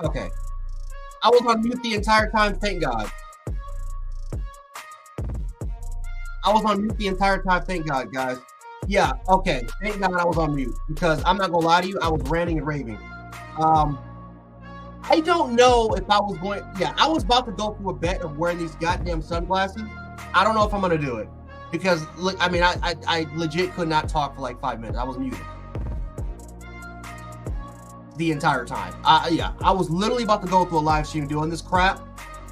Okay. I was on mute the entire time, thank God. I was on mute the entire time, thank God, guys. Yeah, okay. Thank God I was on mute because I'm not gonna lie to you, I was ranting and raving. I don't know if I was going. Yeah, I was about to go through a bet of wearing these goddamn sunglasses. I don't know if I'm gonna do it because look, I mean, I legit could not talk for like 5 minutes. I was muted the entire time. Yeah, I was literally about to go through a live stream doing this crap.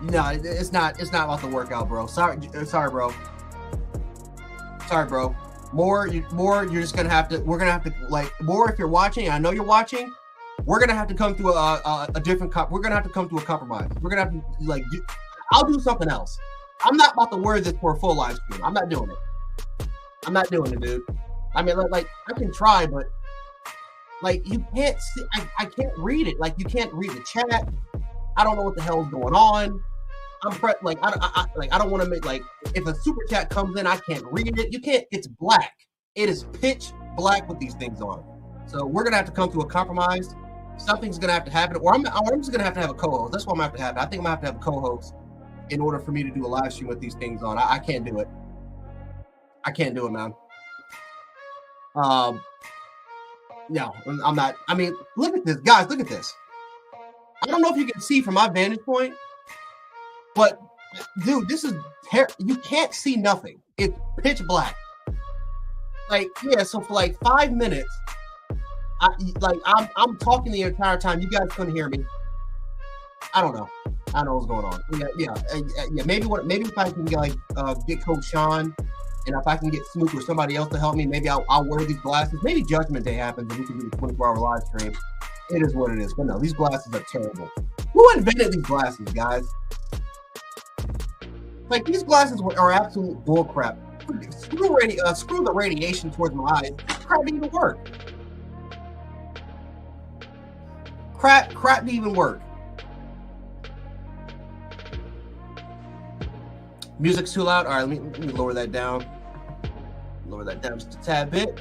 No, it's not about to work out, bro. Sorry, bro. Sorry, bro. More, you're just gonna have to. We're gonna have to like more if you're watching. I know you're watching. We're gonna have to come to a different. We're gonna have to come to a compromise. We're gonna have to like. I'll do something else. I'm not about to wear this for a full live stream. I'm not doing it. I'm not doing it, dude. I mean, like I can try, but like you can't see. I can't read it. Like you can't read the chat. I don't know what the hell is going on. I'm like I don't want to make like if a super chat comes in, I can't read it. You can't. It's black. It is pitch black with these things on. So we're gonna have to come to a compromise. Something's gonna have to happen, or I'm just gonna have a co-host. That's what I'm gonna have to have. I think I'm gonna have to have a co-host in order for me to do a live stream with these things on. I can't do it. I can't do it, man. No, I'm not. I mean, look at this, guys. Look at this. I don't know if you can see from my vantage point, but dude, this is you can't see nothing. It's pitch black. Like, yeah. So for like 5 minutes. I'm talking the entire time. You guys couldn't hear me. I don't know what's going on. Yeah. Maybe if I can get Coach Sean, and if I can get Smoak or somebody else to help me, maybe I'll wear these glasses. Maybe Judgment Day happens and we can do a 24-hour live stream. It is what it is. But no, these glasses are terrible. Who invented these glasses, guys? Like these glasses are absolute bullcrap. Screw the radiation towards my eyes. Crap didn't even work. Crap didn't even work. Music's too loud. All right, let me lower that down. Lower that down just a tad bit.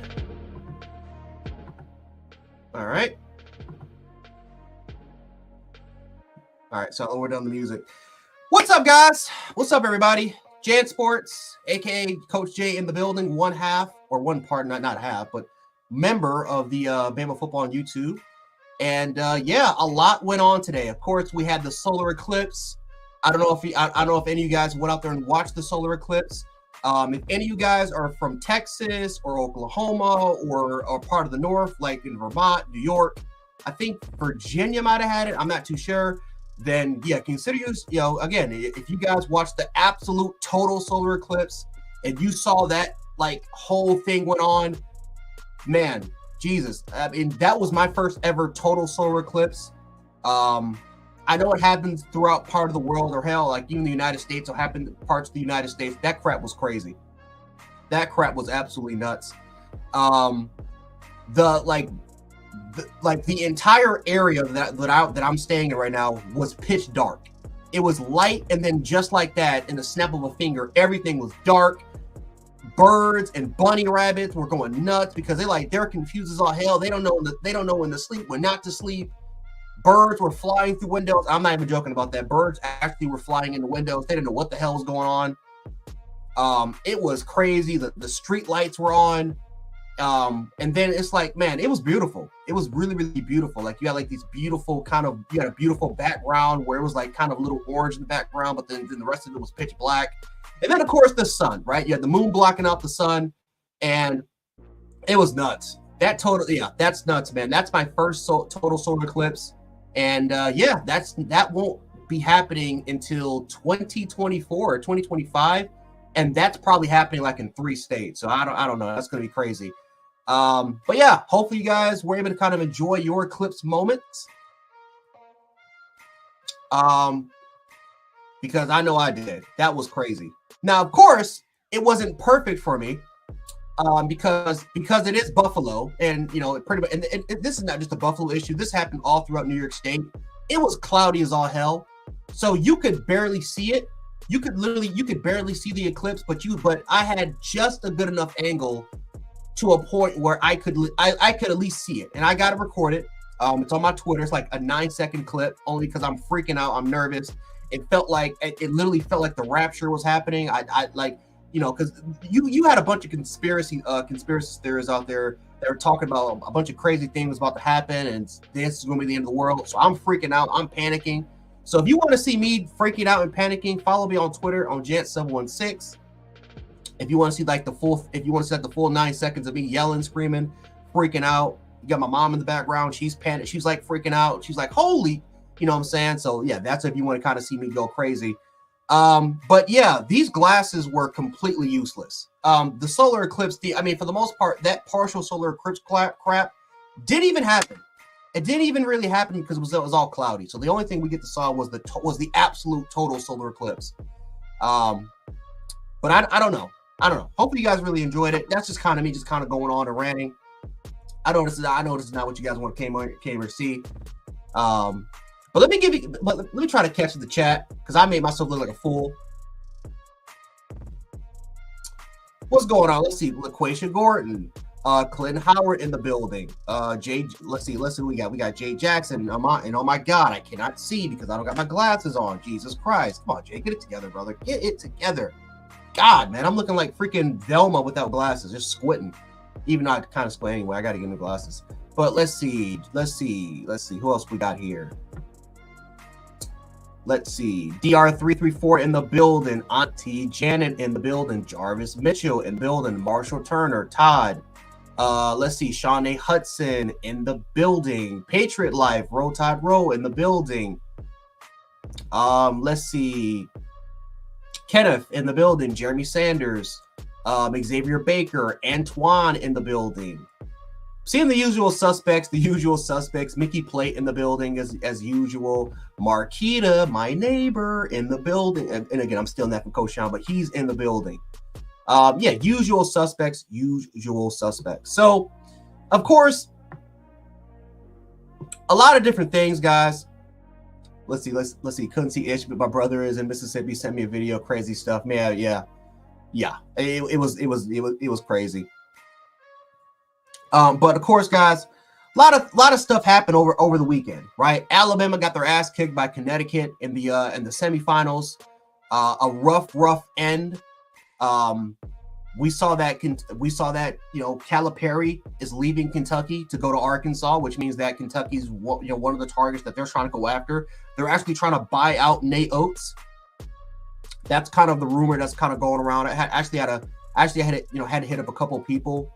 All right. All right, so I'll lower down the music. What's up, guys? What's up, everybody? Jan Sports, aka Coach J, in the building. One part, not half, but member of the Bama Football on YouTube. And yeah, a lot went on today. Of course, we had the solar eclipse. I don't know if any of you guys went out there and watched the solar eclipse. If any of you guys are from Texas or Oklahoma or part of the North, like in Vermont, New York, I think Virginia might have had it. I'm not too sure. Then yeah, consider again, if you guys watched the absolute total solar eclipse and you saw that like whole thing went on, man. Jesus, I mean, that was my first ever total solar eclipse. I know it happens throughout part of the world, or hell, like even the United States, or happened in parts of the United States. That crap was crazy. That crap was absolutely nuts. The entire area that I'm staying in right now was pitch dark. It was light, and then just like that, in the snap of a finger, everything was dark. Birds and bunny rabbits were going nuts because they're confused as all hell. They don't know when to sleep, when not to sleep. Birds were flying through windows. I'm not even joking about that. Birds actually were flying into windows. They didn't know what the hell was going on. It was crazy. The street lights were on. And then it's like, man, it was beautiful. It was really, really beautiful. Like you had like these beautiful you had a beautiful background where it was like kind of a little orange in the background, but then the rest of it was pitch black. And then, of course, the sun, right? You had the moon blocking out the sun, and it was nuts. That's nuts, man. That's my first total solar eclipse. And, yeah, that won't be happening until 2024 or 2025, and that's probably happening like in 3 states. So I don't know. That's going to be crazy. But, yeah, hopefully you guys were able to kind of enjoy your eclipse moments. Because I know I did. That was crazy. Now, of course, it wasn't perfect for me because it is Buffalo, and pretty much. And this is not just a Buffalo issue. This happened all throughout New York State. It was cloudy as all hell, so you could barely see it. You could barely see the eclipse, but I had just a good enough angle to a point where I could at least see it, and I got to record it. It's on my Twitter. It's like a 9-second clip, only because I'm freaking out. I'm nervous. It felt like it literally felt like the rapture was happening. I like, you know, because you had a bunch of conspiracy theorists out there that were talking about a bunch of crazy things about to happen, and this is going to be the end of the world. So I'm freaking out. I'm panicking. So if you want to see me freaking out and panicking, follow me on Twitter on Gent716. If you want to see like the full 9 seconds of me yelling, screaming, freaking out. You got my mom in the background. She's panicked. She's like freaking out. She's like, holy, you know what I'm saying? So yeah, that's if you want to kind of see me go crazy. But yeah, these glasses were completely useless. The solar eclipse, for the most part, that partial solar eclipse crap didn't even happen. It didn't even really happen because it was all cloudy. So the only thing we get to saw was the absolute total solar eclipse. But I don't know. Hopefully you guys really enjoyed it. That's just kind of me going on and ranting. I know this is not what you guys want came or see. But let me try to catch the chat because I made myself look like a fool. What's going on? Let's see. LaQuasia Gordon, Clinton Howard in the building. Let's see who we got. We got Jay Jackson. And oh my God, I cannot see because I don't got my glasses on. Jesus Christ. Come on, Jay, get it together, brother. Get it together. God, man, I'm looking like freaking Velma without glasses, just squinting. Even though I kind of squint anyway, I got to get new glasses. But let's see. Who else we got here? Let's see. DR334 in the building. Auntie Janet in the building. Jarvis Mitchell in the building. Marshall Turner. Todd. Let's see. Shawnee Hudson in the building. Patriot Life. Todd Rowe in the building. Let's see. Kenneth in the building. Jeremy Sanders. Xavier Baker. Antoine in the building. Seeing the usual suspects. Mickey Plate in the building as usual. Marquita, my neighbor, in the building. And again, I'm still not from Coach Sean, but he's in the building. Usual suspects. So, of course, a lot of different things, guys. Let's see. Couldn't see Ish, but my brother is in Mississippi. Sent me a video. Crazy stuff, man. Yeah. It was crazy. But of course, guys, a lot of stuff happened over the weekend, right? Alabama got their ass kicked by Connecticut in the semifinals. A rough end. We saw that Calipari is leaving Kentucky to go to Arkansas, which means that Kentucky's one of the targets that they're trying to go after. They're actually trying to buy out Nate Oats. That's kind of the rumor that's kind of going around. I had to hit up a couple of people.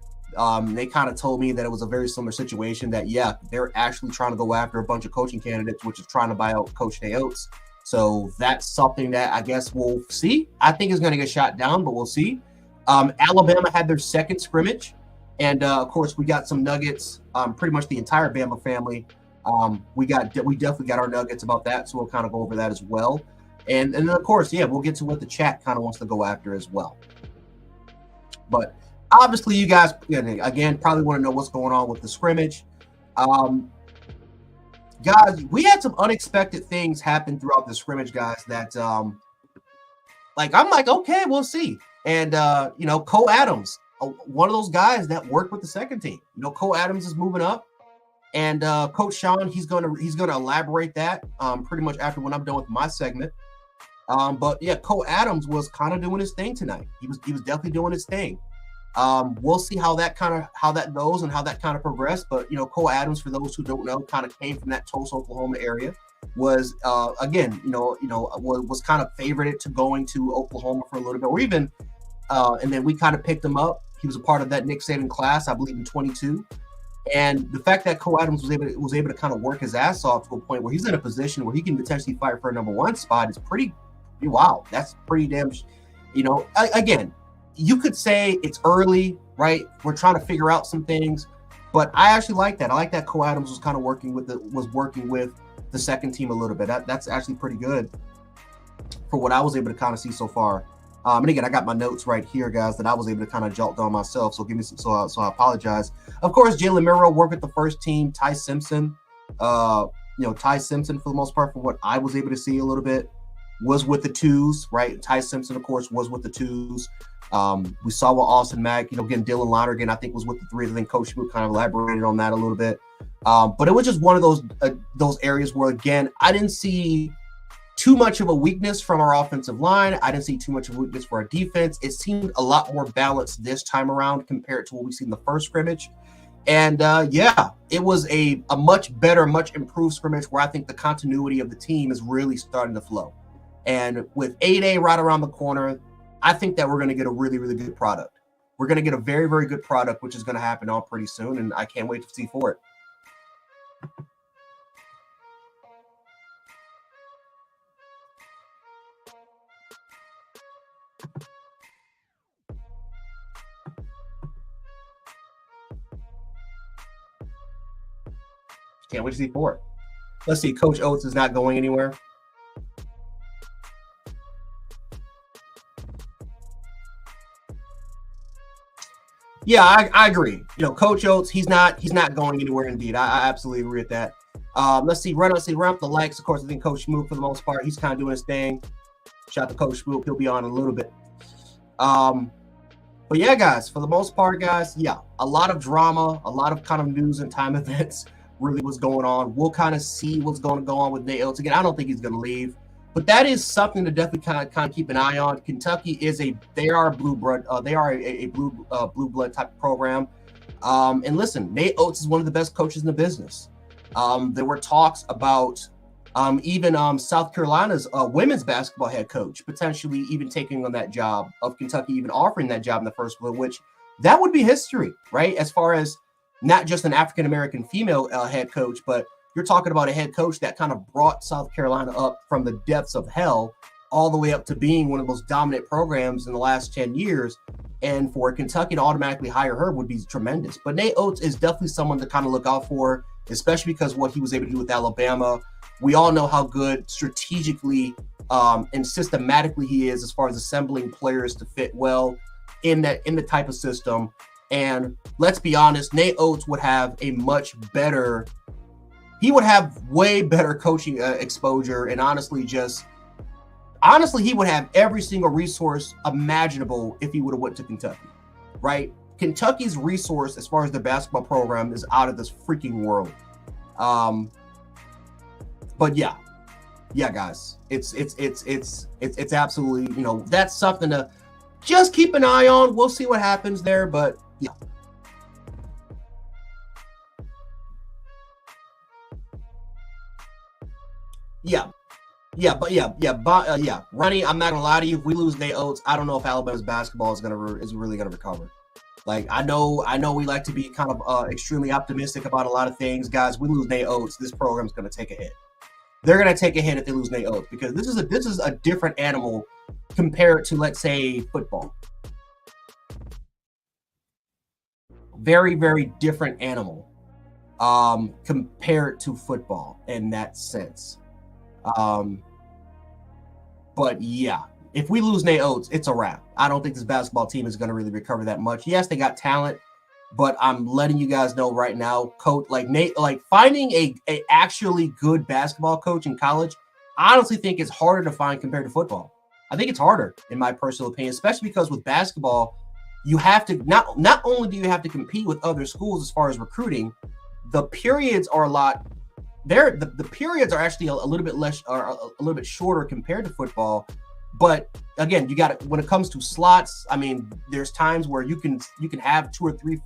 They kind of told me that it was a very similar situation, that they're actually trying to go after a bunch of coaching candidates, which is trying to buy out Coach Nate Oats. So that's something that I guess we'll see. I think is going to get shot down, but we'll see. Alabama had their second scrimmage, and of course we got some nuggets. Pretty much the entire Bama family. We definitely got our nuggets about that, so we'll kind of go over that as well. And then of course, we'll get to what the chat kind of wants to go after as well. But obviously, you guys, again, probably want to know what's going on with the scrimmage. Guys, we had some unexpected things happen throughout the scrimmage, guys, that, I'm like, okay, we'll see. And, Cole Adams, one of those guys that worked with the second team. Cole Adams is moving up. And Coach Sean, he's gonna elaborate that pretty much after when I'm done with my segment. But Cole Adams was kind of doing his thing tonight. He was definitely doing his thing. We'll see how that goes and how that kind of progressed. But Cole Adams, for those who don't know, kind of came from that Tulsa, Oklahoma area. Was was kind of favored to going to Oklahoma for a little bit, or even and then we kind of picked him up. He was a part of that Nick Saban class, I believe, in 22. And the fact that Cole Adams was able to kind of work his ass off to a point where he's in a position where he can potentially fight for a number one spot is pretty wow. That's pretty damn. Again, you could say it's early, right? We're trying to figure out some things, but I actually like that. I like that Cole Adams was kind of working with the second team a little bit. That's actually pretty good for what I was able to kind of see so far. And again, I got my notes right here, guys, that I was able to kind of jot down myself. So so I apologize. Of course, Jalen Miro worked with the first team. Ty Simpson, for the most part, from what I was able to see a little bit, was with the twos, right? Ty Simpson, of course, was with the twos. We saw what Austin Mack, again, Dylan Lonergan, I think, was with the threes. I think Coach Smoak kind of elaborated on that a little bit. But it was just one of those areas where, again, I didn't see too much of a weakness from our offensive line. I didn't see too much of a weakness for our defense. It seemed a lot more balanced this time around compared to what we seen in the first scrimmage. And yeah, it was a much better, much improved scrimmage where I think the continuity of the team is really starting to flow. And with 8A right around the corner, I think that we're going to get a really, really good product. We're going to get a very, very good product, which is going to happen all pretty soon. And I can't wait to see for it. Can't wait to see for it. Let's see. Coach Oats is not going anywhere. Yeah, I agree. You know, Coach Oats, he's not going anywhere. Indeed, I absolutely agree with that. Let's see. Let's see. Run up the likes. Of course, I think Coach Smoak, for the most part, he's kind of doing his thing. Shout out to Coach Smoak. He'll be on in a little bit. But yeah, guys, for the most part, guys, yeah, a lot of drama, a lot of kind of news and time events. Really what's going on. We'll kind of see what's going to go on with Nate Oats. Again, I don't think he's going to leave, but that is something to definitely kind of keep an eye on. Kentucky is they are a blue blood blood type of program. And listen, Nate Oats is one of the best coaches in the business. There were talks about even South Carolina's women's basketball head coach potentially even taking on that job of Kentucky, even offering that job in the first place, which that would be history, right? As far as not just an African-American female head coach, but you're talking about a head coach that kind of brought South Carolina up from the depths of hell all the way up to being one of the most dominant programs in the last 10 years. And for Kentucky to automatically hire her would be tremendous. But Nate Oats is definitely someone to kind of look out for, especially because what he was able to do with Alabama. We all know how good strategically and systematically he is as far as assembling players to fit well in the type of system. And let's be honest, Nate Oats would have he would have way better coaching exposure. And honestly, he would have every single resource imaginable if he would have went to Kentucky, right? Kentucky's resource as far as the basketball program is out of this freaking world. But yeah, guys, it's absolutely, you know, that's something to just keep an eye on. We'll see what happens there, but yeah. Ronnie, I'm not gonna lie to you. If we lose Nate Oats, I don't know if Alabama's basketball is really gonna recover. Like I know we like to be kind of extremely optimistic about a lot of things, guys. We lose Nate Oats, this program's gonna take a hit. They're gonna take a hit if they lose Nate Oats because this is a different animal compared to, let's say, football. Very, very different animal compared to football in that sense. But yeah, if we lose Nate Oats, it's a wrap. I don't think this basketball team is going to really recover that much. Yes, they got talent, but I'm letting you guys know right now, coach, finding a actually good basketball coach in college, I honestly think it's harder to find compared to football. I think it's harder, in my personal opinion, especially because with basketball, you have to not only do you have to compete with other schools as far as recruiting, the periods are a lot. The periods are actually a little bit less, or a little bit shorter compared to football. But again, you got when it comes to slots. I mean, there's times where you can have two or three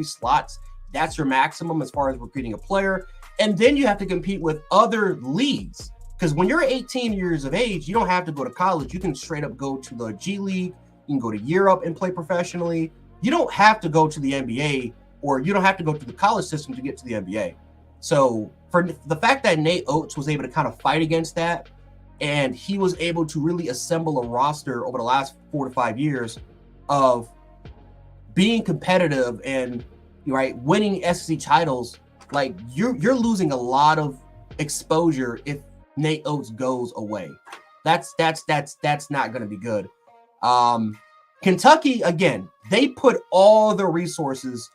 slots. That's your maximum as far as recruiting a player, and then you have to compete with other leagues. Because when you're 18 years of age, you don't have to go to college. You can straight up go to the G League. You can go to Europe and play professionally. You don't have to go to the NBA, or you don't have to go to the college system to get to the NBA. So for the fact that Nate Oats was able to kind of fight against that, and he was able to really assemble a roster over the last 4 to 5 years of being competitive and winning SEC titles, like you're losing a lot of exposure if Nate Oats goes away. That's not going to be good. Kentucky, again, they put all the resources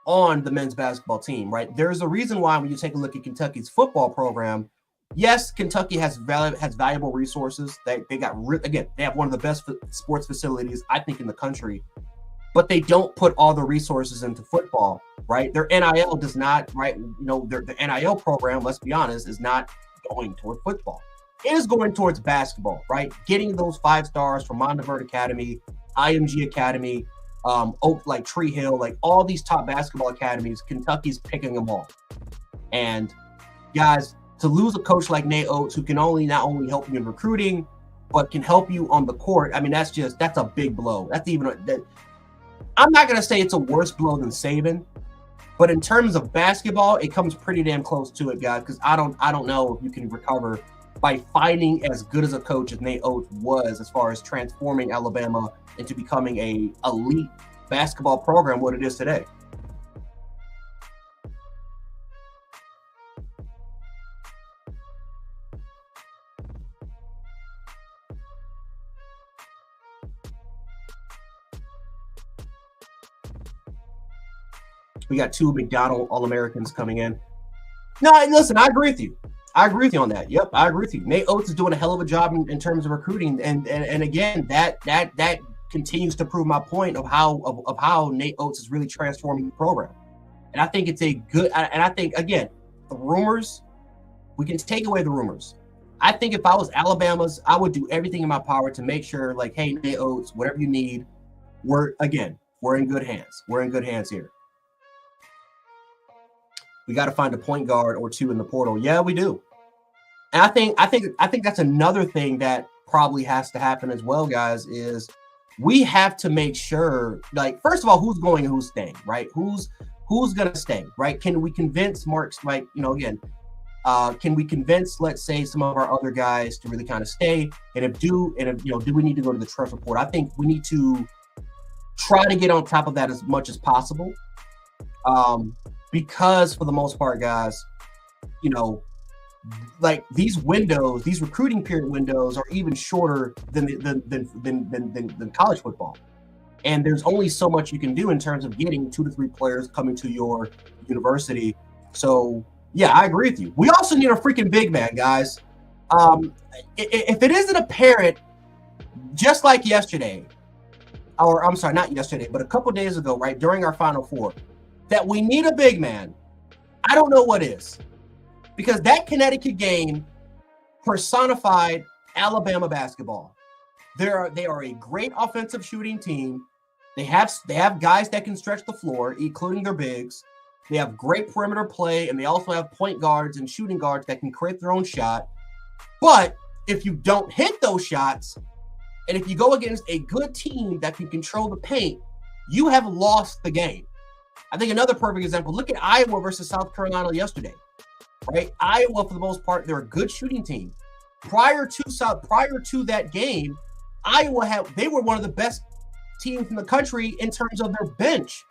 on the men's basketball team, right? There's a reason why when you take a look at Kentucky's football program, yes, Kentucky has valuable resources. They have one of the best sports facilities, I think, in the country. but they don't put all the resources into football, right? Their NIL does not, right? Their NIL program, let's be honest, is not going toward football. It is going towards basketball, right? Getting those 5 stars from Montevideo Academy, IMG Academy, Oak, like Tree Hill, like all these top basketball academies, Kentucky's picking them all. And guys, to lose a coach like Nate Oats, who can not only help you in recruiting, but can help you on the court, I mean, that's a big blow. I'm not going to say it's a worse blow than Saban, but in terms of basketball, it comes pretty damn close to it, guys, because I don't know if you can recover by finding as good as a coach as Nate Oats was as far as transforming Alabama into becoming a elite basketball program, what it is today. We got 2 McDonald All-Americans coming in. No, listen, I agree with you. I agree with you on that. Yep, I agree with you. Nate Oats is doing a hell of a job in terms of recruiting, and again, that continues to prove my point of how Nate Oats is really transforming the program. And I think it's a good. And I think again, the rumors, we can take away the rumors. I think if I was Alabama's, I would do everything in my power to make sure, like, hey, Nate Oats, whatever you need, we're in good hands. We're in good hands here. We got to find a point guard or 2 in the portal. Yeah, we do. And I think that's another thing that probably has to happen as well, guys, is we have to make sure, like, first of all, who's going and who's staying, right? Who's going to stay, right? Can we convince Mark's, like, can we convince, let's say, some of our other guys to really kind of stay? And do we need to go to the transfer portal? I think we need to try to get on top of that as much as possible. Because for the most part, guys, like these windows, these recruiting period windows are even shorter than college football. And there's only so much you can do in terms of getting 2 to 3 players coming to your university. So yeah, I agree with you. We also need a freaking big man, guys. If it isn't apparent, just like yesterday, or I'm sorry, not yesterday, but a couple days ago, right, during our Final Four, that we need a big man, I don't know what is. Because that Connecticut game personified Alabama basketball. They are a great offensive shooting team. They have guys that can stretch the floor, including their bigs. They have great perimeter play, and they also have point guards and shooting guards that can create their own shot. But if you don't hit those shots, and if you go against a good team that can control the paint, you have lost the game. I think another perfect example, look at Iowa versus South Carolina yesterday, right? Iowa, for the most part, they're a good shooting team. Prior to that game, they were one of the best teams in the country in terms of their bench.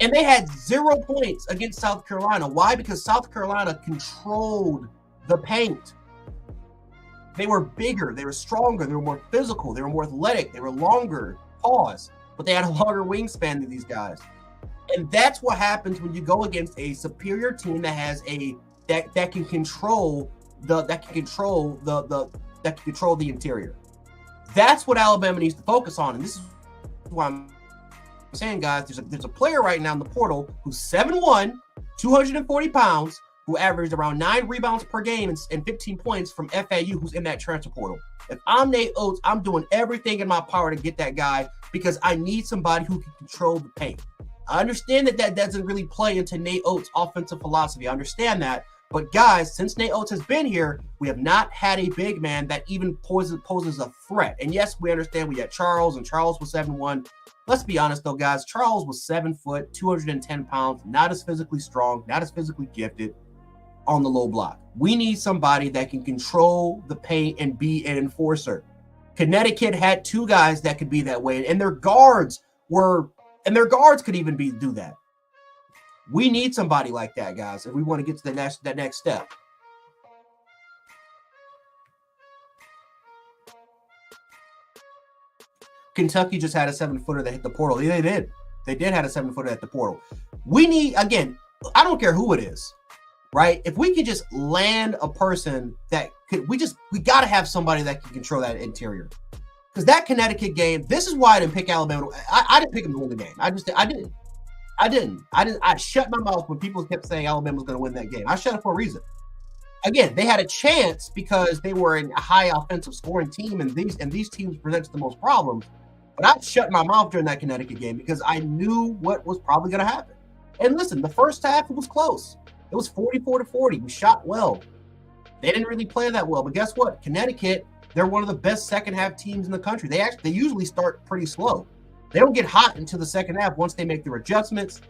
And they had 0 points against South Carolina. Why? Because South Carolina controlled the paint. They were bigger, they were stronger, they were more physical, they were more athletic, they were longer, but they had a longer wingspan than these guys. And that's what happens when you go against a superior team that has that can control the interior. That's what Alabama needs to focus on. And this is why I'm saying, guys, there's a player right now in the portal who's 7'1", 240 pounds, who averaged around 9 rebounds per game and 15 points from FAU, who's in that transfer portal. If I'm Nate Oats, I'm doing everything in my power to get that guy because I need somebody who can control the paint. I understand that doesn't really play into Nate Oats' offensive philosophy. I understand that. But guys, since Nate Oats has been here, we have not had a big man that even poses a threat. And yes, we understand we had Charles, and Charles was 7'1". Let's be honest though, guys. Charles was 7 foot, 210 pounds, not as physically strong, not as physically gifted on the low block. We need somebody that can control the paint and be an enforcer. Connecticut had 2 guys that could be that way, and their guards could even do that. We need somebody like that, guys, if we want to get to that next step. Kentucky just had a 7-footer that hit the portal. They did. They did have a 7-footer at the portal. We need, again, I don't care who it is, right? If we could just land a person that could, we got to have somebody that can control that interior. Because that Connecticut game, this is why I didn't pick Alabama. I didn't pick them to win the game. I didn't. I shut my mouth when people kept saying Alabama was going to win that game. I shut it for a reason. Again, they had a chance because they were a high offensive scoring team, and these teams presented the most problems. But I shut my mouth during that Connecticut game because I knew what was probably going to happen. And listen, the first half, it was close. It was 44-40. We shot well. They didn't really play that well. But guess what? Connecticut, they're one of the best second half teams in the country. They usually start pretty slow. They don't get hot until the second half once they make their adjustments.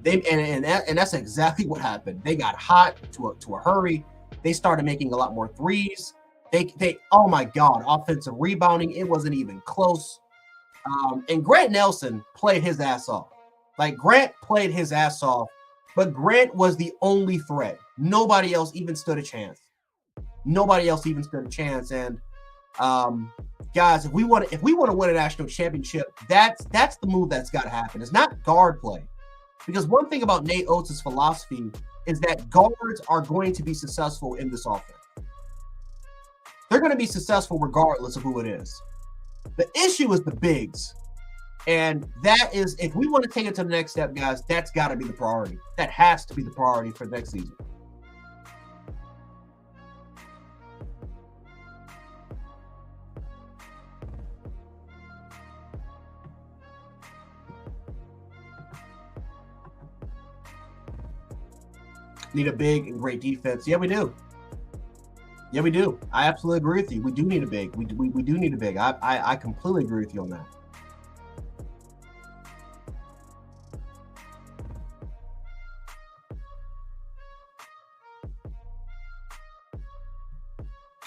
And that's exactly what happened. They got hot to a hurry. They started making a lot more threes. They oh my God, offensive rebounding. It wasn't even close. And Grant Nelson played his ass off. Like, Grant played his ass off, but Grant was the only threat. Nobody else even stood a chance. And guys, if we want to win a national championship, that's the move that's got to happen. It's not guard play, because one thing about Nate Oats' philosophy is that guards are going to be successful in this offense. They're going to be successful regardless of who it is. The issue is the bigs. And that is, if we want to take it to the next step, guys, that's got to be the priority. That has to be the priority for next season. Need a big and great defense. Yeah, we do. I absolutely agree with you. We do need a big. We do need a big. I completely agree with you on that.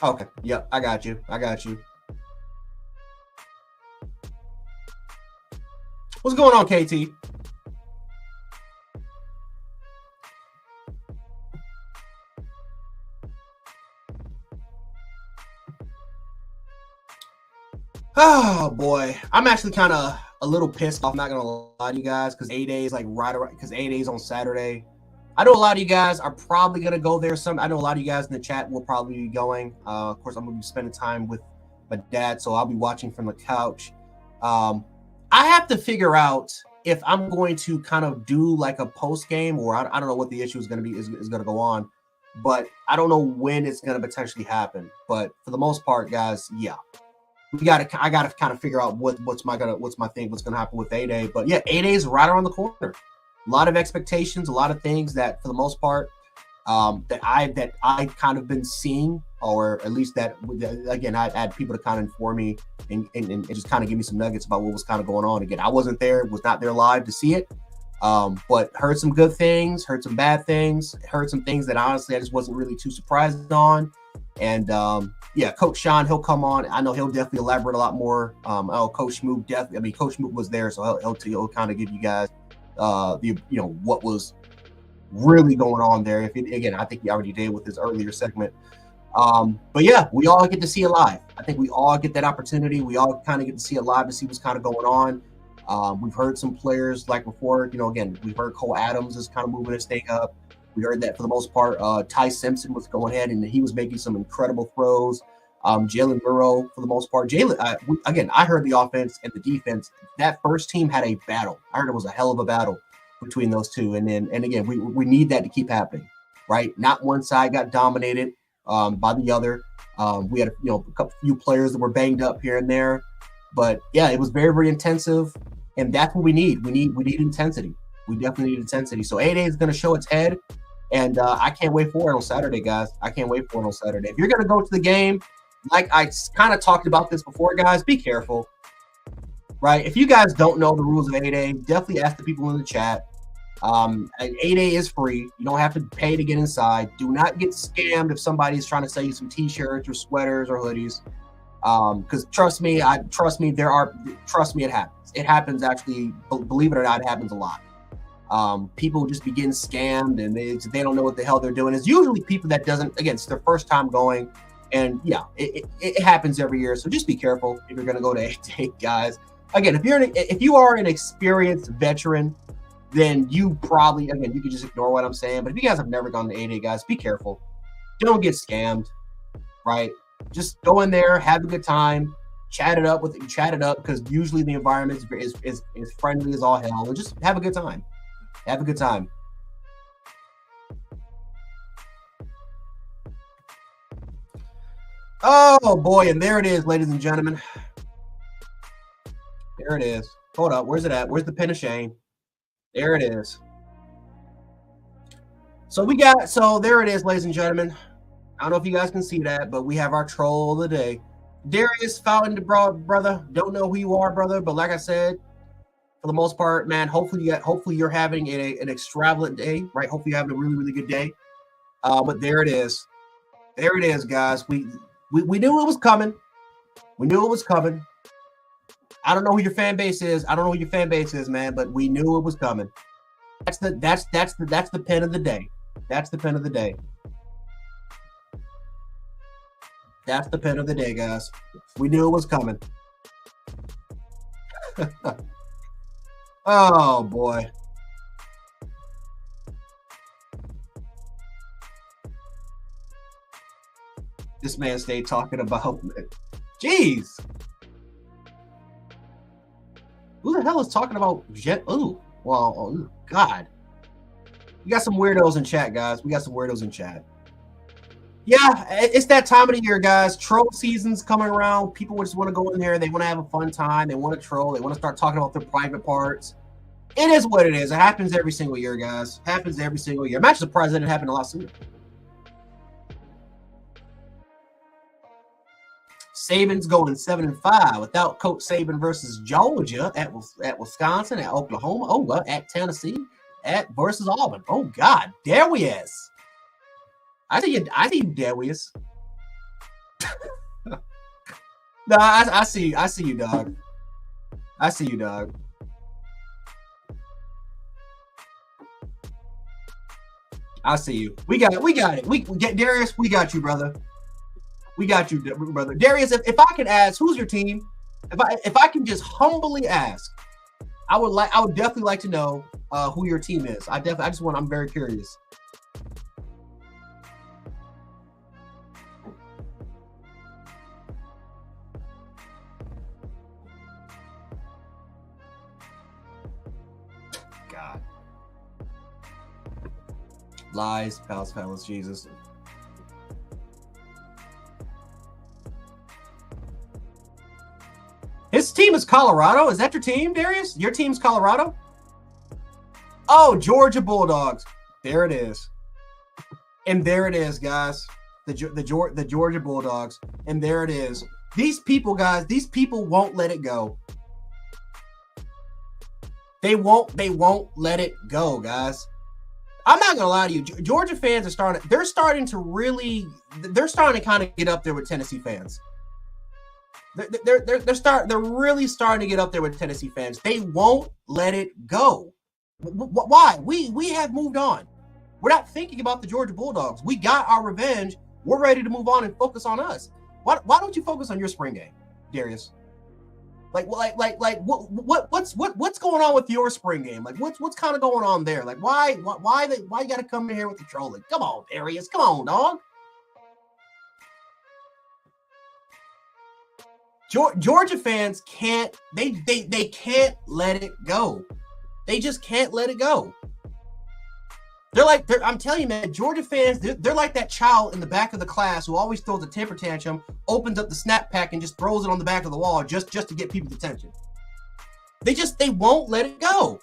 Okay. Yep. I got you. What's going on, KT? Oh boy, I'm actually kind of a little pissed off. I'm not gonna lie to you guys, because A-Day is like because A-Day is on Saturday. I know a lot of you guys are probably gonna go there. I know a lot of you guys in the chat will probably be going. Of course, I'm gonna be spending time with my dad, so I'll be watching from the couch. I have to figure out if I'm going to kind of do like a post game, or I don't know what the issue is gonna be is gonna go on, but I don't know when it's gonna potentially happen. But for the most part, guys, yeah. I gotta kind of figure out what's gonna happen with A-Day. But yeah, A-Day is right around the corner. A lot of expectations, a lot of things that for the most part that I kind of been seeing, or at least that again I had people to kind of inform me and just kind of give me some nuggets about what was kind of going on. Again, I wasn't there, was not there live to see it, but heard some good things, heard some bad things, heard some things that honestly I just wasn't really too surprised on. And yeah, Coach Sean, he'll come on. I know he'll definitely elaborate a lot more. Coach Smoak definitely. I mean, Coach Smoak was there, so he'll kind of give you guys what was really going on there. Again, I think he already did with his earlier segment. But yeah, we all get to see it live. I think we all get that opportunity. We all kind of get to see it live to see what's kind of going on. We've heard some players like before. Again, we've heard Cole Adams is kind of moving his thing up. We heard that for the most part. Ty Simpson was going ahead and he was making some incredible throws. Jalen Burrow, for the most part. I heard the offense and the defense. That first team had a battle. I heard it was a hell of a battle between those two. And again, we need that to keep happening, right? Not one side got dominated by the other. We had a few players that were banged up here and there, but yeah, it was very, very intensive, and that's what we need. We need intensity. We definitely need intensity. So A-Day is going to show its head. And I can't wait for it on Saturday, guys. I can't wait for it on Saturday. If you're going to go to the game, like I kind of talked about this before, guys, be careful, right? If you guys don't know the rules of A-Day, definitely ask the people in the chat. A-Day is free. You don't have to pay to get inside. Do not get scammed if somebody's trying to sell you some T-shirts or sweaters or hoodies. Because trust me, it happens. It happens actually. Believe it or not, it happens a lot. People just be getting scammed and they don't know what the hell they're doing. It's usually people that it's their first time going, and yeah, it happens every year. So just be careful if you're going to go to A-Day, guys. Again, if you are an experienced veteran, then you probably, again, you can just ignore what I'm saying. But if you guys have never gone to A-Day, guys, be careful. Don't get scammed, right? Just go in there, have a good time. chat it up because usually the environment is friendly as all hell, and just have a good time. Have a good time. Oh boy, and there it is, ladies and gentlemen. There it is. Hold up, where's it at? Where's the pin of shame? There it is. So there it is, ladies and gentlemen. I don't know if you guys can see that, but we have our troll of the day. Darius Fountain, brother. Don't know who you are, brother, but like I said, for the most part, man, hopefully you're having an extravagant day, right? Hopefully you're having a really, really good day. But there it is. There it is, guys. We knew it was coming. We knew it was coming. I don't know who your fan base is. Man, but we knew it was coming. That's the pen of the day. That's the pen of the day. That's the pen of the day, guys. We knew it was coming. Oh boy. This man stayed talking about it. Jeez. Who the hell is talking about jet? Oh, well, oh, God. We got some weirdos in chat, guys. We got some weirdos in chat. Yeah, it's that time of the year, guys. Troll season's coming around. People just want to go in there. They want to have a fun time. They want to troll. They want to start talking about their private parts. It is what it is. It happens every single year, guys. Happens every single year. I'm actually surprised that it happened a lot sooner. Saban's going 7-5 without Coach Saban versus Georgia at Wisconsin, at Oklahoma, well, at Tennessee, versus Auburn. Oh God, there we is. I think there we is. No, I see you, dog. I see you, dog. I see you. We got it. We get Darius. We got you, brother. We got you, brother. Darius, if I can ask, who's your team? If I can just humbly ask, I would definitely like to know who your team is. I'm very curious. God. Lies, palace, Jesus. His team is Colorado. Is that your team, Darius? Your team's Colorado? Oh, Georgia Bulldogs. There it is. And there it is, guys. The Georgia Bulldogs. And there it is. These people, guys, won't let it go. They won't let it go, guys. I'm not gonna lie to you. Georgia fans are they're starting to kind of get up there with Tennessee fans. They're really starting to get up there with Tennessee fans. They won't let it go. Why? We have moved on. We're not thinking about the Georgia Bulldogs. We got our revenge. We're ready to move on and focus on us. Why don't you focus on your spring game, Darius? What's going on with your spring game? Like what's kind of going on there? Like why you got to come in here with the trolling? Come on, Darius. Come on, dog. Georgia fans can't can't let it go. They just can't let it go. I'm telling you, man, Georgia fans, they're like that child in the back of the class who always throws a temper tantrum, opens up the snap pack and just throws it on the back of the wall just to get people's attention. They won't let it go.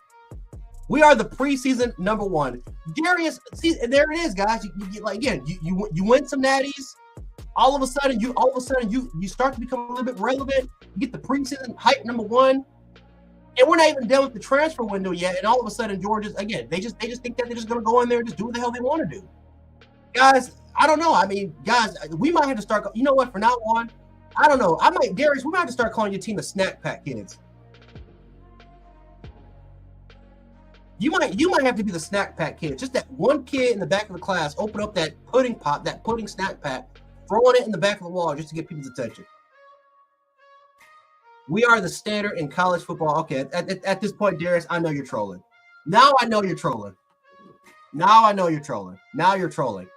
We are the preseason number one. Darius, see, there it is, guys. You win some natties. All of a sudden, you start to become a little bit relevant. You get the preseason hype number one, and we're not even done with the transfer window yet. And all of a sudden, Georgia's again. They just think that they're just going to go in there and just do what the hell they want to do. Guys, I don't know. I mean, guys, we might have to start. You know what? From now on, I don't know. Darius, we might have to start calling your team the Snack Pack Kids. You might have to be the Snack Pack Kids. Just that one kid in the back of the class open up that pudding pop, that pudding snack pack, throwing it in the back of the wall just to get people's attention. We are the standard in college football. Okay, at this point, Darius, I know you're trolling. Now I know you're trolling. Now you're trolling.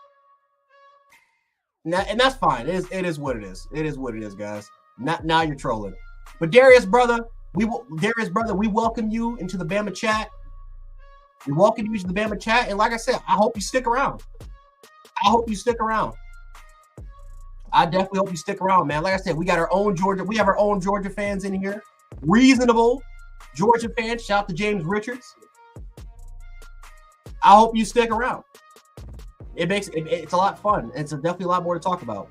Now, and that's fine. It is what it is. It is what it is, guys. Now you're trolling. But Darius, brother, we welcome you into the Bama chat. We welcome you to the Bama chat, and like I said, I hope you stick around. I hope you stick around. I definitely hope you stick around, man. Like I said, we got our own Georgia. We have our own Georgia fans in here. Reasonable Georgia fans. Shout out to James Richards. I hope you stick around. It's a lot of fun. It's definitely a lot more to talk about.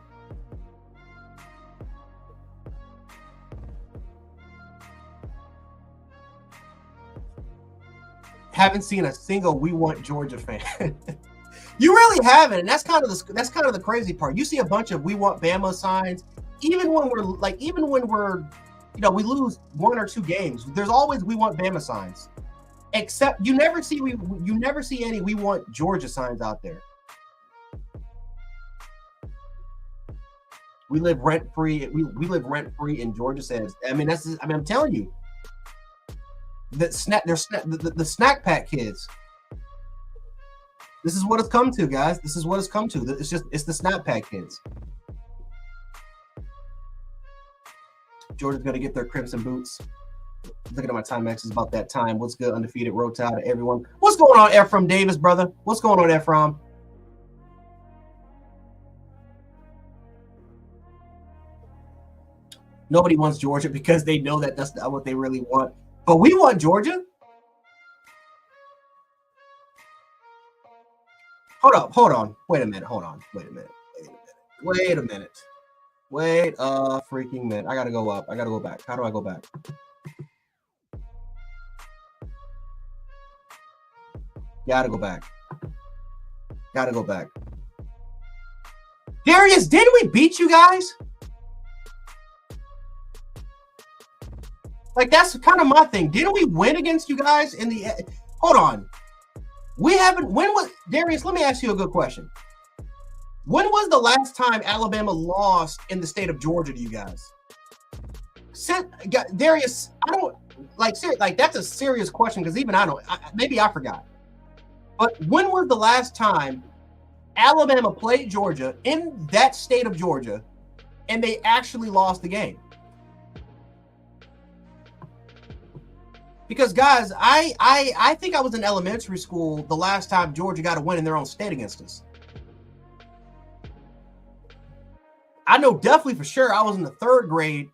Haven't seen a single "We Want Georgia" fan. You really haven't, and that's kind of the crazy part. You see a bunch of "We Want Bama" signs, even when we're we lose 1 or 2 games. There's always "We Want Bama" signs. Except you never see any "We Want Georgia" signs out there. We live rent free. We live rent free in Georgia. Says. I'm telling you. The snack pack kids. This is what it's come to, guys. This is what it's come to. It's the snack pack kids. Georgia's gonna get their crimson boots. Looking at my time max, is about that time. What's good, undefeated road tide to everyone? What's going on, Ephraim Davis, brother? What's going on, Ephraim? Nobody wants Georgia because they know that that's not what they really want. But we want Georgia. Hold on. Wait a minute. Wait a freaking minute. I gotta go up. I gotta go back. How do I go back? Gotta go back. Darius, didn't we beat you guys? Like, that's kind of my thing. Didn't we win against you guys in the... Hold on. We haven't... Darius, let me ask you a good question. When was the last time Alabama lost in the state of Georgia to you guys? Darius, I don't... that's a serious question because even I don't... maybe I forgot. But when was the last time Alabama played Georgia in that state of Georgia and they actually lost the game? Because, guys, I think I was in elementary school the last time Georgia got a win in their own state against us. I know definitely for sure I was in the 3rd grade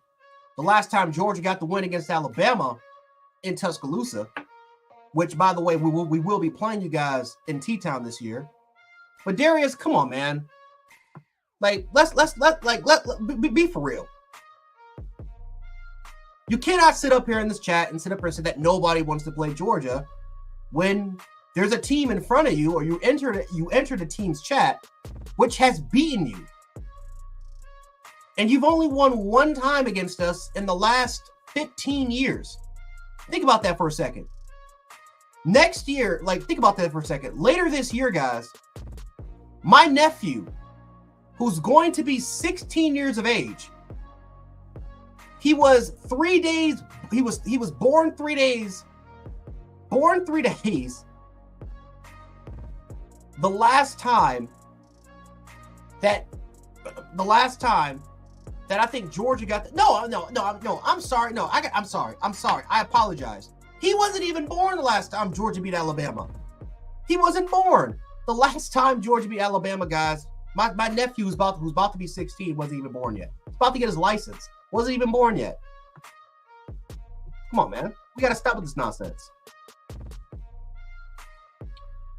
the last time Georgia got the win against Alabama in Tuscaloosa, which, by the way, we will be playing you guys in T-Town this year. But, Darius, come on, man. Like, let's be for real. You cannot sit up here in this chat and sit up here and say that nobody wants to play Georgia when there's a team in front of you, or you enter the team's chat, which has beaten you. And you've only won 1 time against us in the last 15 years. Think about that for a second. Next year, think about that for a second. Later this year, guys, my nephew, who's going to be 16 years of age, he was 3 days. He was born 3 days. Born 3 days. The last time that I think Georgia got no. I'm sorry. No, I'm sorry. I apologize. He wasn't even born the last time Georgia beat Alabama. He wasn't born the last time Georgia beat Alabama, guys. My nephew who's about to be 16 wasn't even born yet. He's about to get his license. Wasn't even born yet. Come on, man. We got to stop with this nonsense.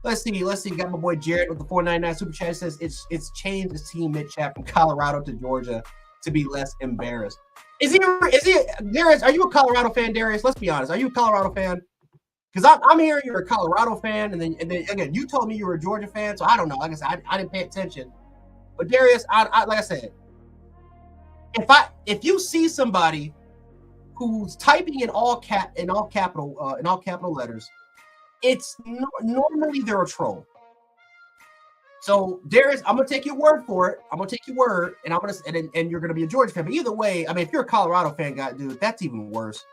Let's see. Got my boy Jared with the $4.99 super chat. It says it's changed his team mid-chat from Colorado to Georgia to be less embarrassed. Is he Darius? Are you a Colorado fan, Darius? Let's be honest. Are you a Colorado fan? Because I'm hearing you're a Colorado fan, and then again, you told me you were a Georgia fan, so I don't know. Like I said, I didn't pay attention. But Darius, I like I said, if you see somebody who's typing in all capital letters, it's normally they're a troll. So Darius, I'm gonna take your word for it. I'm gonna take your word, and and you're gonna be a Georgia fan. But either way, I mean, if you're a Colorado fan, dude, that's even worse.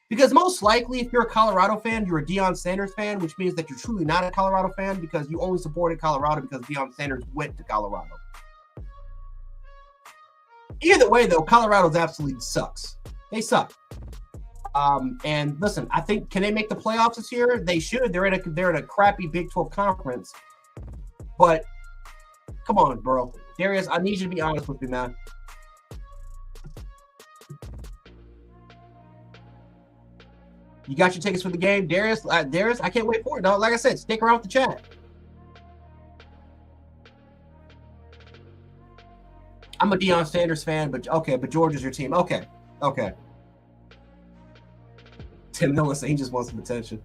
Because most likely, if you're a Colorado fan, you're a Deion Sanders fan, which means that you're truly not a Colorado fan because you only supported Colorado because Deion Sanders went to Colorado. Either way, though, Colorado's absolutely sucks. They suck. And listen, I think, can they make the playoffs this year? They should. They're in a crappy Big 12 conference. But come on, bro. Darius, I need you to be honest with me, man. You got your tickets for the game, Darius? Darius, I can't wait for it. No, like I said, stick around with the chat. I'm a Deion Sanders fan, but okay, but Georgia's your team. Okay. Tim Miller said he just wants some attention.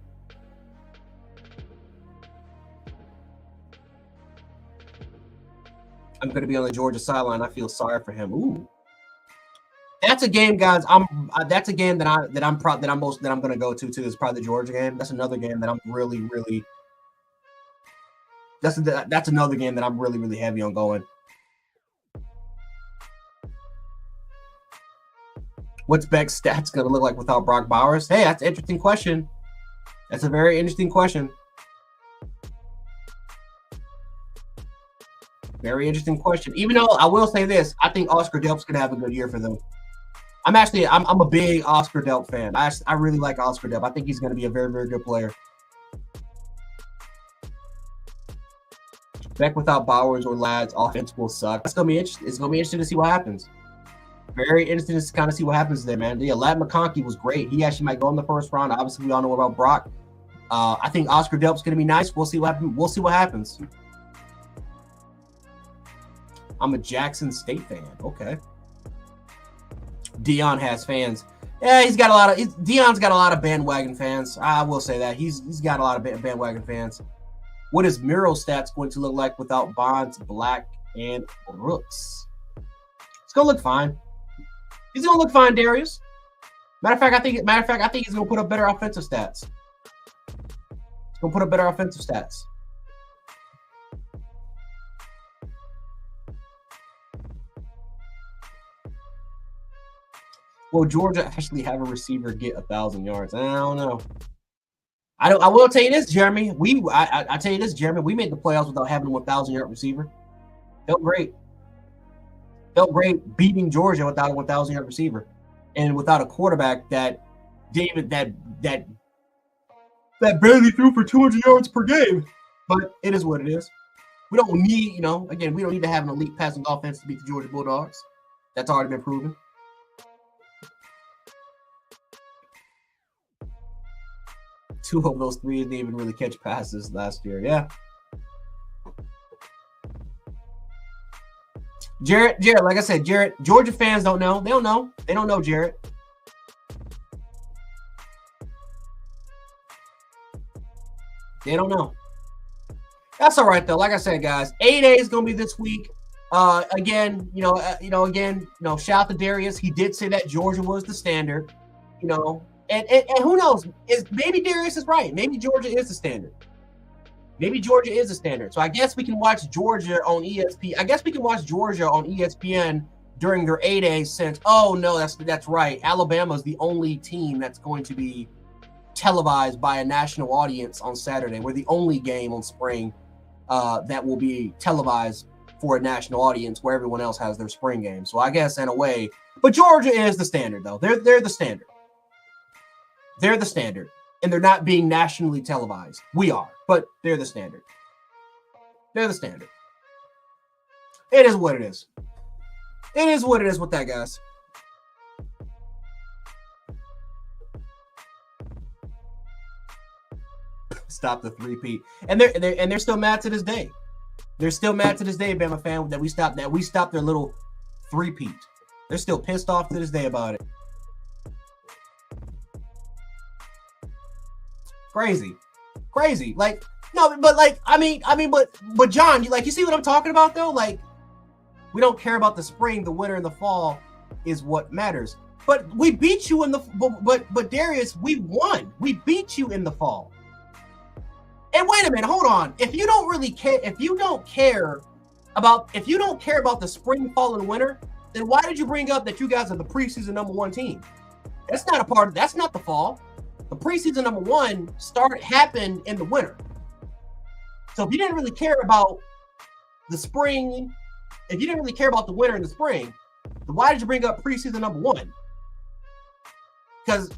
I'm going to be on the Georgia sideline. I feel sorry for him. Ooh. That's a game, guys. That's a game that I'm going to go to too. Is probably the Georgia game. That's another game that I'm really. That's another game that I'm really heavy on going. What's Beck's stats going to look like without Brock Bowers? Hey, that's an interesting question. That's a very interesting question. Very interesting question. Even though I will say this, I think Oscar Delp's going to have a good year for them. I'm a big Oscar Delp fan. I really like Oscar Delp. I think he's going to be a very good player. Beck without Bowers or Ladd's offense will suck. It's going to be interesting to see what happens. Very interesting to kind of see what happens there, man. Yeah, Ladd McConkey was great. He actually might go in the first round. Obviously, we all know about Brock. I think Oscar Delp's going to be nice. We'll see what happens. I'm a Jackson State fan. Okay. Deion has fans. Yeah, Deion's got a lot of bandwagon fans. I will say that. He's got a lot of bandwagon fans. What is Miro stats going to look like without Bonds, Black, and Brooks? It's gonna look fine. He's gonna look fine, Darius. Matter of fact, I think he's gonna put up better offensive stats. He's gonna put up better offensive stats. Will Georgia actually have a receiver get 1,000 yards? I don't know. I will tell you this, Jeremy. I tell you this, Jeremy. We made the playoffs without having a 1,000-yard receiver. Felt great. Beating Georgia without a 1,000-yard receiver, and without a quarterback that barely threw for 200 yards per game. But it is what it is. We don't need, again, we don't need to have an elite passing offense to beat the Georgia Bulldogs. That's already been proven. Two of those three didn't even really catch passes last year. Yeah. Jarrett, like I said, Georgia fans don't know. They don't know Jarrett. They don't know. That's all right though. Like I said, guys, 8A is gonna be this week. Again, shout out to Darius. He did say that Georgia was the standard. And who knows? Maybe Darius is right. Maybe Georgia is the standard. So I guess we can watch Georgia on ESPN during their 8A since, oh no, that's right. Alabama's the only team that's going to be televised by a national audience on Saturday. We're the only game on spring that will be televised for a national audience where everyone else has their spring game. So I guess in a way, but Georgia is the standard though. They're the standard. They're the standard, and they're not being nationally televised. We are, but they're the standard. It is what it is. It is what it is with that, guys. Stop the three-peat. And they're still mad to this day. Bama fan, that we stopped their little three-peat. They're still pissed off to this day about it. Crazy. Like, no, but like, but John, you see what I'm talking about though? Like, we don't care about the spring, the winter, and the fall is what matters. But we beat you in the, but Darius, we won. We beat you in the fall. And wait a minute, hold on. If you don't care about the spring, fall, and winter, then why did you bring up that you guys are the preseason #1 team? That's not the fall. The preseason #1 happened in the winter. So if you didn't really care about the spring, if you didn't really care about the winter and the spring, Why did you bring up preseason number 1? Because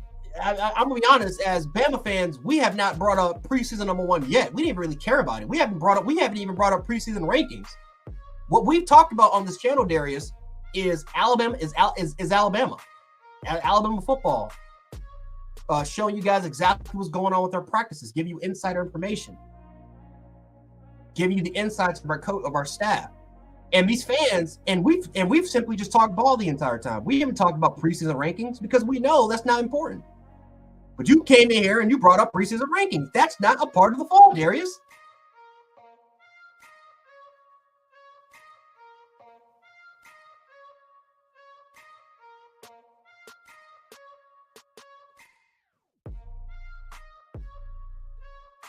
I'm gonna be honest, as Bama fans, we have not brought up preseason number 1 yet. We didn't really care about it. We haven't even brought up preseason rankings. What we've talked about on this channel, Darius, is Alabama Alabama football, showing you guys exactly what's going on with their practices, give you insider information, give you the insights of our staff. And these fans, and we've simply just talked ball the entire time. We haven't talked about preseason rankings because we know that's not important. But you came in here and you brought up preseason rankings. That's not a part of the fall, Darius.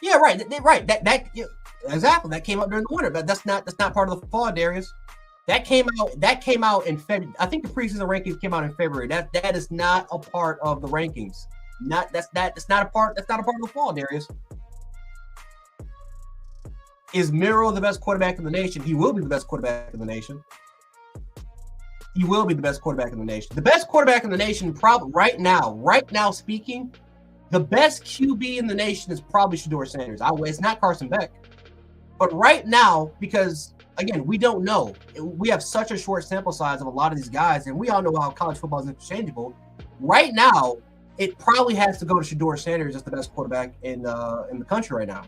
Yeah, right. Exactly. That came out during the winter, but that's not part of the fall, Darius. That came out in February. I think the preseason rankings came out in February. That is not a part of the rankings. That's not a part of the fall, Darius. Is Miro the best quarterback in the nation? He will be the best quarterback in the nation. He will be the best quarterback in the nation. The best quarterback in the nation, probably right now speaking, the best QB in the nation is probably Shedeur Sanders. It's not Carson Beck. But right now, because, again, we don't know. We have such a short sample size of a lot of these guys, and we all know how college football is interchangeable. Right now, it probably has to go to Shedeur Sanders as the best quarterback in the country right now.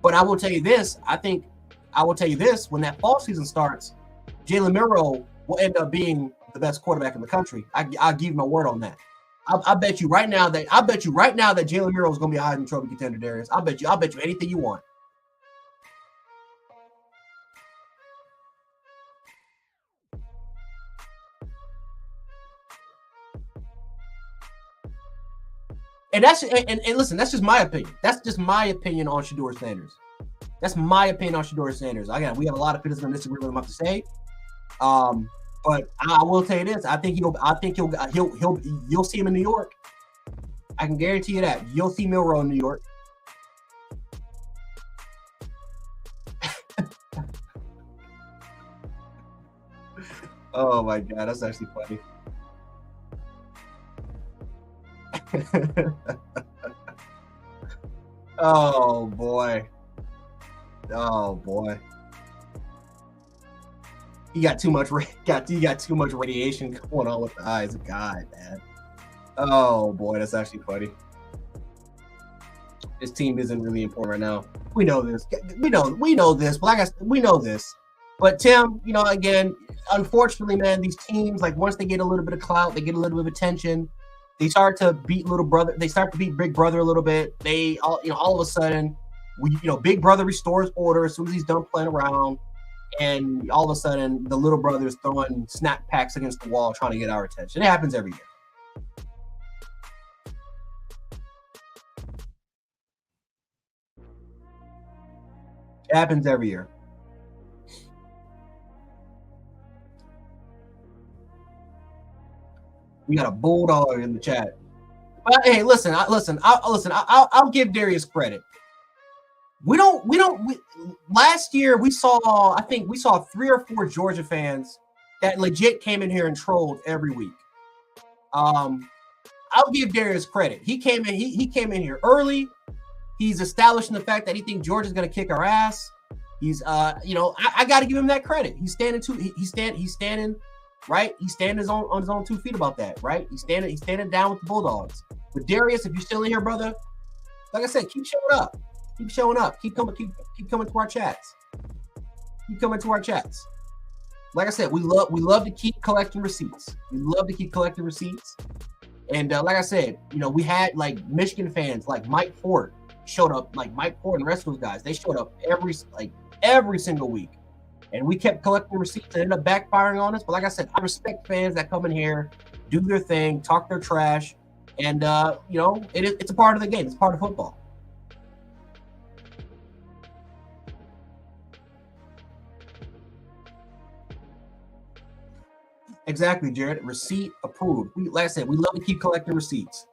But I will tell you this. When that fall season starts, Jalen Miro will end up being the best quarterback in the country. I'll give you my word on that. I bet you right now that Jalen Miro is going to be a Heisman Trophy contender, Darius. I bet you anything you want. And listen, that's just my opinion. That's just my opinion on Shedeur Sanders. That's my opinion on Shedeur Sanders. Again, we have a lot of criticism and disagree with him have to say. But I will tell you this: I think you'll see him in New York. I can guarantee you that you'll see Milroe in New York. Oh my God, that's actually funny. Oh boy. You got too much radiation going on with the eyes. God, man. Oh boy, that's actually funny. This team isn't really important right now. We know this. We know this. But we know this. But Tim, again, unfortunately, man, these teams, like, once they get a little bit of clout, they get a little bit of attention, they start to beat little brother. They start to beat Big Brother a little bit. They all of a sudden, Big Brother restores order as soon as he's done playing around, and all of a sudden, the little brother is throwing snack packs against the wall trying to get our attention. It happens every year. It happens every year. We got a bulldog in the chat. But hey, listen. I'll give Darius credit. Last year we saw 3 or 4 Georgia fans that legit came in here and trolled every week. I'll give Darius credit. He came in here early. He's establishing the fact that he thinks Georgia's going to kick our ass. He's I got to give him that credit. He's standing right. He's standing on his own 2 feet about that, right? He's standing down with the Bulldogs. But Darius, if you're still in here, brother, like I said, keep showing up. Keep coming to our chats. Like I said, we love to keep collecting receipts. And like I said, we had like Michigan fans, like Mike Ford showed up, and the rest of those guys. They showed up every single week. And we kept collecting receipts and ended up backfiring on us. But like I said, I respect fans that come in here, do their thing, talk their trash, and it's a part of the game. It's part of football. Exactly, Jared. Receipt approved. Like I said, we love to keep collecting receipts.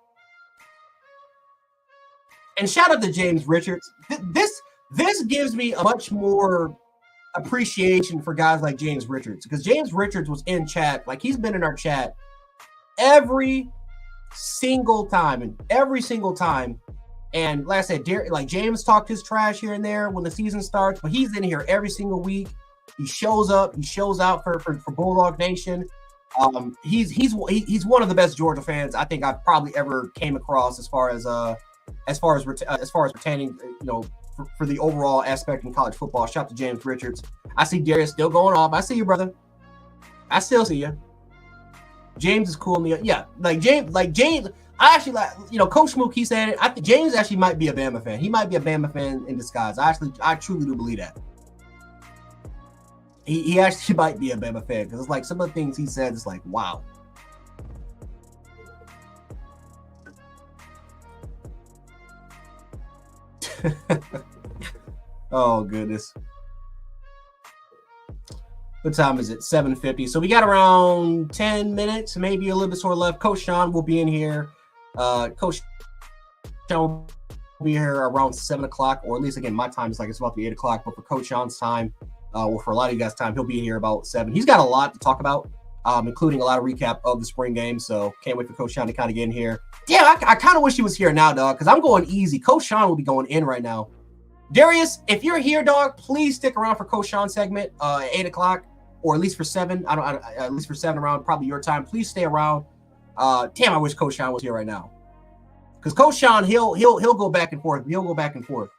And shout out to James Richards. This gives me a much more appreciation for guys like James Richards, because James Richards was in chat, like he's been in our chat every single time. And like I said, like James talked his trash here and there when the season starts, but he's in here every single week. He shows up. He shows out for Bulldog Nation. He's one of the best Georgia fans I think I've probably ever came across as far as pertaining, for the overall aspect in college football. Shout out to James Richards. I see Darius still going off. I see you, brother. I still see you. James is cool. James. I actually Coach Smoak, he said it. I think James actually might be a Bama fan. He might be a Bama fan in disguise. I truly do believe that. He actually might be a Bama fan, because it's like some of the things he said is like, wow. Oh goodness. What time is it? 7:50. So we got around 10 minutes, maybe a little bit sort of left. Coach Sean will be in here. Coach Sean will be here around 7 o'clock, or at least again, my time is like it's about to be 8 o'clock. But for Coach Sean's time, or for a lot of you guys' time, he'll be here about 7. He's got a lot to talk about, including a lot of recap of the spring game. So can't wait for Coach Sean to kind of get in here. Yeah, I kind of wish he was here now, dog, because I'm going easy. Coach Sean will be going in right now. Darius, if you're here, dog, please stick around for Coach Sean's segment at 8 o'clock, or at least for 7. At least for 7 around, probably your time. Please stay around. Damn, I wish Coach Sean was here right now, because Coach Sean, he'll go back and forth. He'll go back and forth.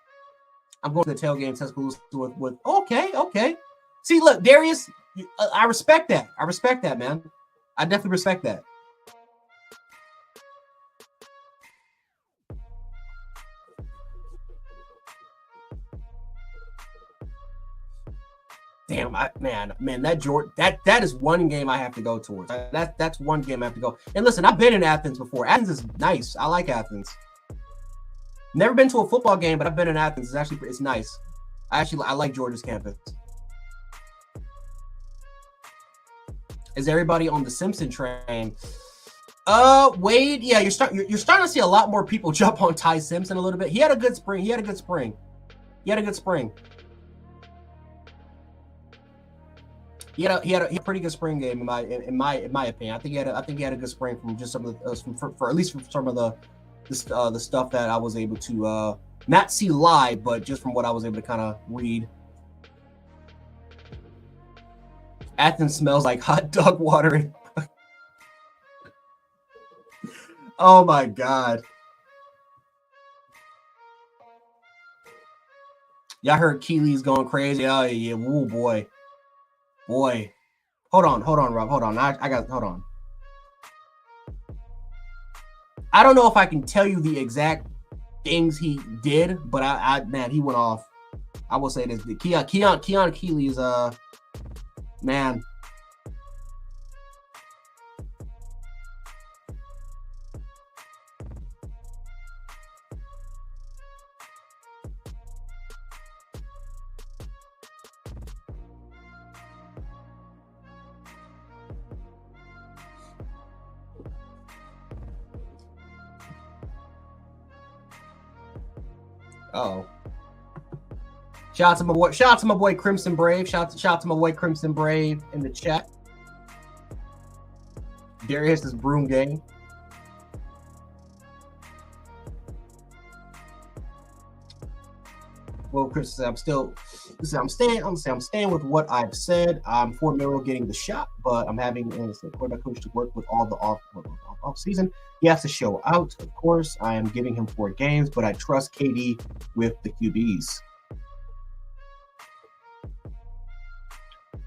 I'm going to the tailgate in Tuscaloosa with okay. See, look, Darius, I respect that. I respect that, man. I definitely respect that. Damn, man, that is one game I have to go towards. That's one game I have to go. And listen, I've been in Athens before. Athens is nice. I like Athens. Never been to a football game, but I've been in Athens. It's nice. I like Georgia's campus. Is everybody on the Simpson train? Wade, yeah, you're starting to see a lot more people jump on Ty Simpson a little bit. He had a good spring. He had a pretty good spring game in my opinion. I think he had a good spring from just some of the for at least from some of the stuff that I was able to not see live, but just from what I was able to kind of read. Athens smells like hot dog water. Oh my God. Y'all heard Keely's going crazy. Oh yeah, woo boy. Hold on, Rob. Hold on. Hold on. I don't know if I can tell you the exact things he did, but man, he went off. I will say this: Keon Keeley is man. Oh. Shout out to my boy Crimson Brave. Shout out to my boy Crimson Brave in the chat. Darius is broom gang. Well, Chris, I'm staying with what I've said. I'm for Merrill getting the shot, but I'm having a quarterback coach to work with all the off season. He has to show out, of course. I am giving him 4 games, but I trust KD with the QBs.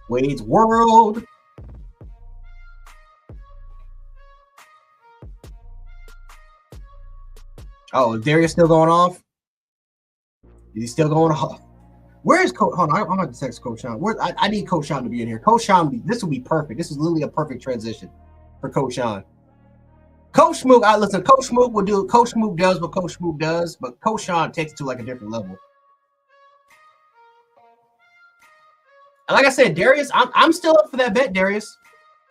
Wade's World. Oh, is Darius still going off? Is he still going off? Where is Coach? Hold on, I'm going to text Coach Sean. I need Coach Sean to be in here. Coach Sean, this would be perfect. This is literally a perfect transition for Coach Sean. Coach Smoak, listen, Coach Smoak will do. Coach Smoak does what Coach Smoak does, but Coach Sean takes it to like a different level. And like I said, Darius, I'm still up for that bet, Darius.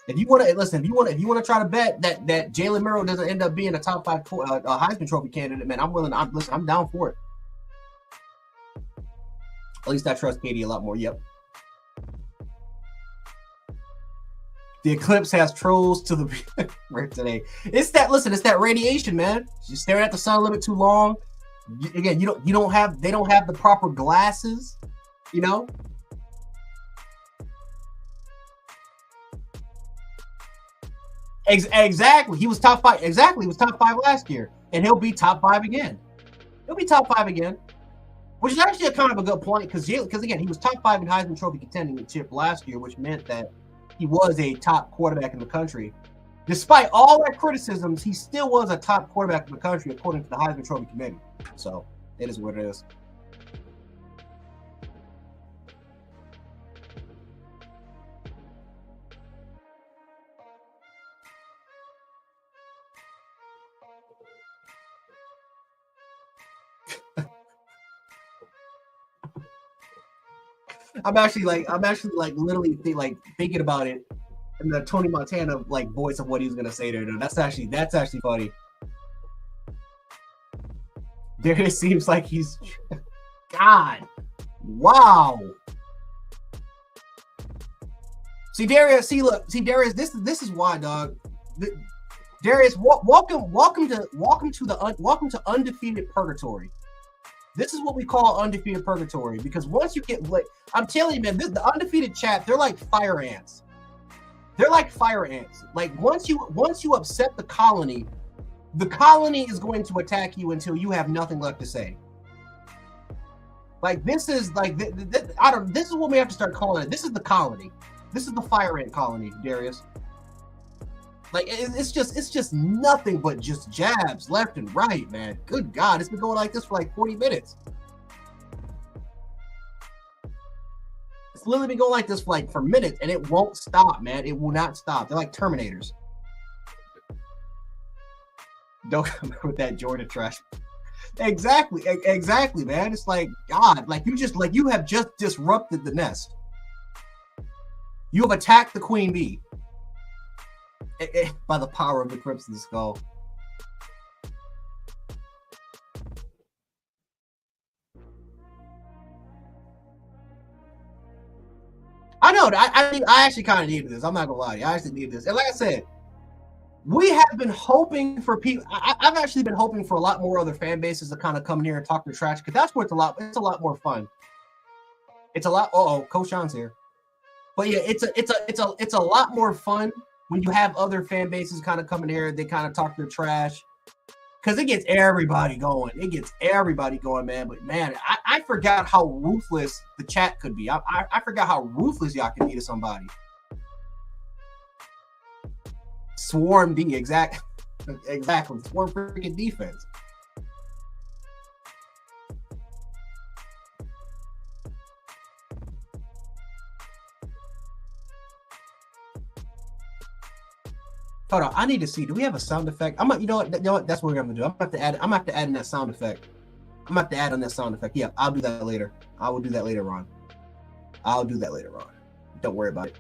If you want to listen, if you want to try to bet that Jalen Murrow doesn't end up being a top 5 Heisman Trophy candidate, man, I'm willing. I'm down for it. At least I trust KD a lot more. Yep. The eclipse has trolls to the today. It's that radiation, man. You're staring at the sun a little bit too long. Again, they don't have the proper glasses, you know. Exactly. He was top 5. Exactly. He was top 5 last year, and he'll be top 5 again. He'll be top 5 again, which is actually a kind of a good point because again, he was top 5 in Heisman Trophy contending chip last year, which meant that he was a top quarterback in the country. Despite all that criticisms, he still was a top quarterback in the country according to the Heisman Trophy committee. So it is what it is. I'm actually literally thinking about it in the Tony Montana voice of what he was gonna say there. That's actually funny. Darius seems like he's God. Wow. See Darius, this is why, dog. Darius, welcome to undefeated purgatory. This is what we call undefeated purgatory because once you get I'm telling you, man, the undefeated chat, they're like fire ants. They're like fire ants. Like once you upset the colony is going to attack you until you have nothing left to say. Like this is this is what we have to start calling it. This is the colony. This is the fire ant colony, Darius. Like it's just nothing but just jabs left and right, man. Good God, it's been going like this for 40 minutes. It's literally been going like this for minutes, and it won't stop, man. It will not stop. They're like Terminators. Don't come with that Georgia trash. Exactly, man. It's like God, you have just disrupted the nest. You have attacked the queen bee. By the power of the Crimson Skull. I know. I actually kind of needed this. I'm not gonna lie to you. I actually needed this. And like I said, we have been hoping for people. I've actually been hoping for a lot more other fan bases to kind of come in here and talk their trash because that's where it's a lot more fun. It's a lot. Coach Sean's here. But yeah, it's a lot more fun when you have other fan bases kind of coming here, they kind of talk their trash. Because it gets everybody going. It gets everybody going, man. But, man, I forgot how ruthless the chat could be. I forgot how ruthless y'all can be to somebody. Swarm D, exactly. Swarm freaking defense. Hold on, I need to see. Do we have a sound effect? You know what? That's what we're gonna do. I'm gonna have to add in that sound effect. I'm gonna have to add on that sound effect. Yeah, I'll do that later. I will do that later on. Don't worry about it.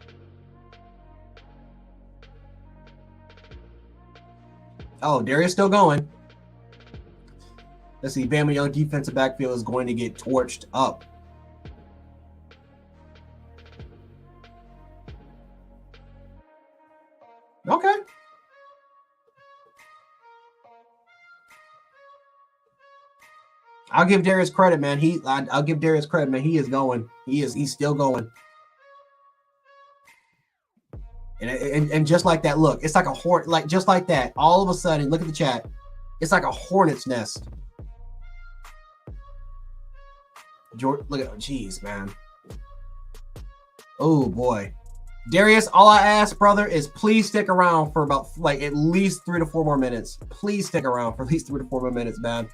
Oh, Darius still going. Let's see. Bama Young defensive backfield is going to get torched up. Okay. I'll give Darius credit, man. I'll give Darius credit, man. He is going. He's still going. And just like that, look, it's like a hornet, just like that. All of a sudden, look at the chat. It's like a hornet's nest. George, look at, jeez, man. Oh boy, Darius. All I ask, brother, is please stick around for about at least 3 to 4 more minutes. Please stick around for at least 3 to 4 more minutes, man.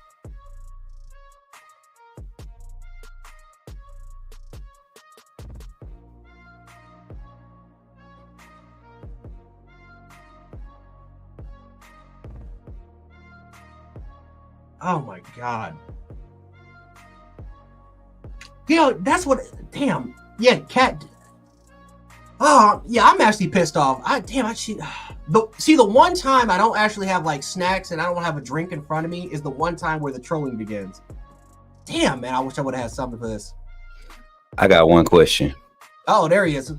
Oh my God. That's what. Damn. Yeah, Cat. Oh yeah, I'm actually pissed off. The one time I don't actually have snacks and I don't have a drink in front of me is the one time where the trolling begins. Damn, man, I wish I would have had something for this. I got one question. Oh, there he is.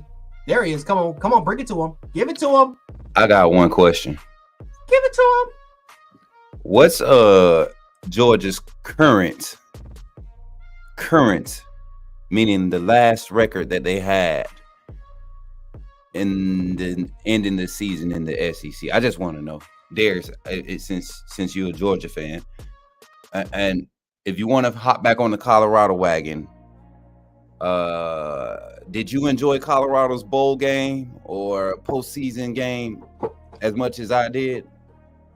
There he is. Come on, bring it to him. Give it to him. I got one question. Give it to him. What's Georgia's current, meaning the last record that they had in the ending the season in the SEC? I just want to know. Darius, since you're a Georgia fan, and if you want to hop back on the Colorado wagon, did you enjoy Colorado's bowl game or postseason game as much as I did?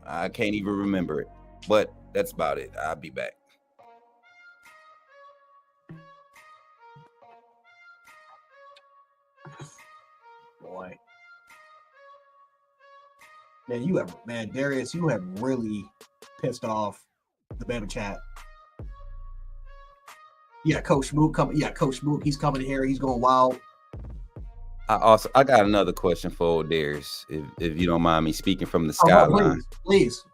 I can't even remember it, but that's about it. I'll be back. Boy. Man, Darius, you have really pissed off the Bama chat. Yeah, Coach Smoak coming. Yeah, Coach Smoak, he's coming here. He's going wild. I got another question for old Darius, if you don't mind me speaking from the skyline. Please.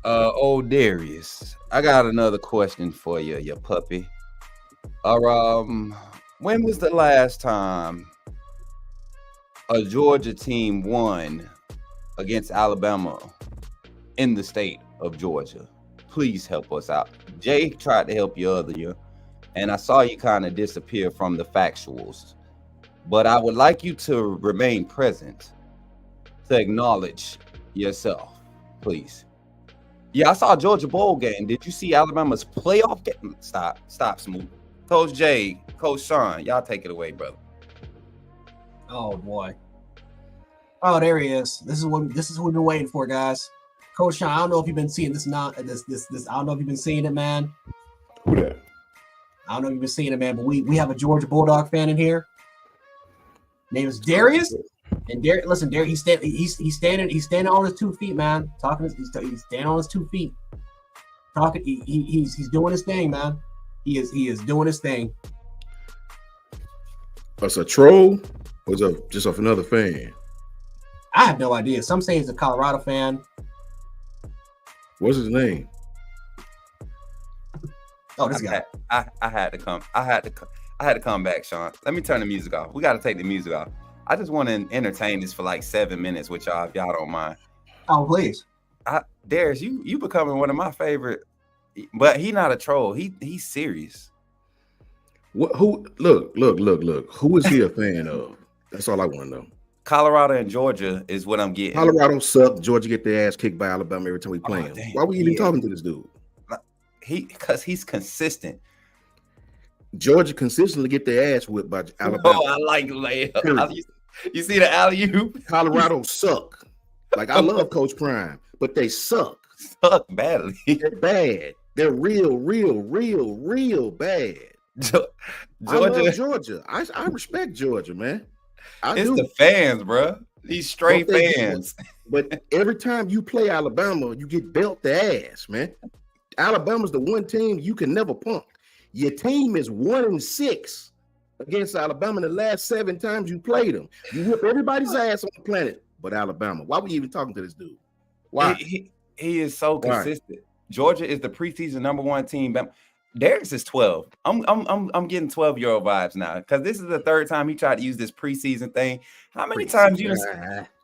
Old Darius, I got another question for you, you puppy. When was the last time a Georgia team won against Alabama in the state of Georgia? Please help us out. Jay tried to help you other year, and I saw you kind of disappear from the factuals. But I would like you to remain present to acknowledge yourself, please. Yeah, I saw a Georgia bowl game. Did you see Alabama's playoff game? Stop, Smoak. Coach Jay, Coach Sean, y'all take it away, brother. Oh boy. Oh, there he is. This is what we've been waiting for, guys. Coach Sean, I don't know if you've been seeing this. I don't know if you've been seeing it, man. Who that? I don't know if you've been seeing it, man. But we have a Georgia Bulldog fan in here. Name is Darius. And Darius, he's standing on his 2 feet, man. He's standing on his 2 feet. He's doing his thing, man. He is doing his thing. That's a troll or just of another fan? I have no idea. Some say he's a Colorado fan. What's his name? Oh, this guy. I had to come back, Sean. Let me turn the music off. We got to take the music off. I just want to entertain this for like 7 minutes with y'all, if y'all don't mind. Oh, please. Darius, you becoming one of my favorite, but he not a troll. He's serious. Look. Who is he a fan of? That's all I want to know. Colorado and Georgia is what I'm getting. Colorado sucked. Georgia get their ass kicked by Alabama every time we play him. Why are we even talking to this dude? Because he's consistent. Georgia consistently get their ass whipped by Alabama. Oh, I like layup. You see the alley-oop? Colorado suck. Like, I love Coach Prime, but they suck. Suck badly. They're bad. They're real bad. Georgia. I love Georgia. I respect Georgia, man. It's the fans, bro. These straight fans. But every time you play Alabama, you get belt the ass, man. Alabama's the one team you can never punk. Your team is 1-6 against Alabama the last 7 times you played them. You whip everybody's ass on the planet but Alabama. Why were you even talking to this dude? Why? He is so consistent. Georgia is the preseason #1 team. Darius is 12. I'm getting 12-year-old vibes now, because this is the 3rd time he tried to use this preseason thing. How many times you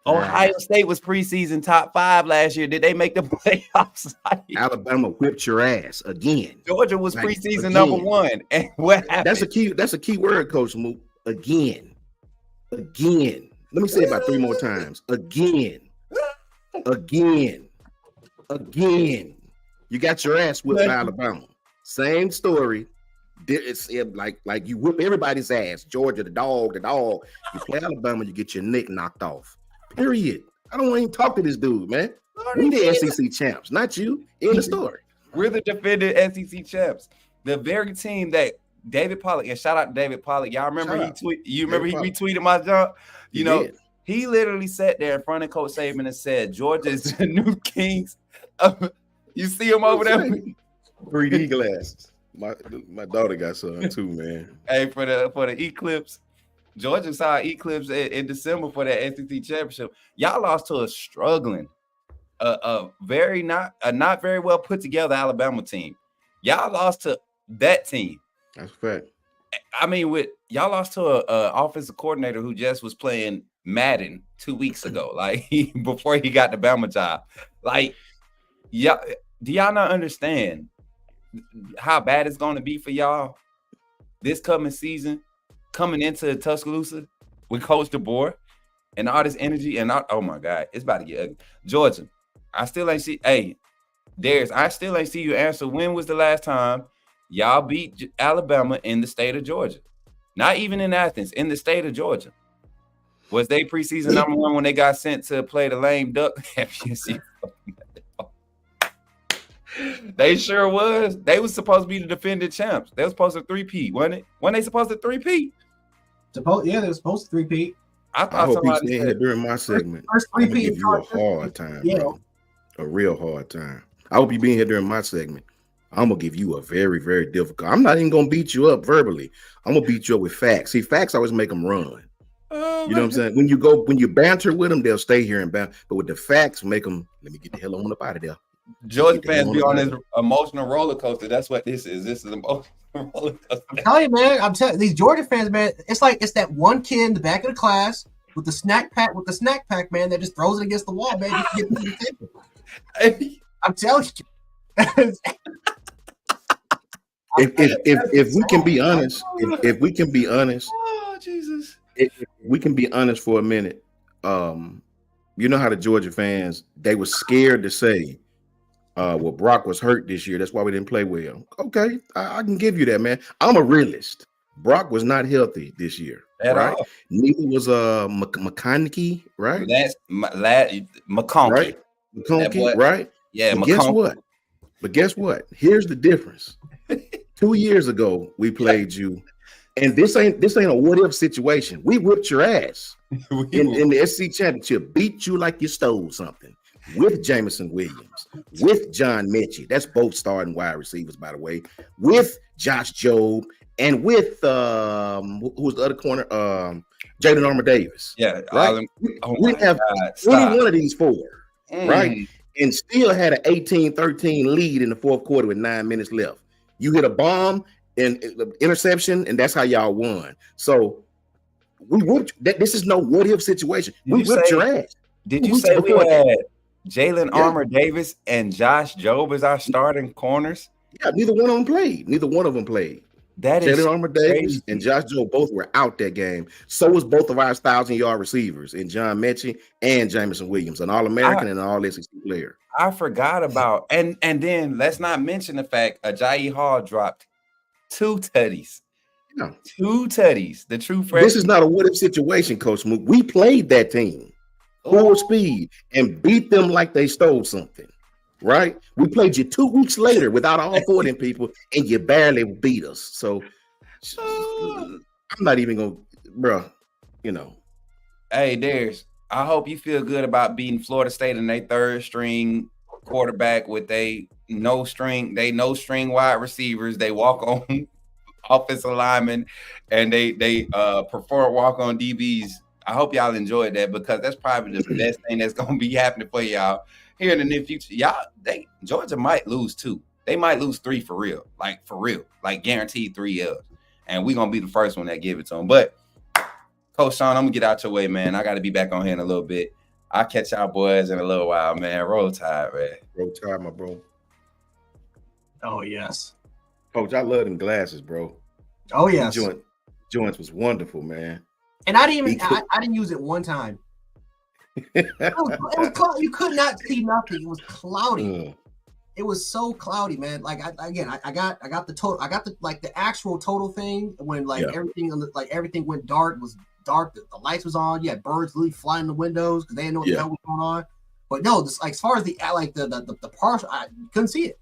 Ohio State was preseason top 5 last year? Did they make the playoffs? Alabama whipped your ass again. Georgia was preseason #1. And what happened? That's a key word, Coach Smoak. Again. Let me say it about 3 more times. Again. You got your ass whipped by Alabama. Same story. It's like you whip everybody's ass. Georgia, the dog. You play Alabama, you get your neck knocked off. Period. I don't want to even talk to this dude, man. We the SEC champs, not you. In the story. We're the defending SEC champs. The very team that David Pollack, and shout out to David Pollack. Y'all remember he retweeted my jump? He literally sat there in front of Coach Saban and said, Georgia is the new Kings. You see him over there? 3D glasses. My daughter got some too, man. Hey, for the eclipse. Georgia saw eclipse in December for that SEC championship. Y'all lost to a struggling, not very well put together Alabama team. Y'all lost to that team. That's a fact. I mean, with y'all lost to a offensive coordinator who just was playing Madden 2 weeks ago, like before he got the Bama job. Like, yeah, do y'all not understand how bad it's going to be for y'all this coming season, coming into Tuscaloosa with Coach DeBoer and all this energy and oh my God, it's about to get ugly. Georgia, I still ain't see. Hey, Darius, I still ain't see you answer. When was the last time y'all beat Alabama in the state of Georgia? Not even in Athens, in the state of Georgia. Was they preseason number one when they got sent to play the lame duck? They sure was. They was supposed to be the defending champs. They were supposed to three-peat, wasn't it? Weren't they supposed to three-peat? Yeah, they were supposed to three-peat. I hope he's staying here during my segment. I'm gonna give you a hard time, bro. A real hard time. I hope you being here during my segment. I'm gonna give you a very, very difficult. I'm not even gonna beat you up verbally. I'm gonna beat you up with facts. See, facts always make them run. You know what I'm saying? When you banter with them, they'll stay here and banter. But with the facts, make them. Let me get the hell on up out of there. Georgia fans be on this emotional roller coaster. That's what this is. This is emotional roller coaster. I'm telling you, man. I'm telling these Georgia fans, man. It's like it's that one kid in the back of the class with the snack pack, man, that just throws it against the wall, man. Just get to the table. I'm telling you. If we can be honest, if we can be honest, oh Jesus, if we can be honest for a minute, you know how the Georgia fans, they were scared to say, well, Brock was hurt this year. That's why we didn't play well. Okay, I can give you that, man. I'm a realist. Brock was not healthy this year, right? All. Neither was McConaughey, right? That's McConaughey, right? McConaughey, right? Yeah, but guess what? But guess what? Here's the difference. 2 years ago, we played you, and this ain't a what-if situation. We whipped your ass in the SEC championship, beat you like you stole something with Jameson Williams, with John Mechie. That's both starting wide receivers, by the way, with Josh Jobe, and with who was the other corner? Jalen Armour-Davis. Yeah, right. We have any one of these four, right? And still had an 18-13 lead in the fourth quarter with 9 minutes left. You hit a bomb and interception, and that's how y'all won. So we whooped. This is no what-if situation. We whipped your ass. Did you say we had Jalen Armour-Davis and Josh Jobe as our starting corners? Yeah, neither one of them played. That is Jalen Armour-Davis and Josh Jobe both were out that game. So was both of our 1,000-yard receivers in John Mechie and Jameson Williams, an All-American and an All-SEC player. I forgot about and then let's not mention the fact Ajayi Hall dropped 2 tutties. Yeah. 2 tutties. The true freshman. This is not a what-if situation, Coach Smoak. We played that team full speed and beat them like they stole something. Right? We played you 2 weeks later without all 4 of them people, and you barely beat us. So I'm not even gonna, bro. You know. Hey, Darius, I hope you feel good about beating Florida State and they 3rd string quarterback with no string wide receivers. They walk on offensive linemen and they prefer walk on DBs. I hope y'all enjoyed that because that's probably the best thing that's gonna be happening for y'all here in the near future. Georgia might lose 2. They might lose 3 for real, like guaranteed 3 L's. And we're gonna be the first one that give it to them. But Coach Sean, I'm gonna get out your way, man. I gotta be back on here in a little bit. I'll catch y'all boys in a little while, man. Roll Tide, man. Roll Tide, my bro. Oh yes. Coach, I love them glasses, bro. Oh yes. Joints was wonderful, man. And I didn't use it one time. It was you could not see nothing. It was cloudy. It was so cloudy, man. Like I got the total. I got the actual total thing when everything went dark. It was dark. The lights was on. You had birds literally flying in the windows because they didn't know what the hell was going on. But no, as far as the partial, you couldn't see it.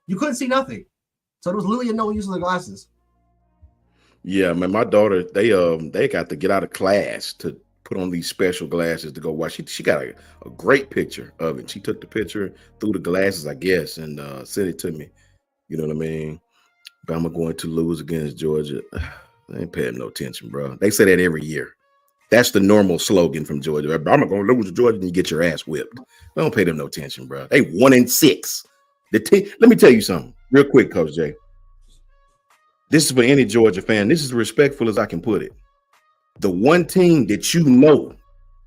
You couldn't see nothing. So there was literally no use of the glasses. Yeah, man. My daughter, they got to get out of class to put on these special glasses to go watch. She got a great picture of it. She took the picture through the glasses, I guess, and sent it to me. You know what I mean? Bama going to lose against Georgia. They ain't paying no attention, bro. They say that every year. That's the normal slogan from Georgia. Bama going to lose to Georgia and you get your ass whipped. They don't pay them no attention, bro. They 1-6. Let me tell you something real quick, Coach Jay. This is for any Georgia fan. This is as respectful as I can put it. The one team that you know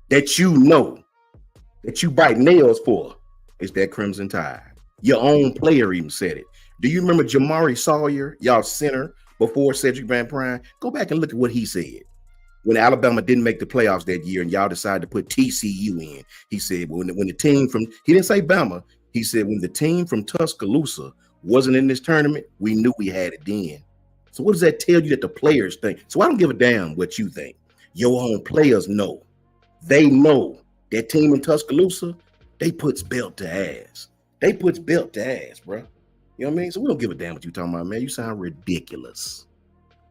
that you bite nails for is that Crimson Tide. Your own player even said it. Do you remember Jamari Sawyer, y'all center before Cedric Van Prine? Go back and look at what he said. When Alabama didn't make the playoffs that year and y'all decided to put TCU in, he said, when the team from, he didn't say Bama, he said, when the team from Tuscaloosa wasn't in this tournament, we knew we had it then. So what does that tell you that the players think? So I don't give a damn what you think. Your own players know. They know that team in Tuscaloosa, they puts belt to ass. They puts belt to ass, bro. You know what I mean? So we don't give a damn what you talking about, man. You sound ridiculous.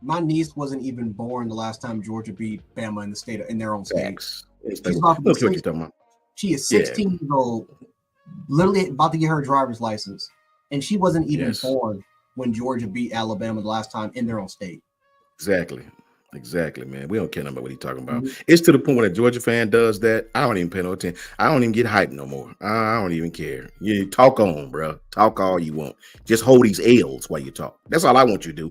My niece wasn't even born the last time Georgia beat Bama in the state in their own state. She is 16 years old, literally about to get her driver's license, and she wasn't even born when Georgia beat Alabama the last time in their own state. Exactly, man. We don't care about what he's talking about. Mm-hmm. It's to the point when a Georgia fan does that, I don't even pay no attention. I don't even get hyped no more. I don't even care. You talk on, bro. Talk all you want. Just hold these L's while you talk. That's all I want you to do.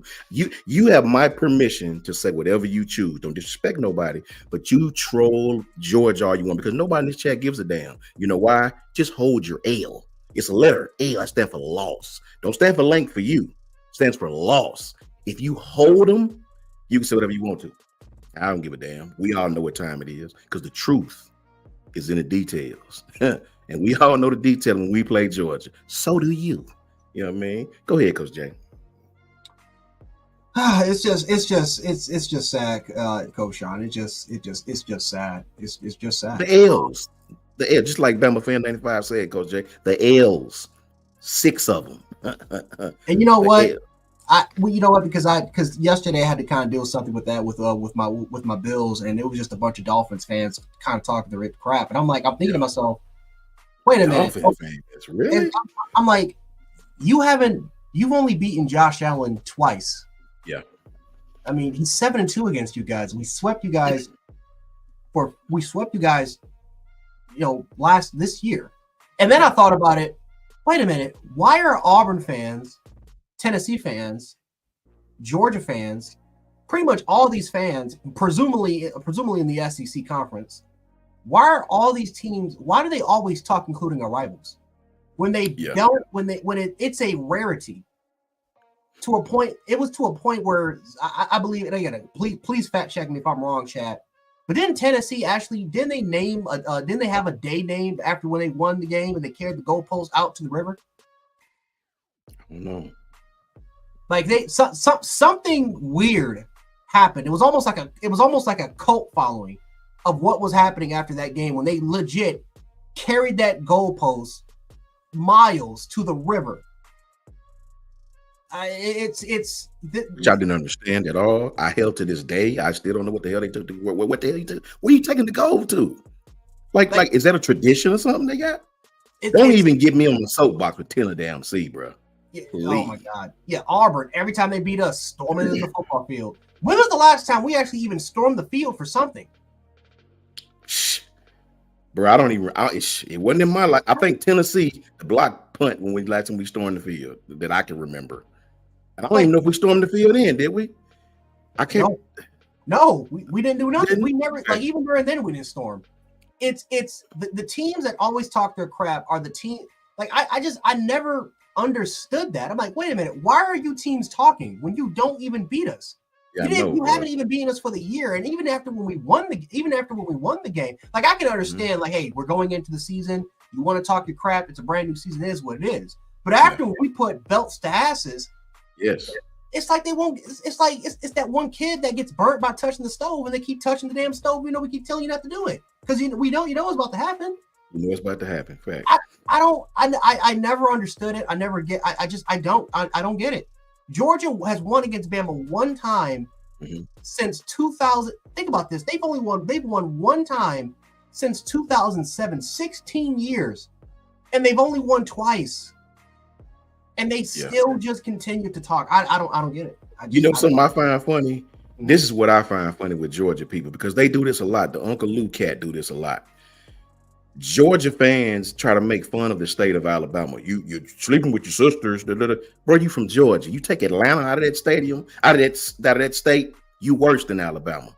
You have my permission to say whatever you choose. Don't disrespect nobody, but you troll Georgia all you want because nobody in this chat gives a damn. You know why? Just hold your L. It's a letter. L, I stand for loss. Don't stand for length for you. It stands for loss. If you hold them, you can say whatever you want to. I don't give a damn. We all know what time it is because the truth is in the details. And we all know the detail when we play Georgia. So do you. You know what I mean? Go ahead, Coach Jay. It's just sad, Coach Sean. It's just sad. It's just sad. The L's. The L, just like Bama Fan 95 said, Coach Jay. The L's. 6 of them. And you know what? You know what? Because yesterday I had to kind of deal with something with that with my Bills, and it was just a bunch of Dolphins fans kind of talking their crap, and I'm thinking to myself, wait a minute, fans, really? I'm like, you've only beaten Josh Allen twice. Yeah, I mean he's 7-2 against you guys. We swept you guys, this year, and then I thought about it. Wait a minute, why are Auburn fans, Tennessee fans, Georgia fans, pretty much all these fans, presumably in the SEC conference, why are all these teams? Why do they always talk, including our rivals, when they don't? It's a rarity. To a point, it was to a point where I believe, and again, please fact check me if I'm wrong, Chad. But didn't Tennessee didn't they have a day named after when they won the game and they carried the goalpost out to the river? I don't know. Like something weird happened. It was almost like a cult following of what was happening after that game when they legit carried that goalpost miles to the river. Which I didn't understand at all. I held to this day. I still don't know what the hell they took. What the hell he took? Where are you taking the goal to? Like, is that a tradition or something they got? Don't even get me on the soapbox with Tennessee, bro. Yeah, oh my God. Yeah, Auburn, every time they beat us, storming into the football field. When was the last time we actually even stormed the field for something? Bro, it wasn't in my life. I think Tennessee, the block punt when last time we stormed the field that I can remember. I don't even know if we stormed the field in, did we? I can't. No, we didn't do nothing. We never, even during then, we didn't storm. It's the teams that always talk their crap are the team. I never understood that. I'm like, wait a minute, why are you teams talking when you don't even beat us? Yeah, you haven't even beaten us for the year, and even after when we won the game, I can understand, hey, we're going into the season. You want to talk your crap? It's a brand new season. It is what it is. But after we put belts to asses, yes, it's like they won't. It's like it's that one kid that gets burnt by touching the stove, and they keep touching the damn stove. We keep telling you not to do it because we know what's about to happen. You know what's about to happen. Fact. I never understood it. I never get. I don't get it. Georgia has won against Bama one time since 2000. Think about this. They've won one time since 2007. 16 years, and they've only won twice. And they still just continue to talk. I don't get it. Something I find funny? This is what I find funny with Georgia people because they do this a lot. The Uncle Lou cat do this a lot. Georgia fans try to make fun of the state of Alabama. You're sleeping with your sisters, bro. You from Georgia? You take Atlanta out of that stadium, out of that state. You worse than Alabama.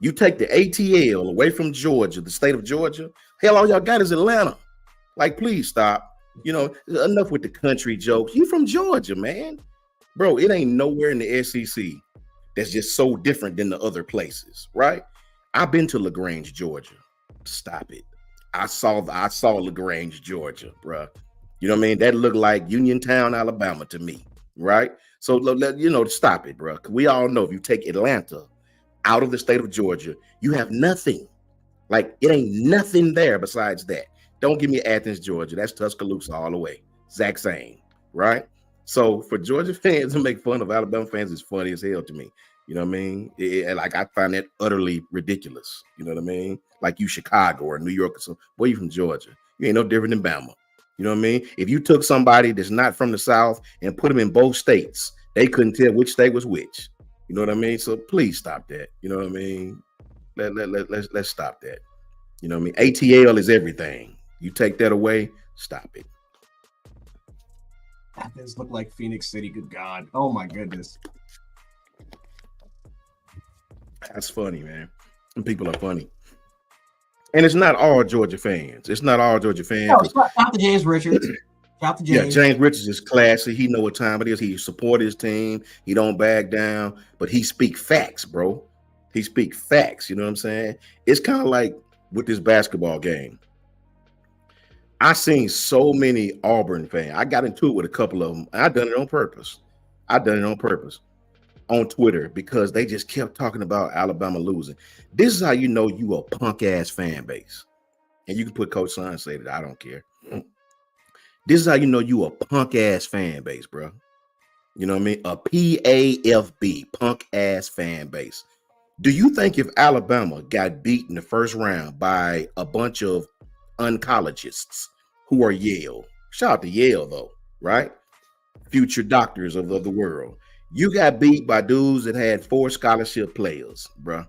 You take the ATL away from Georgia, the state of Georgia. Hell, all y'all got is Atlanta. Like, please stop. Enough with the country jokes. You from Georgia, man, bro. It ain't nowhere in the SEC that's just so different than the other places, right? I've been to LaGrange, Georgia. Stop it. I saw LaGrange, Georgia, bro. You know what I mean? That looked like Uniontown, Alabama to me, right? So, stop it, bro. We all know if you take Atlanta out of the state of Georgia, you have nothing. Like, it ain't nothing there besides that. Don't give me Athens, Georgia. That's Tuscaloosa all the way. Exact same, right? So for Georgia fans to make fun of Alabama fans is funny as hell to me. You know what I mean? Like, I find that utterly ridiculous. You know what I mean? Like, you Chicago or New York or something. Boy, you from Georgia. You ain't no different than Bama. You know what I mean? If you took somebody that's not from the South and put them in both states, they couldn't tell which state was which. You know what I mean? So please stop that. You know what I mean? Let's stop that. You know what I mean? ATL is everything. You take that away, stop it. Athens look like Phoenix City. Good God. Oh my goodness. That's funny, man. And people are funny. And it's not all Georgia fans. It's not all Georgia fans. No, shout out to James Richards. Shout out to James. Yeah, James Richards is classy. He know what time it is. He support his team. He don't back down, but he speak facts, bro. He speak facts. You know what I'm saying? It's kind of like with this basketball game. I seen so many Auburn fans. I got into it with a couple of them. I done it on purpose. On Twitter because they just kept talking about Alabama losing. This is how you know you a punk ass fan base. And you can put Coach Son say that. I don't care. This is how you know you a punk ass fan base, bro. You know what I mean? A PAFB, punk ass fan base. Do you think if Alabama got beat in the first round by a bunch of oncologists who are Yale, shout out to Yale though, right? Future doctors of the world. You got beat by dudes that had 4 scholarship players, bro,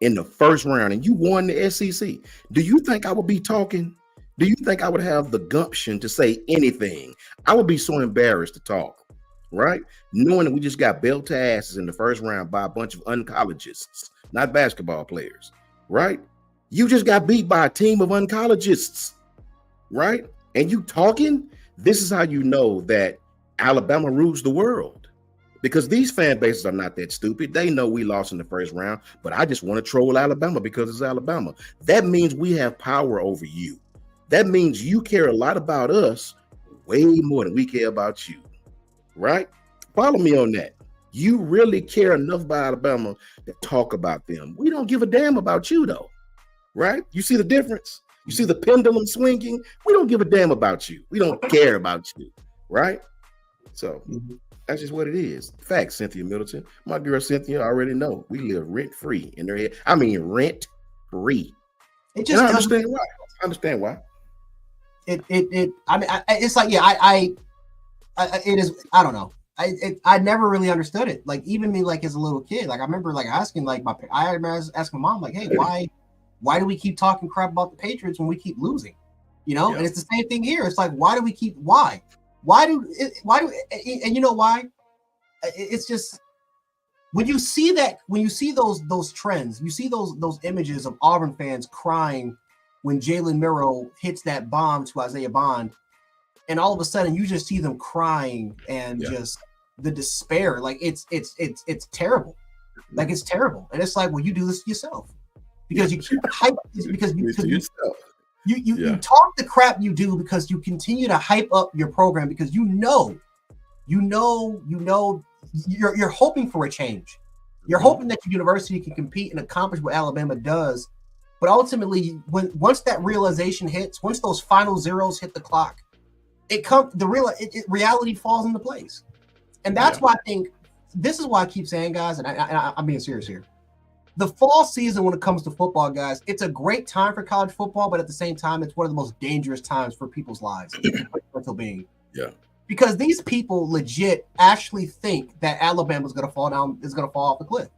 in the first round, and you won the SEC. Do you think I would be talking? Do you think I would have the gumption to say anything? I would be so embarrassed to talk, right? Knowing that we just got belt to asses in the first round by a bunch of oncologists, not basketball players, right? You just got beat by a team of oncologists, right? And you talking? This is how you know that Alabama rules the world. Because these fan bases are not that stupid. They know we lost in the first round, but I just want to troll Alabama because it's Alabama. That means we have power over you. That means you care a lot about us way more than we care about you, right? Follow me on that. You really care enough about Alabama to talk about them. We don't give a damn about you, though, right? You see the difference? You see the pendulum swinging? We don't give a damn about you. We don't care about you, right? So that's just what it is. Facts, Cynthia Middleton. My girl Cynthia already know we live rent-free in their head. I mean, rent-free. It just I understand why. I understand why. It's like, yeah, it is. I don't know. I never really understood it. Like, even me, like, as a little kid, like, I remember, like, asking, like, I remember asking my mom, like, hey, why do we keep talking crap about the Patriots when we keep losing? You know, and it's the same thing here. It's like, why do we keep, why? And you know why? It's just, when you see those trends, you see those images of Auburn fans crying when Jalen Miro hits that bomb to Isaiah Bond, and all of a sudden you just see them crying and just the despair. Like, it's terrible. Like, it's terrible. And it's like, well, you do this to yourself because you keep hype, because you talk the crap you do because you continue to hype up your program because you know you're hoping for a change. You're hoping that your university can compete and accomplish what Alabama does. But ultimately, once that realization hits, once those final zeros hit the clock, reality falls into place. And that's why I think, this is why I keep saying, guys, and I'm being serious here. The fall season, when it comes to football, guys, it's a great time for college football, but at the same time, it's one of the most dangerous times for people's lives, mental being. Yeah. Because these people legit actually think that Alabama is going to fall off the cliff.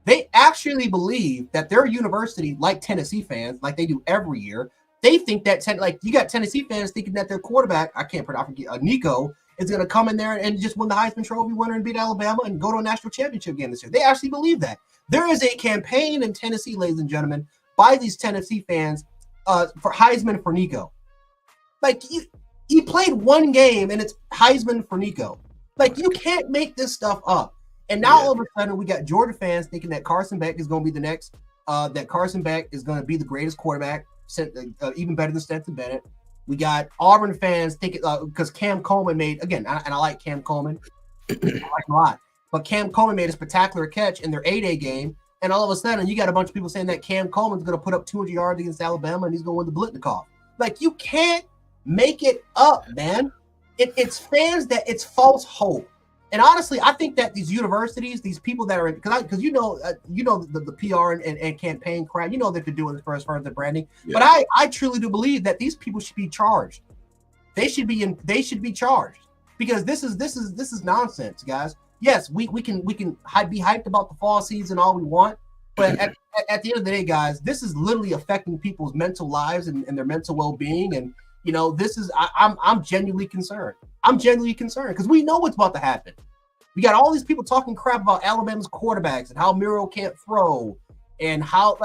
They actually believe that their university, like Tennessee fans, like they do every year, They think that you got Tennessee fans thinking that their quarterback, I forget, Nico, is going to come in there and just win the Heisman Trophy winner and beat Alabama and go to a national championship game this year. They actually believe that. There is a campaign in Tennessee, ladies and gentlemen, by these Tennessee fans for Heisman for Nico. Like, he played one game and it's Heisman for Nico. Like, you can't make this stuff up. And now all of a sudden we got Georgia fans thinking that Carson Beck is going to be the next, that Carson Beck is going to be the greatest quarterback, even better than Stetson Bennett. We got Auburn fans thinking, because Cam Coleman made, again, and I like Cam Coleman, I like him a lot, but Cam Coleman made a spectacular catch in their A-Day game, and all of a sudden you got a bunch of people saying that Cam Coleman's going to put up 200 yards against Alabama and he's going to win the Blitnikoff. Like, you can't make it up, man. It's fans that it's false hope. And honestly, I think that these universities, these people that are in, because the PR and campaign crap, that they're doing this for as far as the branding. Yeah. But I truly do believe that these people should be charged. They should be charged, because this is nonsense, guys. Yes, we can be hyped about the fall season all we want, but at the end of the day, guys, this is literally affecting people's mental lives and their mental well-being. And this is I'm genuinely concerned. I'm genuinely concerned because we know what's about to happen. We got all these people talking crap about Alabama's quarterbacks and how Miro can't throw and how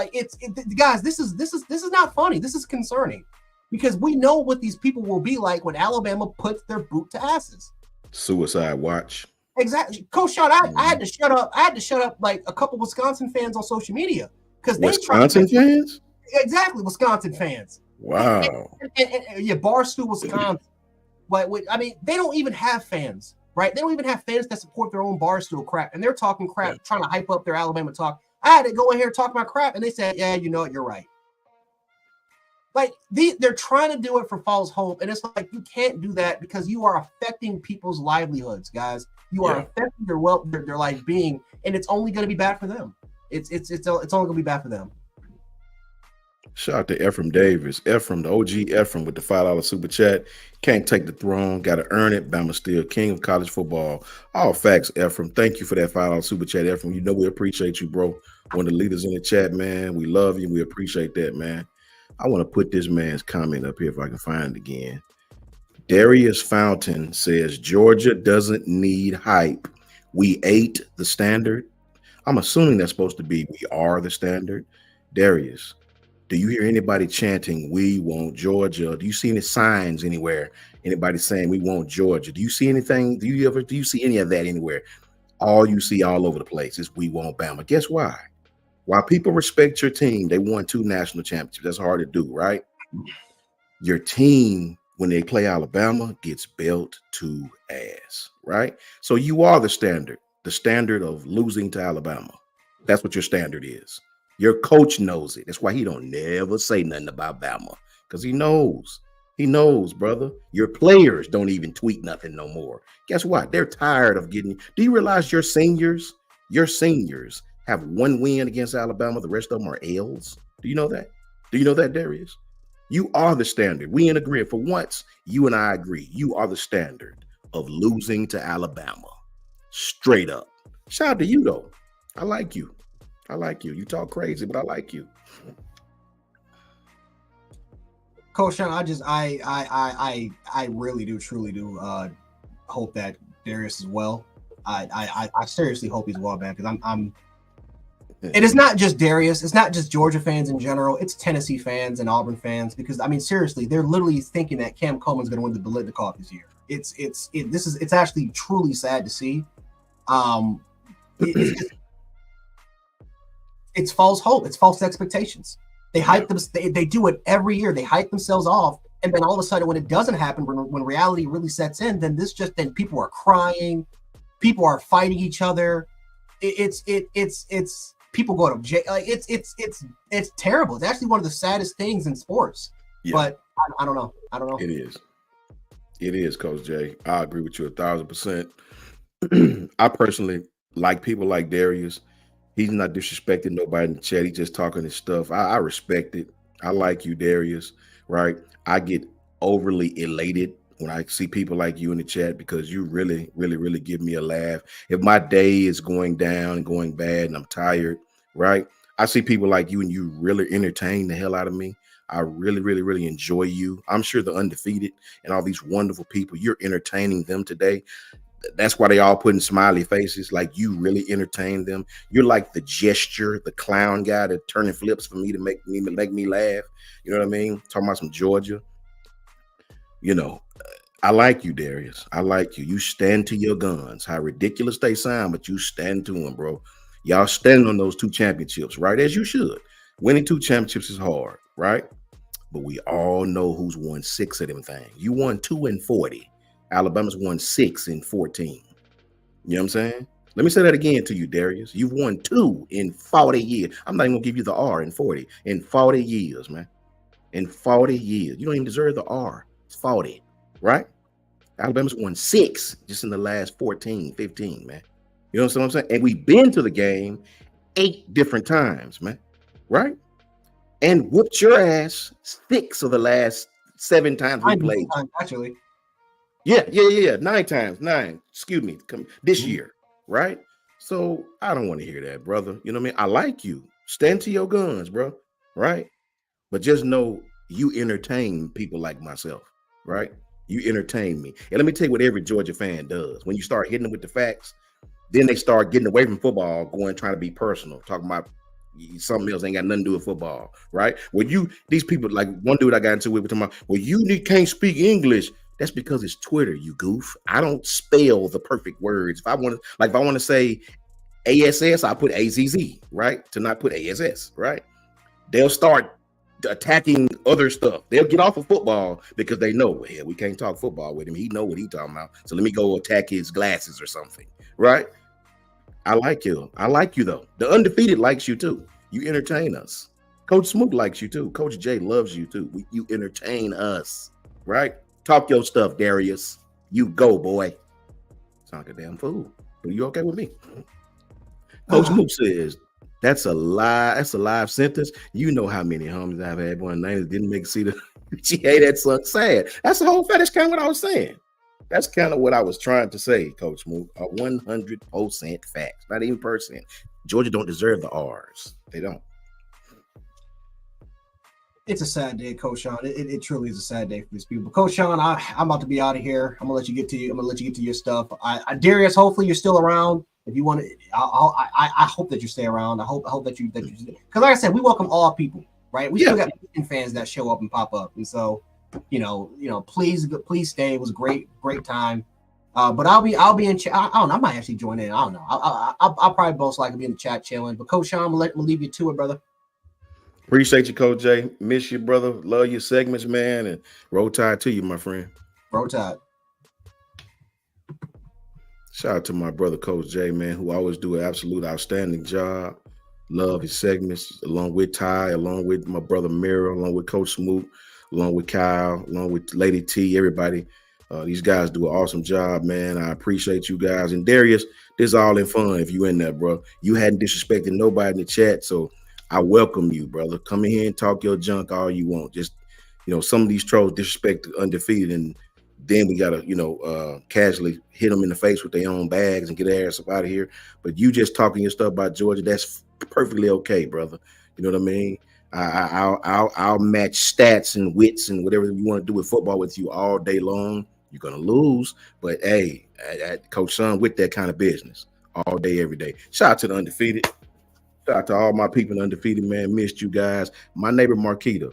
guys, this is not funny. This is concerning because we know what these people will be like when Alabama puts their boot to asses. Suicide watch. Exactly, Coach Sean. I had to shut up. I had to shut up like a couple Wisconsin fans on social media because Wisconsin fans. Exactly, Wisconsin fans. Wow. And Barstool, Wisconsin. But I mean, they don't even have fans, right? They don't even have fans that support their own Barstool crap, and they're talking crap, trying to hype up their Alabama talk. I had to go in here and talk about crap, and they said, "Yeah, you know what? You're right." Like they're trying to do it for false hope, and it's like you can't do that because you are affecting people's livelihoods, guys. You are affecting their life being, and it's only going to be bad for them. It's only going to be bad for them. Shout out to Ephraim Davis. Ephraim, the OG Ephraim with the $5 super chat. Can't take the throne. Got to earn it. Bama still king of college football. All facts, Ephraim. Thank you for that $5 super chat, Ephraim. You know we appreciate you, bro. One of the leaders in the chat, man. We love you. We appreciate that, man. I want to put this man's comment up here if I can find it again. Darius Fountain says, Georgia doesn't need hype. We ate the standard. I'm assuming that's supposed to be we are the standard. Darius, do you hear anybody chanting, we want Georgia? Do you see any signs anywhere? Anybody saying we want Georgia? Do you see anything? Do you see any of that anywhere? All you see all over the place is we want Bama. Guess why? While people respect your team, they won 2 national championships. That's hard to do, right? Your team, when they play Alabama, gets belt to ass, right? So you are the standard of losing to Alabama. That's what your standard is. Your coach knows it. That's why he don't never say nothing about Bama, because he knows. He knows, brother. Your players don't even tweet nothing no more. Guess what? They're tired of getting. Do you realize your seniors have 1 win against Alabama? The rest of them are L's. Do you know that? Do you know that, Darius? You are the standard. We in agreement. For once, you and I agree. You are the standard of losing to Alabama. Straight up. Shout out to you, though. I like you. I like you. You talk crazy, but I like you. Coach Sean, I really do, truly do hope that Darius is well. I seriously hope he's well, man, because I'm it is not just Darius, it's not just Georgia fans in general, it's Tennessee fans and Auburn fans, because I mean seriously, they're literally thinking that Cam Coleman's going to win the Blitnikoff this year. It's actually truly sad to see. It's false hope. It's false expectations. They hype them. They do it every year. They hype themselves off, and then all of a sudden, when it doesn't happen, when reality really sets in, then people are crying, people are fighting each other. It's people go to jail. Like it's terrible. It's actually one of the saddest things in sports. Yeah. But I don't know. It is, Coach Jay. I agree with you 1,000%. I personally like people like Darius. He's not disrespecting nobody in the chat. He's just talking his stuff. I respect it. I like you, Darius, right? I get overly elated when I see people like you in the chat because you really, really, really give me a laugh. If my day is going down and going bad and I'm tired, right? I see people like you and you really entertain the hell out of me. I really, really, really enjoy you. I'm sure the undefeated and all these wonderful people, you're entertaining them today. That's why they all putting smiley faces. Like you really entertain them. You're like the gesture, the clown guy that turning flips for me to make me laugh. You know what I mean? Talking about some Georgia. You know, I like you, Darius. I like you. You stand to your guns. How ridiculous they sound, but you stand to them, bro. Y'all standing on those 2 championships, right? As you should. Winning 2 championships is hard, right? But we all know who's won 6 of them things. You won 2 in 40. Alabama's won 6 in 14. You know what I'm saying? Let me say that again to you, Darius. You've won 2 in 40 years. I'm not even gonna give you the R in 40. In 40 years, man. In 40 years. You don't even deserve the R. It's 40, right? Alabama's won 6 just in the last 14, 15, man. You know what I'm saying? And we've been to the game 8 different times, man. Right? And whooped your ass 6 of the last 7 times we played. Actually. Yeah. 9 times. 9. Excuse me. This year, right? So I don't want to hear that, brother. You know what I mean? I like you. Stand to your guns, bro. Right? But just know you entertain people like myself, right? You entertain me. And let me tell you what every Georgia fan does. When you start hitting them with the facts, then they start getting away from football, trying to be personal, talking about something else ain't got nothing to do with football, right? These people, like one dude I got into with talking about, well, can't speak English. That's because it's Twitter, you goof. I don't spell the perfect words. If I want to say ASS, I put AZZ, right? To not put ASS, right? They'll start attacking other stuff. They'll get off of football because they know, well, we can't talk football with him. He know what he's talking about. So let me go attack his glasses or something, right? I like you. I like you, though. The undefeated likes you, too. You entertain us. Coach Smoak likes you, too. Coach J loves you, too. You entertain us, right? Talk your stuff, Darius. You go, boy. Sound like a damn fool. Are you okay with me? Coach Smoak says, that's a lie. That's a live sentence. You know how many homies I've had one night that didn't make it see the she hate that son sad. That's the whole fact. That's kind of what I was saying. That's kind of what I was trying to say, Coach Smoak. 100% facts, not even percent. Georgia don't deserve the R's. They don't. It's a sad day, Coach Sean. It truly is a sad day for these people. But Coach Sean, I'm about to be out of here. I'm gonna let you get to your stuff. Darius, hopefully you're still around. If you want to, I hope that you stay around. I hope that you because like I said, we welcome all people, right? We still got fans that show up and pop up, and so please stay. It was a great time. But I'll be in chat. I don't know. I might actually join in. I don't know. I'll probably most likely be in the chat chilling. But Coach Sean, I'm gonna leave you to it, brother. Appreciate you, Coach J. Miss you, brother. Love your segments, man. And roll tide to you, my friend. Roll tide. Shout out to my brother, Coach J, man, who always do an absolute outstanding job. Love his segments, along with Ty, along with my brother Mira, along with Coach Smoak, along with Kyle, along with Lady T, everybody. These guys do an awesome job, man. I appreciate you guys. And Darius, this is all in fun if you in there, bro. You hadn't disrespected nobody in the chat, so I welcome you, brother. Come in here and talk your junk all you want. Just, some of these trolls disrespect the undefeated, and then we gotta, casually hit them in the face with their own bags and get their ass up out of here. But you just talking your stuff about Georgia, that's perfectly okay, brother. You know what I mean? I'll match stats and wits and whatever you want to do with football with you all day long. You're gonna lose, but hey, Coach Son with that kind of business all day, every day. Shout out to the undefeated. Shout out to all my people undefeated, man. Missed you guys. My neighbor Marquita,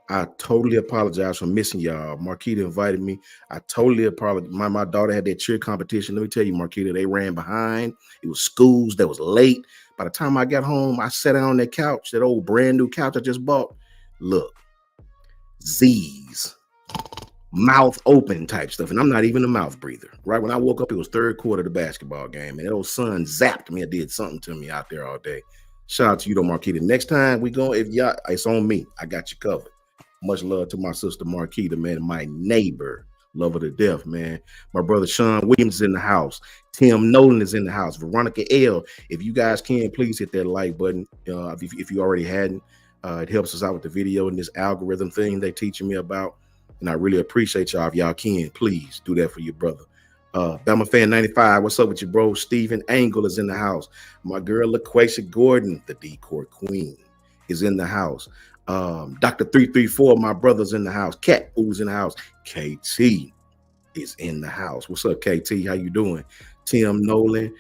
I totally apologize for missing y'all. Marquita invited me. I totally apologize. My daughter had that cheer competition. Let me tell you, Marquita, they ran behind. It was schools that was late. By the time I got home, I sat down on that couch, that old brand new couch I just bought. Look, Z's, mouth open type stuff. And I'm not even a mouth breather. Right when I woke up, it was third quarter of the basketball game. And that old sun zapped me. It did something to me out there all day. Shout out to you, though, Marquita. Next time we go, if y'all, it's on me. I got you covered. Much love to my sister Marquita, man, my neighbor. Love her to death, man. My brother Sean Williams is in the house. Tim Nolan is in the house. Veronica L. If you guys can, please hit that like button. If you already hadn't, it helps us out with the video and this algorithm thing they're teaching me about. And I really appreciate y'all. If y'all can, please do that for your brother. Bama Fan 95, what's up with you, bro? Stephen Angle is in the house. My girl LaQuasia Gordon, the decor queen, is in the house. Dr. 334, my brother's in the house. Cat Food's in the house. KT is in the house. What's up, KT? How you doing? Tim Nolan,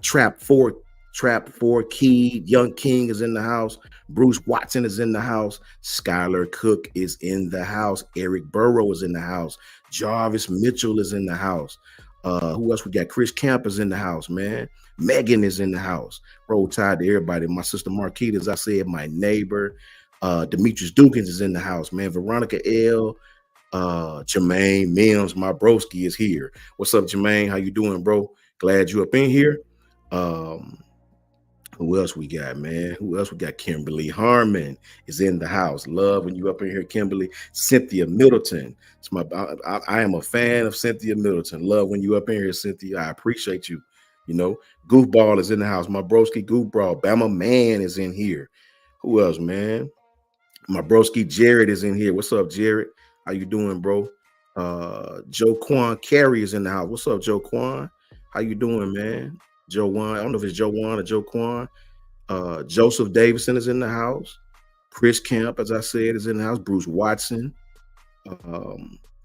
Trap 4 Key, Young King is in the house. Bruce Watson is in the house. Skylar Cook is in the house. Eric Burrow is in the house. Jarvis Mitchell is in the house. Who else we got? Chris Camp is in the house, man. Megan is in the house. Roll Tide to everybody. My sister Marquita, as I said, my neighbor. Demetrius Dukins is in the house, man. Veronica L. Jermaine Mims, my broski, is here. What's up, Jermaine? How you doing, bro? Glad you up in here. Who else we got, man? Who else we got? Kimberly Harmon is in the house. Love when you up in here, Kimberly. Cynthia Middleton. It's I am a fan of Cynthia Middleton. Love when you up in here, Cynthia. I appreciate you. You know, Goofball is in the house. My broski Goofball. Bama Man is in here. Who else, man? My broski Jared is in here. What's up, Jared? How you doing, bro? Joe Quan Carey is in the house. What's up, Joe Quan? How you doing, man? Joe Juan. I don't know if it's Joe Juan or Joe Quan. Joseph Davidson is in the house. Chris Camp, as I said, is in the house. Bruce Watson.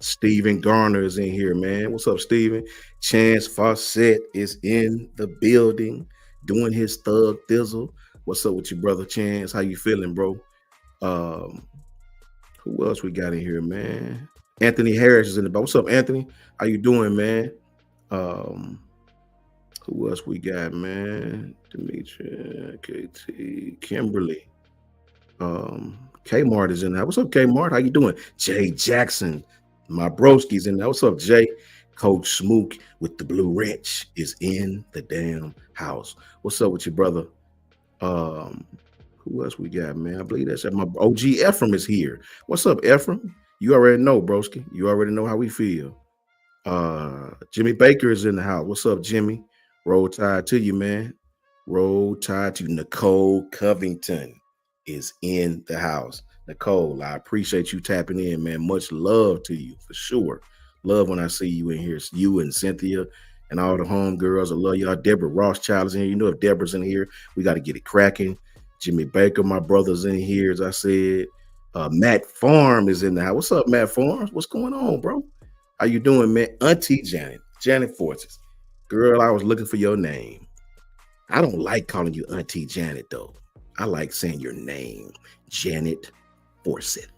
Stephen Garner is in here, man. What's up, Stephen? Chance Fawcett is in the building doing his thug thizzle. What's up with you, brother Chance? How you feeling, bro? Who else we got in here, man? Anthony Harris is in the boat. What's up, Anthony? How you doing, man? Who else we got, man? Demetri, KT, Kimberly. Kmart is in there. What's up, Kmart? How you doing? Jay Jackson, my broski's in there. What's up, Jay? Coach Smoak with the Blue Wrench is in the damn house. What's up with you, brother? Who else we got, man? I believe that's my OG Ephraim is here. What's up, Ephraim? You already know, broski. You already know how we feel. Jimmy Baker is in the house. What's up, Jimmy? Roll Tide to you, man. Roll Tide to you. Nicole Covington is in the house. Nicole, I appreciate you tapping in, man. Much love to you, for sure. Love when I see you in here. It's you and Cynthia and all the homegirls. I love y'all. Deborah Rothschild is in here. You know, if Deborah's in here, we got to get it cracking. Jimmy Baker, my brother's in here, as I said. Matt Farm is in the house. What's up, Matt Farms? What's going on, bro? How you doing, man? Auntie Janet Forces. Girl, I was looking for your name. I don't like calling you Auntie Janet, though. I like saying your name, Janet Forsyth.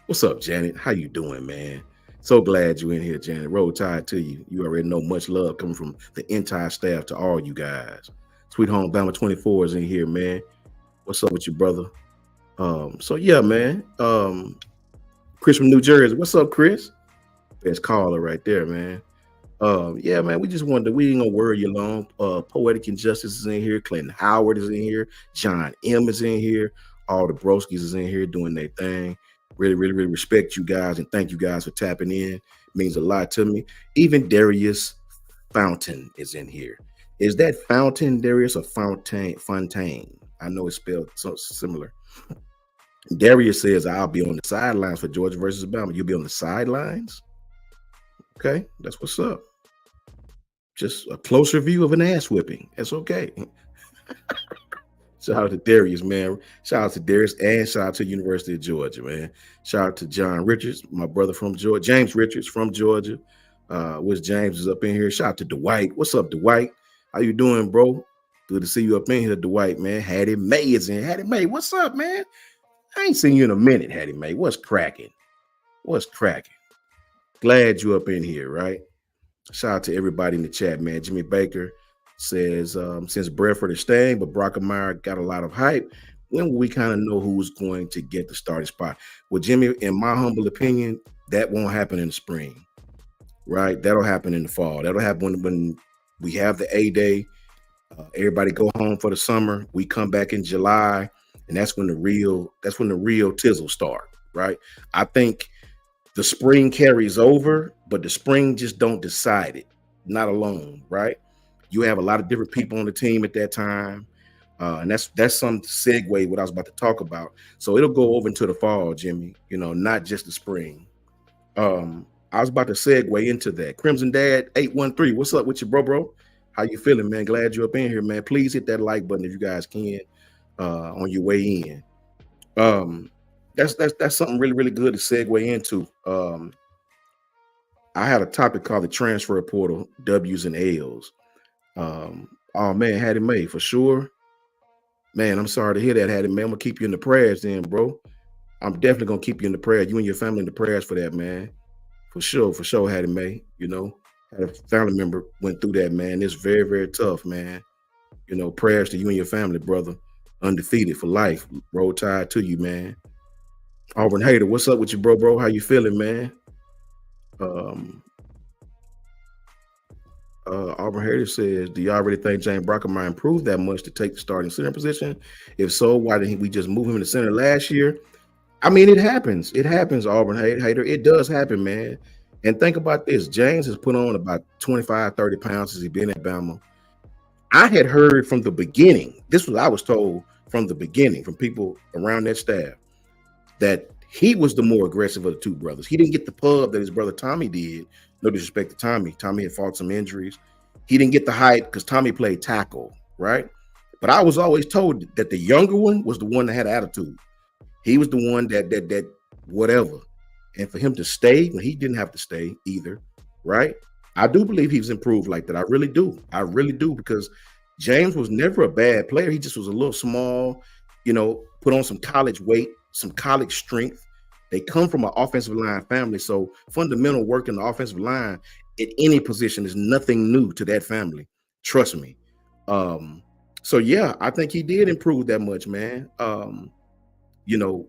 What's up, Janet? How you doing, man? So glad you're in here, Janet. Roll Tide to you. You already know much love coming from the entire staff to all you guys. Sweet Home Bama 24 is in here, man. What's up with you, brother? So yeah, man. Chris from New Jersey. What's up, Chris? Best caller right there, man. Yeah, man. We just wanted to, we ain't gonna worry you long. Poetic Injustice is in here. Clinton Howard is in here. John M is in here. All the broskies is in here doing their thing. Really, really, really respect you guys and thank you guys for tapping in. It means a lot to me. Even Darius Fountain is in here. Is that Fountain, Darius, or Fontaine? I know it's spelled so similar. Darius says, I'll be on the sidelines for Georgia versus Bama. You'll be on the sidelines? Okay, that's what's up. Just a closer view of an ass whipping. That's okay. Shout out to Darius, man. Shout out to Darius and shout out to University of Georgia, man. Shout out to John Richards, my brother from Georgia. James Richards from Georgia. Which James is up in here. Shout out to Dwight. What's up, Dwight? How you doing, bro? Good to see you up in here, Dwight, man. Hattie May is in. Hattie May, what's up, man? I ain't seen you in a minute, Hattie May. What's cracking? What's cracking? Glad you up in here, right? Shout out to everybody in the chat, man. Jimmy Baker says, since Bradford is staying, but Brockemeyer got a lot of hype, when will we kind of know who's going to get the starting spot? Well, Jimmy, in my humble opinion, that won't happen in the spring, right? That'll happen in the fall. That'll happen when we have the A-Day. Everybody go home for the summer. We come back in July, and that's when the real tizzle start, right? I think the spring carries over, but the spring just don't decide it. Not alone, right? You have a lot of different people on the team at that time. And that's some segue what I was about to talk about. So it'll go over into the fall, Jimmy, not just the spring. I was about to segue into that. Crimson Dad 813. What's up with you, bro? How you feeling, man? Glad you're up in here, man. Please hit that like button if you guys can on your way in. That's something really, really good to segue into. I had a topic called the transfer portal, W's and L's. Oh man, Hattie May for sure. Man, I'm sorry to hear that, Hattie May. I'm gonna keep you in the prayers, then, bro. I'm definitely gonna keep you in the prayers. You and your family in the prayers for that, man. For sure, Hattie May. You know, had a family member went through that, man. It's very, very tough, man. You know, prayers to you and your family, brother. Undefeated for life. Roll Tide to you, man. Auburn Hater, what's up with you, bro? How you feeling, man? Auburn Hater says, do y'all really think James Brockermeyer improved that much to take the starting center position? If so, why didn't we just move him in the center last year? I mean, it happens. It happens, Auburn Hater. It does happen, man. And think about this. James has put on about 25, 30 pounds since he's been at Bama. I had heard from the beginning, I was told from the beginning, from people around that staff, that he was the more aggressive of the two brothers. He didn't get the pub that his brother Tommy did. No disrespect to Tommy. Tommy had fought some injuries. He didn't get the height because Tommy played tackle, right? But I was always told that the younger one was the one that had attitude. He was the one that whatever. And for him to stay when he didn't have to stay either, right? I do believe he's improved like that. I really do. I really do, because James was never a bad player. He just was a little small, you know, put on some college weight, some college strength. They come from an offensive line family. So fundamental work in the offensive line at any position is nothing new to that family. Trust me. So yeah, I think he did improve that much, man. You know,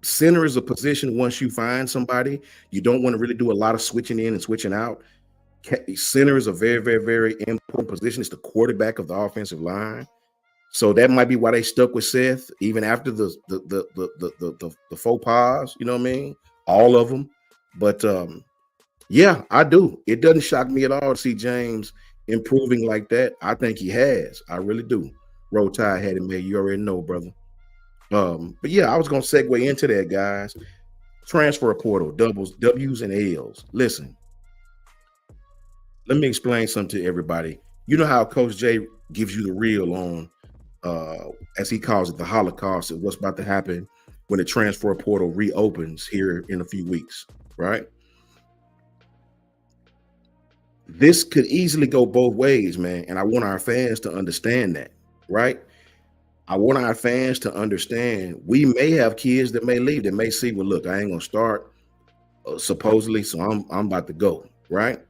center is a position, once you find somebody, you don't want to really do a lot of switching in and switching out. Center is a very, very, very important position. It's the quarterback of the offensive line. So that might be why they stuck with Seth, even after the faux pas, you know what I mean? All of them. But yeah, I do. It doesn't shock me at all to see James improving like that. I think he has. I really do. Roll Tide had it made. You already know, brother. But yeah, I was gonna segue into that, guys. Transfer portal, W's and L's. Listen, let me explain something to everybody. You know how Coach J gives you the real on, as he calls it, the Holocaust of what's about to happen when the transfer portal reopens here in a few weeks, right? This could easily go both ways, man. And I want our fans to understand that, right? I want our fans to understand we may have kids that may leave, that may see, well, look, I ain't gonna start supposedly, so I'm about to go, right?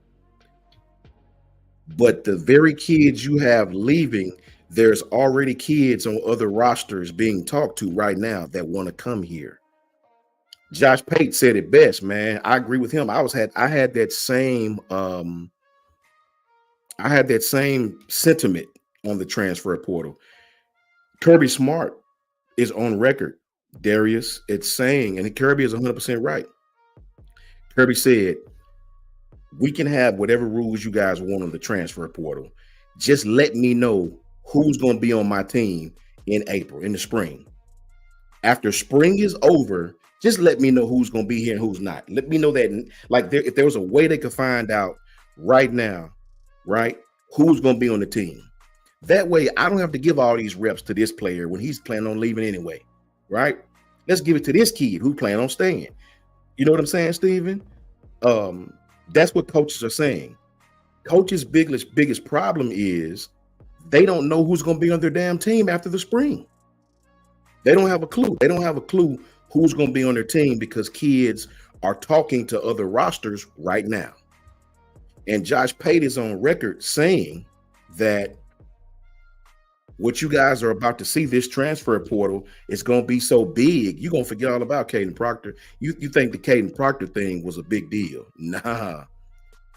But the very kids you have leaving, there's already kids on other rosters being talked to right now that want to come here. Josh Pate said it best, man. I agree with him. I had that same sentiment on the transfer portal. Kirby Smart is on record, Darius. It's saying, and Kirby is 100% right. Kirby said, we can have whatever rules you guys want on the transfer portal. Just let me know who's going to be on my team in April, in the spring. After spring is over, just let me know who's going to be here and who's not. Let me know that, like, if there was a way they could find out right now, right, who's going to be on the team. That way, I don't have to give all these reps to this player when he's planning on leaving anyway, right? Let's give it to this kid who's planning on staying. You know what I'm saying, Steven? That's what coaches are saying. Coaches' biggest problem is they don't know who's going to be on their damn team after the spring. They don't have a clue. They don't have a clue who's going to be on their team because kids are talking to other rosters right now. And Josh Pate is on record saying that what you guys are about to see, this transfer portal, is going to be so big, you're going to forget all about Caden Proctor. You think the Caden Proctor thing was a big deal. Nah.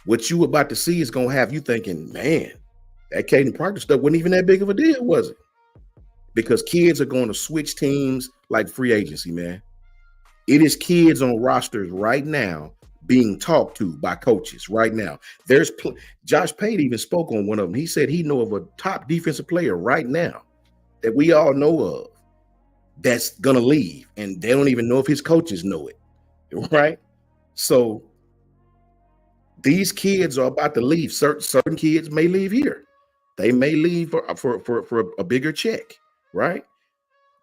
What you about to see is going to have you thinking, man, that Caden Proctor stuff wasn't even that big of a deal, was it? Because kids are going to switch teams like free agency, man. It is kids on rosters right now being talked to by coaches right now. Josh Pate even spoke on one of them. He said he know of a top defensive player right now that we all know of that's going to leave, and they don't even know if his coaches know it, right? So these kids are about to leave. Certain kids may leave here. They may leave for a bigger check, right?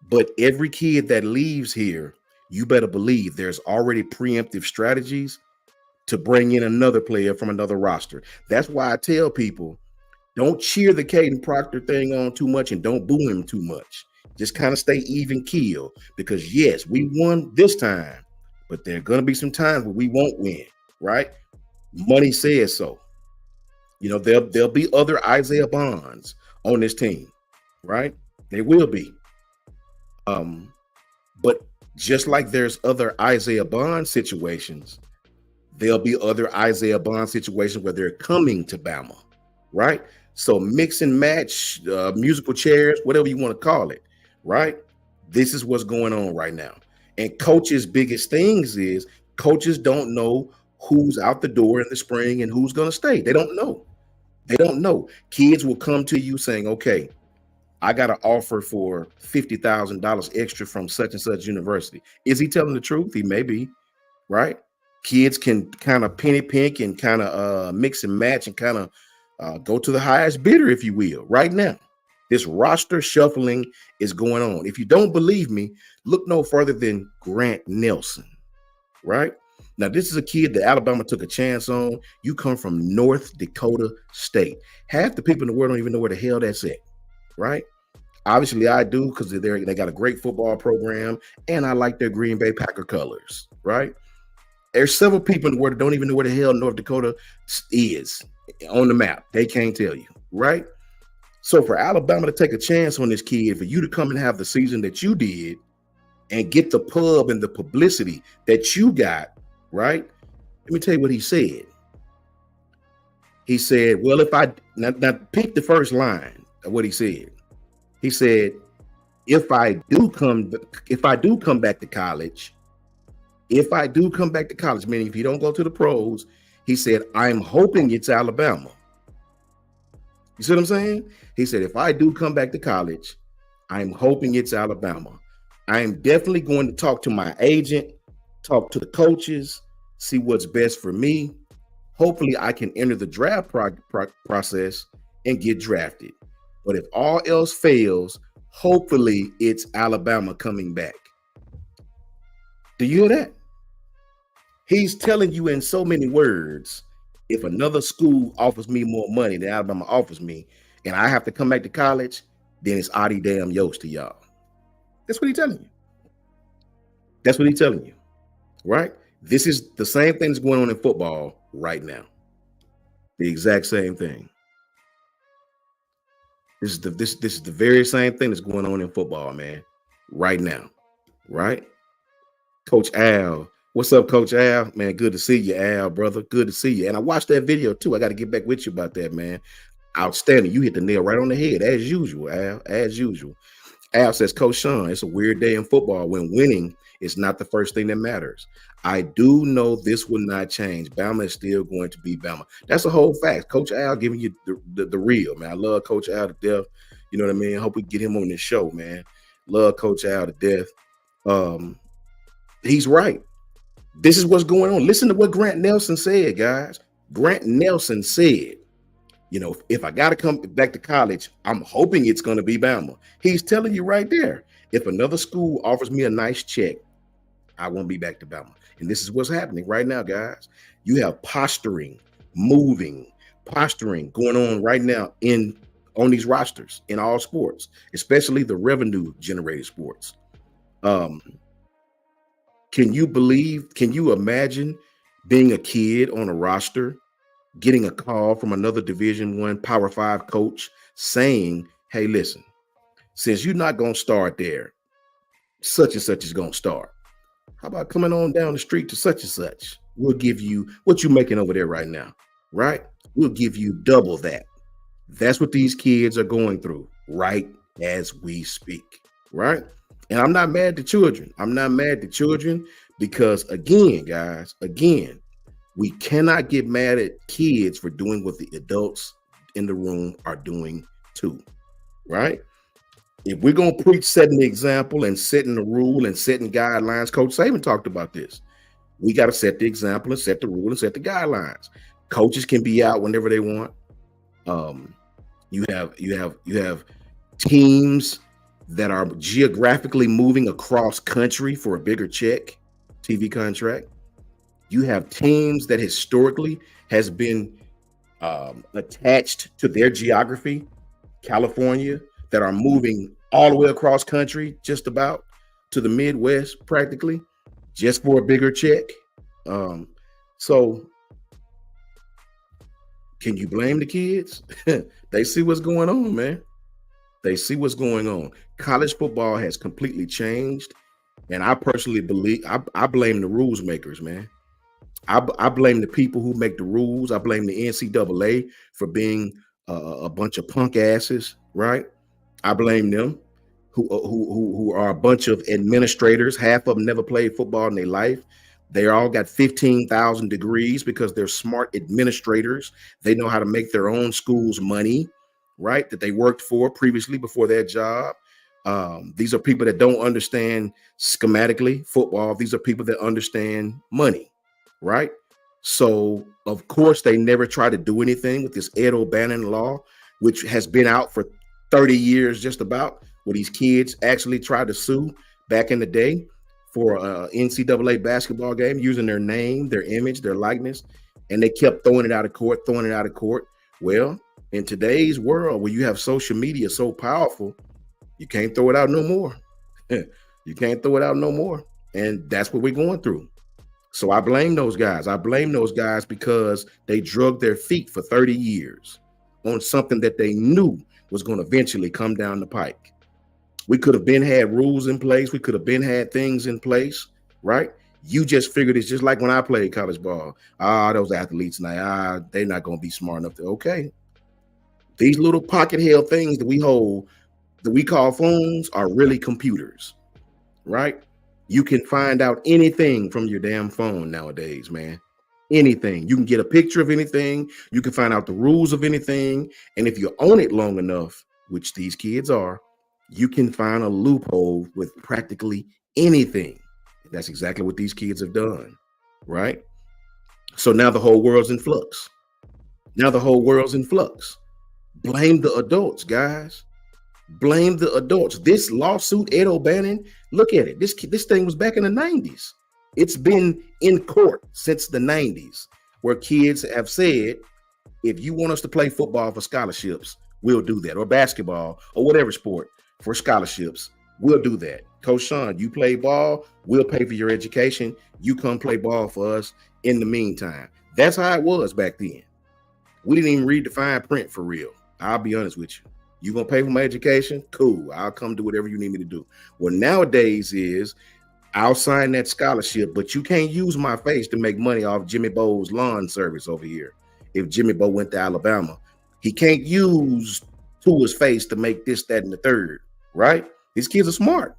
But every kid that leaves here you better believe there's already preemptive strategies to bring in another player from another roster. That's why I tell people, don't cheer the Caden Proctor thing on too much and don't boo him too much. Just kind of stay even keel, because yes, we won this time, but there are going to be some times where we won't win, right? Money says so. You know, there'll be other Isaiah Bonds on this team, right? They will be. But just like there's other Isaiah Bond situations, there'll be other Isaiah Bond situations where they're coming to Bama, right? So mix and match, musical chairs, whatever you want to call it, right? This is what's going on right now. And coaches' biggest things is coaches don't know who's out the door in the spring and who's going to stay. They don't know. They don't know. Kids will come to you saying, okay, I got an offer for $50,000 extra from such and such university. Is he telling the truth? He may be, right? Kids can kind of penny pick and kind of mix and match and kind of go to the highest bidder, if you will, right now. This roster shuffling is going on. If you don't believe me, look no further than Grant Nelson, right? Now, this is a kid that Alabama took a chance on. You come from North Dakota State. Half the people in the world don't even know where the hell that's at, right? Obviously, I do, because they got a great football program, and I like their Green Bay Packer colors, right? There's several people in the world that don't even know where the hell North Dakota is on the map. They can't tell you, right? So for Alabama to take a chance on this kid, for you to come and have the season that you did and get the pub and the publicity that you got, right? Let me tell you what he said. He said, well, if I now pick the first line of what he said. He said, if I do come back to college, meaning if you don't go to the pros, he said, I'm hoping it's Alabama. You see what I'm saying? He said, if I do come back to college, I'm hoping it's Alabama. I'm definitely going to talk to my agent, talk to the coaches, see what's best for me. Hopefully I can enter the draft process and get drafted. But if all else fails, hopefully it's Alabama coming back. Do you hear that? He's telling you in so many words, if another school offers me more money than Alabama offers me, and I have to come back to college, then it's Adi damn Yost to y'all. That's what he's telling you. That's what he's telling you, right? This is the same thing that's going on in football right now. The exact same thing. This is the very same thing that's going on in football, man, right now, right? Coach Al. What's up, Coach Al? Man, good to see you, Al, brother. Good to see you. And I watched that video, too. I got to get back with you about that, man. Outstanding. You hit the nail right on the head, as usual, Al, as usual. Al says, Coach Sean, it's a weird day in football when winning is not the first thing that matters. I do know this will not change. Bama is still going to be Bama. That's a whole fact. Coach Al giving you the real, man. I love Coach Al to death. You know what I mean? Hope we get him on this show, man. Love Coach Al to death. He's right. This is what's going on. Listen to what Grant Nelson said, guys. Grant Nelson said, you know, if I got to come back to college, I'm hoping it's going to be Bama. He's telling you right there, if another school offers me a nice check, I won't be back to Bama. And this is what's happening right now, guys. You have posturing going on right now on these rosters in all sports, especially the revenue generated sports. Can you imagine being a kid on a roster, getting a call from another Division I Power 5 coach saying, hey, listen, since you're not going to start there, such and such is going to start. How about coming on down the street to such and such? We'll give you what you're making over there right now, right? We'll give you double that. That's what these kids are going through right as we speak, right? And I'm not mad at children. I'm not mad at children because, again, guys, we cannot get mad at kids for doing what the adults in the room are doing too, right? If we're going to preach setting the example and setting the rule and setting guidelines, Coach Saban talked about this. We got to set the example and set the rule and set the guidelines. Coaches can be out whenever they want. You have teams that are geographically moving across country for a bigger check, TV contract. You have teams that historically has been attached to their geography, California, that are moving all the way across country, just about to the Midwest, practically, just for a bigger check. So can you blame the kids? They see what's going on, man. They see what's going on. College football has completely changed. And I personally believe I blame the rules makers, man. I blame the people who make the rules. I blame the NCAA for being a bunch of punk asses, right? I blame them who are a bunch of administrators. Half of them never played football in their life. They all got 15,000 degrees because they're smart administrators. They know how to make their own schools money, right? That they worked for previously before their job. These are people that don't understand schematically football. These are people that understand money, right? So, of course, they never try to do anything with this Ed O'Bannon law, which has been out for 30 years just about, where these kids actually tried to sue back in the day for a NCAA basketball game using their name, their image, their likeness, and they kept throwing it out of court. Well, in today's world where you have social media so powerful, you can't throw it out no more. You can't throw it out no more. And that's what we're going through. So I blame those guys. I blame those guys because they drug their feet for 30 years on something that they knew was going to eventually come down the pike. We could have been had rules in place. We could have been had things in place, right? You just figured it's just like when I played college ball. Those athletes now, they're not going to be smart enough to, okay. These little pocket held things that we hold, that we call phones, are really computers, right? You can find out anything from your damn phone nowadays, man. Anything. You can get a picture of anything. You can find out the rules of anything. And if you own it long enough, which these kids are, you can find a loophole with practically anything. That's exactly what these kids have done, right? So now the whole world's in flux. Blame the adults, guys. Blame the adults. This lawsuit, Ed O'Bannon, look at it. This thing was back in the 90s. It's been in court since the 90s, where kids have said, if you want us to play football for scholarships, we'll do that, or basketball, or whatever sport for scholarships, we'll do that. Coach Sean, you play ball, we'll pay for your education. You come play ball for us in the meantime. That's how it was back then. We didn't even read the fine print for real. I'll be honest with you. You gonna pay for my education? Cool. I'll come do whatever you need me to do. Well, nowadays is I'll sign that scholarship, but you can't use my face to make money off Jimmy Bo's lawn service over here. If Jimmy Bo went to Alabama, he can't use Tua's face to make this, that, and the third, right? These kids are smart.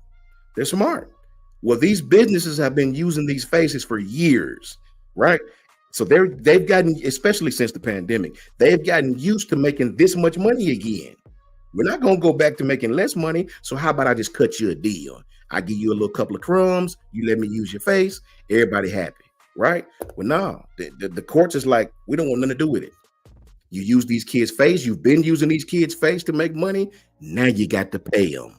They're smart. Well, these businesses have been using these faces for years, right? So they've gotten, especially since the pandemic, they've gotten used to making this much money again. We're not going to go back to making less money. So how about I just cut you a deal? I give you a little couple of crumbs. You let me use your face. Everybody happy, right? Well, no, the courts is like, we don't want nothing to do with it. You use these kids' face. You've been using these kids' face to make money. Now you got to pay them.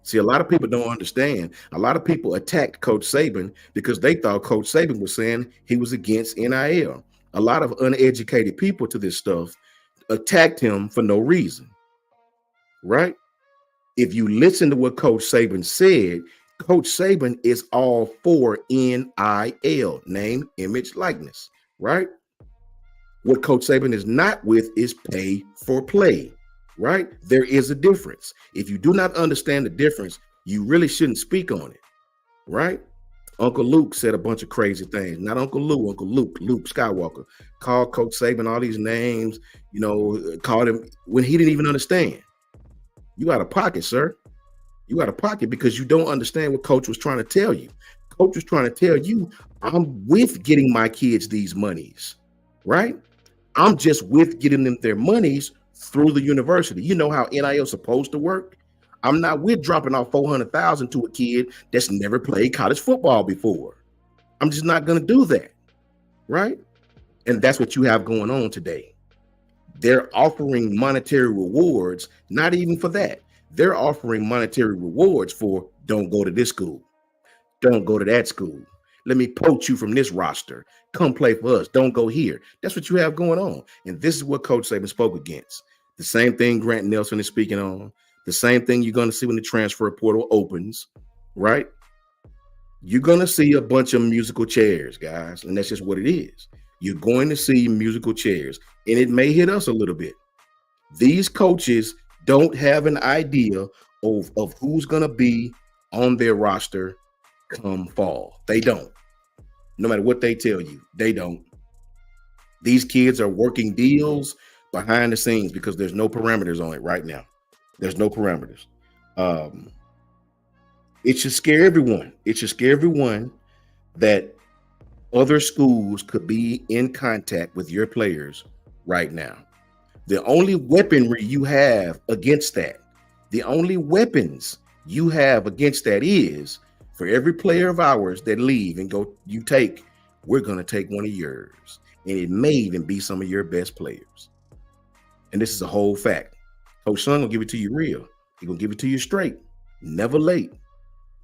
See, a lot of people don't understand. A lot of people attacked Coach Saban because they thought Coach Saban was saying he was against NIL. A lot of uneducated people to this stuff attacked him for no reason, right? If you listen to what Coach Saban said, Coach Saban is all for NIL, name, image, likeness, right? What Coach Saban is not with is pay for play, right? There is a difference. If you do not understand the difference, you really shouldn't speak on it, right? Uncle Luke said a bunch of crazy things. Not Uncle Lou, Uncle Luke Skywalker called Coach Saban all these names, called him when he didn't even understand. You out of pocket, sir. You out of pocket because you don't understand what Coach was trying to tell you. Coach was trying to tell you, I'm with getting my kids these monies, right? I'm just with getting them their monies through the university. You know how NIL is supposed to work? I'm not with dropping off $400,000 to a kid that's never played college football before. I'm just not going to do that, right? And that's what you have going on today. They're offering monetary rewards, not even for that. they're offering monetary rewards for don't go to this school, don't go to that school. Let me poach you from this roster. Come play for us. Don't go here. That's what you have going on. And this is what Coach Saban spoke against. The same thing Grant Nelson is speaking on. The same thing you're going to see when the transfer portal opens, right? You're going to see a bunch of musical chairs, guys. And that's just what it is. You're going to see musical chairs. And it may hit us a little bit. These coaches don't have an idea of who's going to be on their roster come fall. They don't. No matter what they tell you, they don't. These kids are working deals behind the scenes because there's no parameters on it right now. There's no parameters. It should scare everyone. It should scare everyone that other schools could be in contact with your players right now. The only weaponry you have against that, the only weapons you have against that is for every player of ours that leave and go, we're going to take one of yours. And it may even be some of your best players. And this is a whole fact. Coach Son will give it to you real. He's going to give it to you straight. Never late.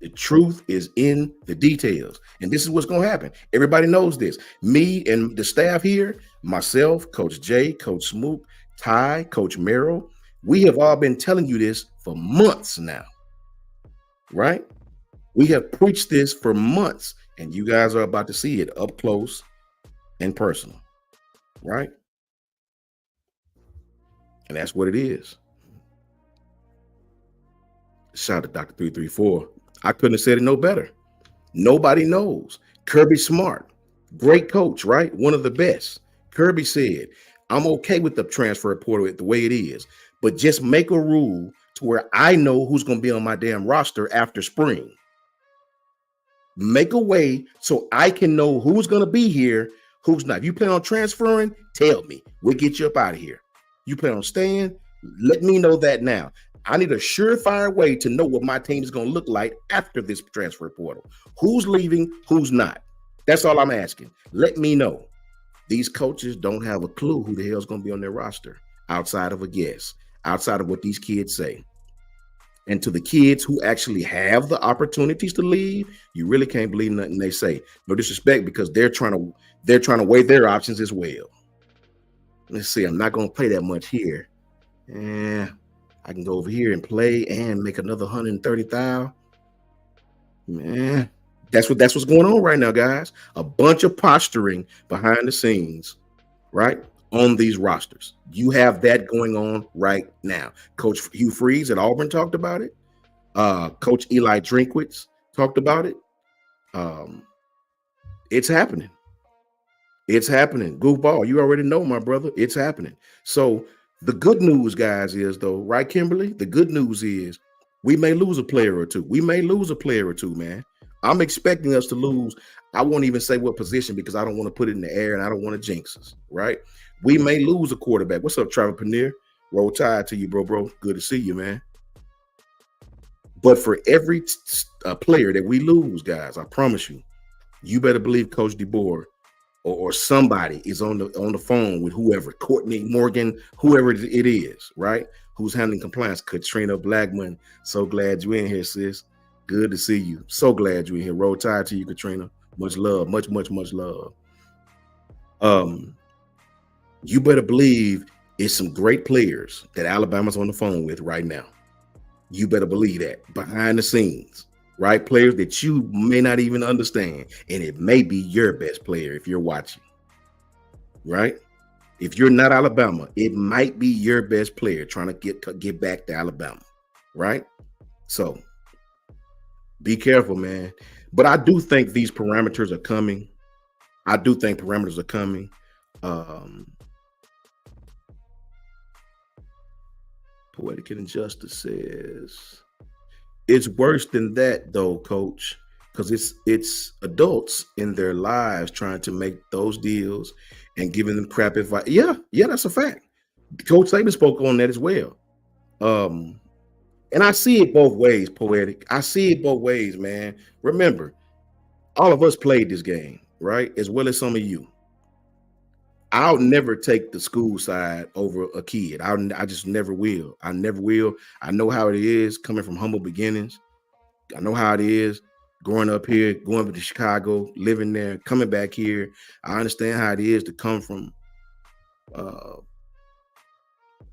The truth is in the details. And this is what's going to happen. Everybody knows this. Me and the staff here, myself, Coach Jay, Coach Smoak, Ty, Coach Merrill, we have all been telling you this for months now. Right? We have preached this for months, and you guys are about to see it up close and personal, right? And that's what it is. Shout out to Dr. 334. I couldn't have said it no better. Nobody knows. Kirby Smart, great coach, right? One of the best. Kirby said, I'm okay with the transfer portal the way it is, but just make a rule to where I know who's going to be on my damn roster after spring. Make a way so I can know who's going to be here, who's not. If you plan on transferring, tell me. We'll get you up out of here. You plan on staying? Let me know that now. I need a surefire way to know what my team is going to look like after this transfer portal. Who's leaving, who's not. That's all I'm asking. Let me know. These coaches don't have a clue who the hell is going to be on their roster outside of a guess, outside of what these kids say. And to the kids who actually have the opportunities to leave, you really can't believe nothing they say. No disrespect, because they're trying to weigh their options as well. Let's see, I'm not going to play that much here. I can go over here and play and make another 130,000. Man, that's what's going on right now, guys. A bunch of posturing behind the scenes, right? On these rosters. You have that going on right now. Coach Hugh Freeze at Auburn talked about it. Coach Eli Drinkwitz talked about it. It's happening. It's happening. Goofball, you already know, my brother. It's happening. So the good news, guys, is though, right, Kimberly? The good news is we may lose a player or two. Man. I'm expecting us to lose. I won't even say what position because I don't want to put it in the air and I don't want to jinx us, right? We may lose a quarterback. What's up, Trevor Paneer? Roll Tide to you, bro. Good to see you, man. But for every player that we lose, guys, I promise you, you better believe Coach DeBoer or somebody is on the phone with whoever, Courtney Morgan, whoever it is, right? Who's handling compliance. Katrina Blackman, so glad you're in here, sis. Good to see you. So glad you're in here. Roll Tide to you, Katrina. Much love. Much love. You better believe it's some great players that Alabama's on the phone with right now. You better believe that behind the scenes, right? Players that you may not even understand. And it may be your best player if you're watching, right? If you're not Alabama, it might be your best player trying to get back to Alabama, right? So be careful, man. But I do think these parameters are coming. Poetic Injustice says it's worse than that, though, Coach, because it's adults in their lives trying to make those deals and giving them crap advice. Yeah, that's a fact. Coach Saban spoke on that as well. And I see it both ways, Poetic. I see it both ways, man. Remember, all of us played this game, right? As well as some of you. I'll never take the school side over a kid. I just never will. I never will. I know how it is coming from humble beginnings. I know how it is growing up here, going to Chicago, living there, coming back here. I understand how it is to come from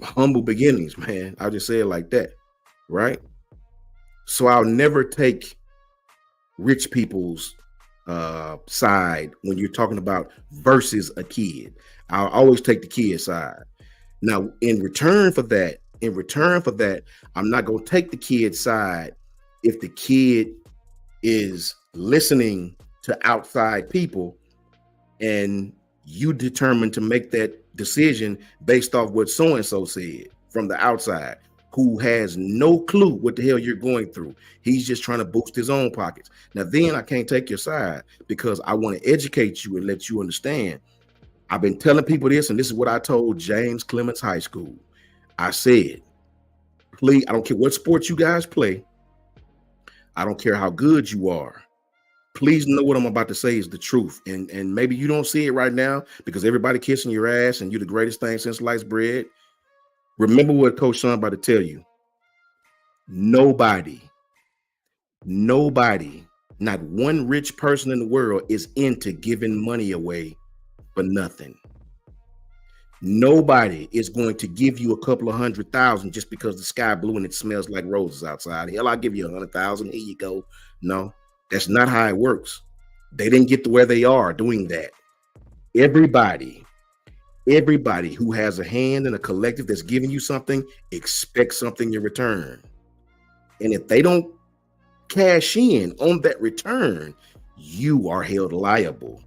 humble beginnings, man. I'll just say it like that, right? So I'll never take rich people's side when you're talking about versus a kid. I'll always take the kid side. Now, in return for that, I'm not going to take the kid side if the kid is listening to outside people and you determine to make that decision based off what so-and-so said from the outside, who has no clue what the hell you're going through. He's just trying to boost his own pockets. Now, then I can't take your side because I want to educate you and let you understand. I've been telling people this, and this is what I told James Clemens High School. I said, please, I don't care what sport you guys play. I don't care how good you are. Please know what I'm about to say is the truth. And maybe you don't see it right now because everybody kissing your ass and you're the greatest thing since sliced bread. Remember what Coach Sean about to tell you. Nobody, not one rich person in the world is into giving money away for nothing. Nobody is going to give you a couple of $100,000 just because the sky blue and it smells like roses outside. Hell, I'll give you $100,000. Here you go. No, that's not how it works. They didn't get to where they are doing that. Everybody who has a hand in a collective that's giving you something expects something in return. And if they don't cash in on that return, you are held liable,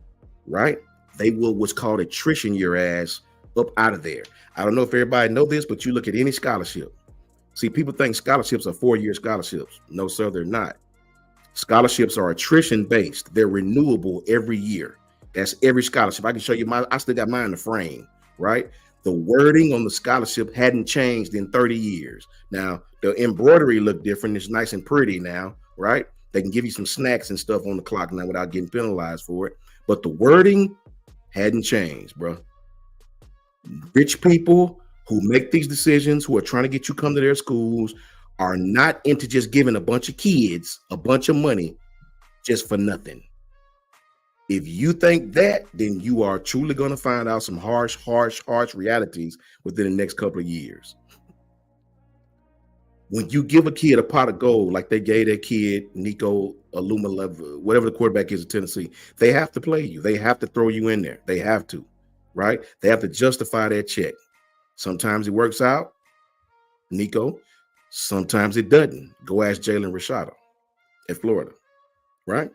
right? They will what's called attrition your ass up out of there. I don't know if everybody know this, but you look at any scholarship. See, people think scholarships are 4-year scholarships. No, sir, they're not. Scholarships are attrition based. They're renewable every year. That's every scholarship. I can show you I still got mine in the frame, right? The wording on the scholarship hadn't changed in 30 years. Now, the embroidery look different. It's nice and pretty now, right? They can give you some snacks and stuff on the clock now without getting penalized for it. But the wording hadn't changed, bro. Rich people who make these decisions, who are trying to get you come to their schools, are not into just giving a bunch of kids a bunch of money just for nothing. If you think that, then you are truly going to find out some harsh realities within the next couple of years. When you give a kid a pot of gold, like they gave that kid Nico Aluma, whatever the quarterback is at Tennessee, they have to play you. They have to throw you in there. They have to, right? They have to justify that check. Sometimes it works out, Nico. Sometimes it doesn't. Go ask Jalen Rashada at Florida, right?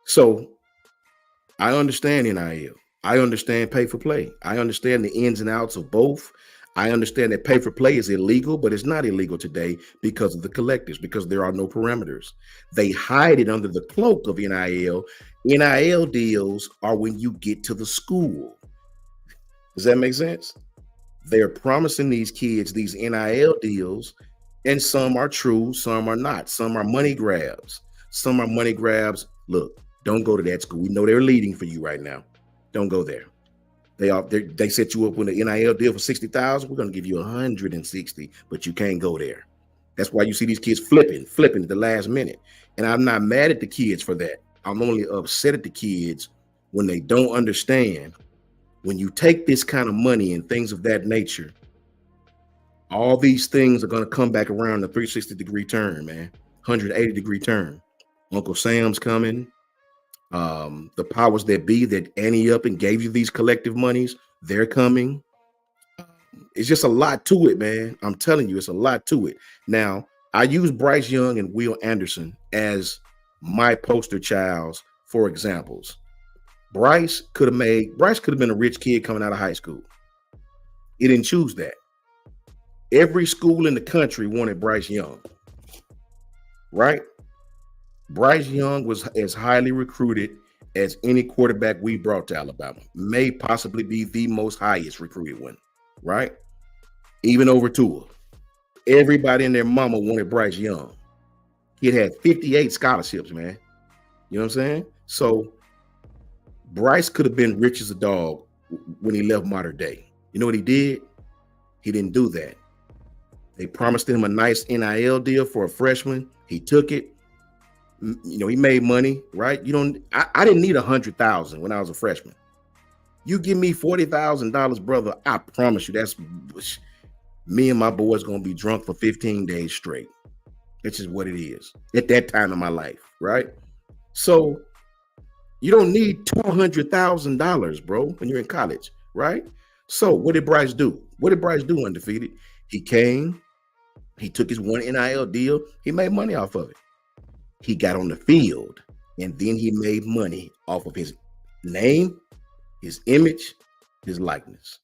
So I understand NIL. I understand pay for play. I understand the ins and outs of both. I understand that pay for play is illegal, but it's not illegal today because of the collectives, because there are no parameters. They hide it under the cloak of NIL. NIL deals are when you get to the school. Does that make sense? They're promising these kids these NIL deals, and some are true, some are not. Some are money grabs. Some are money grabs. Look, don't go to that school. We know they're leading for you right now. Don't go there. They set you up with an NIL deal for $60,000. We're going to give you $160,000, but you can't go there. That's why you see these kids flipping at the last minute. And I'm not mad at the kids for that. I'm only upset at the kids when they don't understand. When you take this kind of money and things of that nature, all these things are going to come back around the 360-degree turn, man. 180-degree turn. Uncle Sam's coming. The powers that be that ante up and gave you these collective monies, they're coming. It's just a lot to it, man. I'm telling you, it's a lot to it. Now, I use Bryce Young and Will Anderson as my poster childs for examples. Bryce could have been a rich kid coming out of high school. He didn't choose that. Every school in the country wanted Bryce Young, right? Bryce Young was as highly recruited as any quarterback we brought to Alabama. May possibly be the most highest recruited one, right? Even over Tua. Everybody and their mama wanted Bryce Young. He had 58 scholarships, man. You know what I'm saying? So Bryce could have been rich as a dog when he left Mater Dei. You know what he did? He didn't do that. They promised him a nice NIL deal for a freshman. He took it. You know, he made money, right? I didn't need $100,000 when I was a freshman. You give me $40,000, brother, I promise you that's me and my boys gonna be drunk for 15 days straight. That's just what it is at that time in my life, right? So you don't need $200,000, bro, when you're in college, right? So what did Bryce do? What did Bryce do undefeated? He came, he took his one NIL deal, he made money off of it. He got on the field, and then he made money off of his name, his image, his likeness.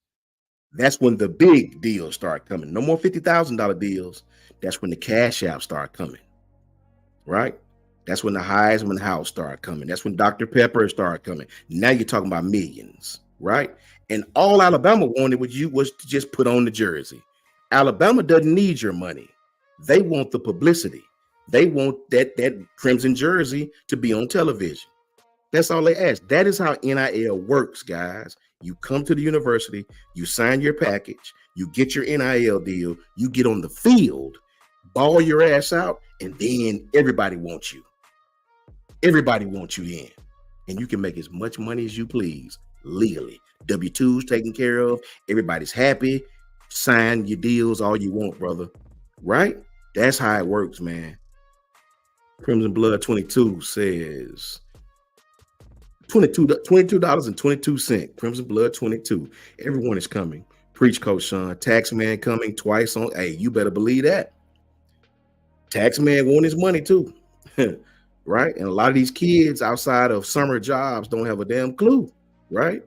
That's when the big deals start coming. No more $50,000 deals. That's when the cash apps start coming, right? That's when the Heisman house started coming. That's when Dr. Pepper started coming. Now you're talking about millions, right? And all Alabama wanted was to just put on the jersey. Alabama doesn't need your money. They want the publicity. They want that crimson jersey to be on television. That's all they ask. That is how NIL works, guys. You come to the university, you sign your package, you get your NIL deal, you get on the field, ball your ass out, and then everybody wants you. Everybody wants you in. And you can make as much money as you please legally. W-2s taken care of. Everybody's happy. Sign your deals all you want, brother. Right? That's how it works, man. Crimson Blood 22 says $22.22. Crimson Blood 22. Everyone is coming. Preach, Coach Sean. Taxman coming twice on. Hey, you better believe that. Taxman want his money too. Right? And a lot of these kids outside of summer jobs don't have a damn clue. Right?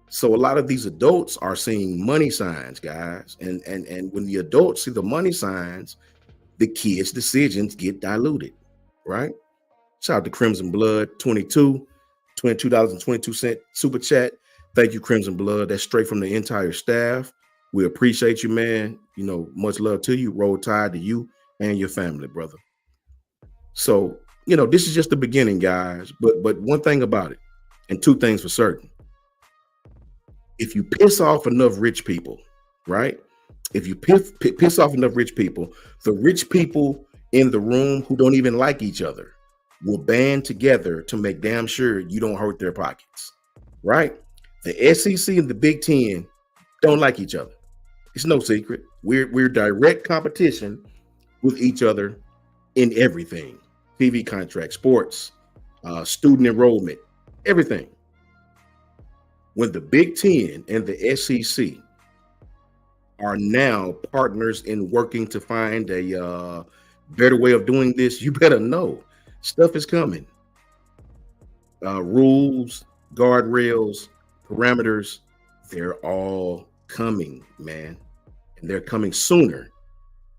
So a lot of these adults are seeing money signs, guys. And when the adults see the money signs, the kids' decisions get diluted, right? Shout out to Crimson Blood 22, $22.22 super chat. Thank you, Crimson Blood. That's straight from the entire staff. We appreciate you, man. You know, much love to you. Roll Tide to you and your family, brother. So, you know, this is just the beginning, guys. But one thing about it, and two things for certain. If you piss off enough rich people, right? If you piss off enough rich people, the rich people in the room who don't even like each other will band together to make damn sure you don't hurt their pockets, right? The SEC and the Big Ten don't like each other. It's no secret. We're direct competition with each other in everything. TV contracts, sports, student enrollment, everything. When the Big Ten and the SEC are now partners in working to find a better way of doing this, you better know stuff is coming. Rules, guardrails, parameters, they're all coming, man. And they're coming sooner,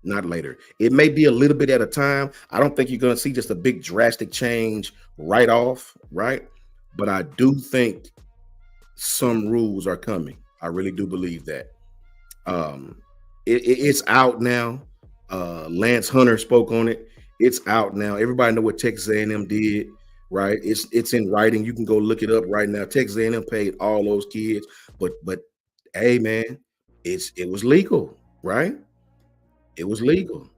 not later. It may be a little bit at a time. I don't think you're going to see just a big drastic change right off, right? But I do think some rules are coming. I really do believe that. It's out now. Lance Hunter spoke on it. It's out now. Everybody know what Texas A&M did, right? It's in writing. You can go look it up right now. Texas A&M paid all those kids, but hey, man, it was legal, right? It was legal.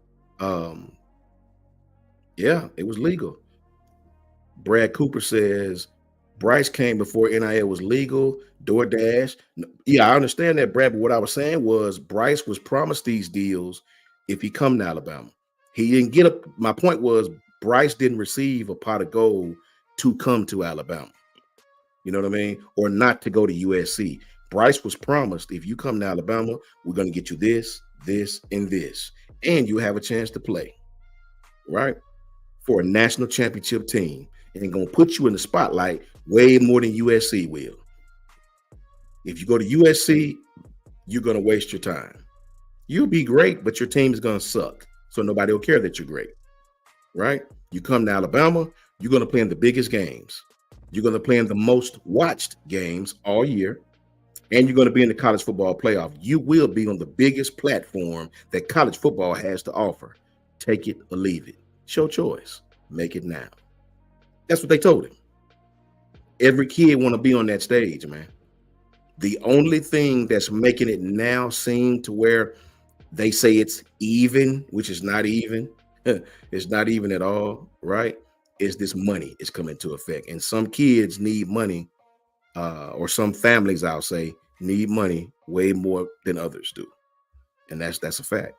Yeah, it was legal. Brad Cooper says Bryce came before NIL was legal. DoorDash. Yeah, I understand that, Brad. But what I was saying was Bryce was promised these deals if he come to Alabama. He didn't get up. My point was Bryce didn't receive a pot of gold to come to Alabama. You know what I mean? Or not to go to USC. Bryce was promised if you come to Alabama, we're going to get you this, this, and this. And you have a chance to play, right? For a national championship team. And going to put you in the spotlight way more than USC will. If you go to USC, you're going to waste your time. You'll be great, but your team is going to suck. So nobody will care that you're great, right? You come to Alabama, you're going to play in the biggest games. You're going to play in the most watched games all year. And you're going to be in the college football playoff. You will be on the biggest platform that college football has to offer. Take it or leave it. It's your choice. Make it now. That's what they told him. Every kid want to be on that stage, man. The only thing that's making it now seem to where they say it's even, which is not even, it's not even at all, right? Is this money is coming into effect. And some kids need money, or some families, I'll say, need money way more than others do. And that's a fact.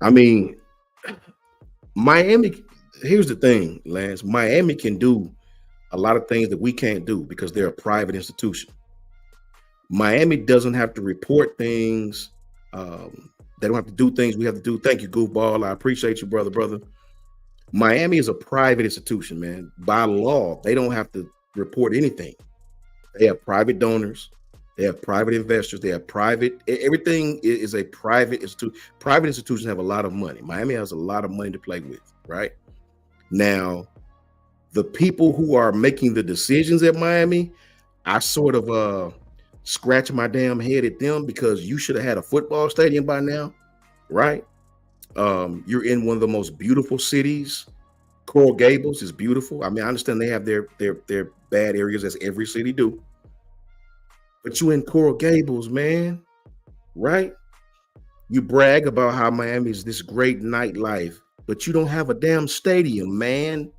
I mean, Miami, here's the thing, Lance. Miami can do a lot of things that we can't do because they're a private institution. Miami doesn't have to report things. They don't have to do things we have to do. Thank you, Goofball. I appreciate you, brother. Miami is a private institution, man. By law, they don't have to report anything. They have private donors. They have private investors. They have private, everything is a private institution. Private institutions have a lot of money. Miami has a lot of money to play with, right? Now, the people who are making the decisions at Miami, I sort of scratch my damn head at them because you should have had a football stadium by now, right? You're in one of the most beautiful cities. Coral Gables is beautiful. I mean, I understand they have their bad areas, as every city do. But you in Coral Gables, man, right? You brag about how Miami is this great nightlife, but you don't have a damn stadium, man.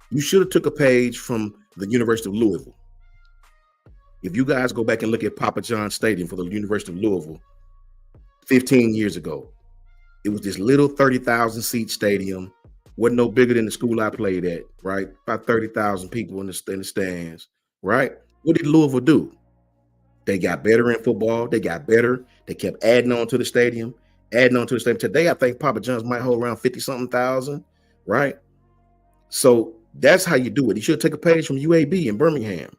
You should have took a page from the University of Louisville. If you guys go back and look at Papa John's Stadium for the University of Louisville 15 years ago, it was this little 30,000 seat stadium. Wasn't no bigger than the school I played at, right? About 30,000 people in the stands, right? What did Louisville do? They got better in football. They got better. They kept adding on to the stadium, Today, I think Papa John's might hold around 50-something thousand, right? So that's how you do it. You should take a page from UAB in Birmingham.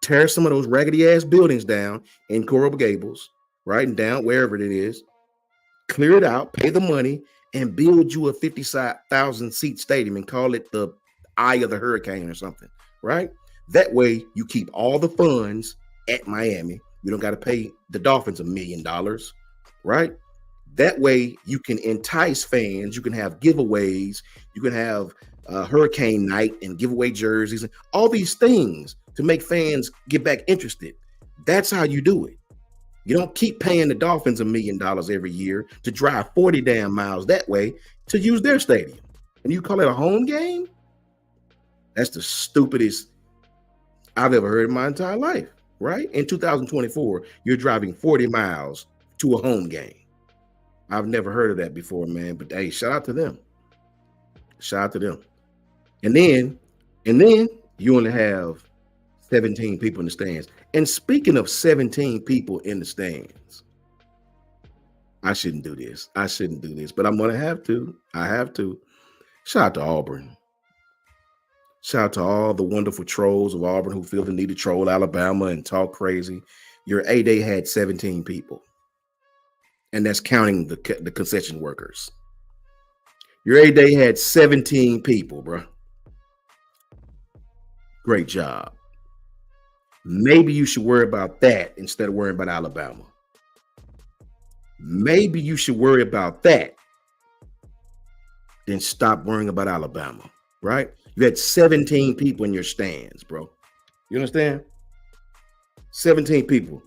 Tear some of those raggedy ass buildings down in Coral Gables, right? And down wherever it is. Clear it out, pay the money, and build you a 50,000 seat stadium and call it the Eye of the Hurricane or something, right? That way you keep all the funds at Miami. You don't got to pay the Dolphins $1 million, right? That way you can entice fans. You can have giveaways. You can have Hurricane Night and giveaway jerseys and all these things to make fans get back interested. That's how you do it. You don't keep paying the Dolphins $1 million every year to drive 40 damn miles that way to use their stadium. And you call it a home game? That's the stupidest I've ever heard in my entire life, right? In 2024, you're driving 40 miles to a home game. I've never heard of that before, man. But hey, shout out to them. Shout out to them. And then you only have 17 people in the stands. And speaking of 17 people in the stands, I shouldn't do this. But I'm going to have to. I have to. Shout out to Auburn. Shout out to all the wonderful trolls of Auburn who feel the need to troll Alabama and talk crazy. Your A-Day had 17 people. And that's counting the concession workers. Your A-Day had 17 people, bro. Great job. Maybe you should worry about that instead of worrying about Alabama. Maybe you should worry about that. Then stop worrying about Alabama, right? You had 17 people in your stands, bro. You understand? 17 people.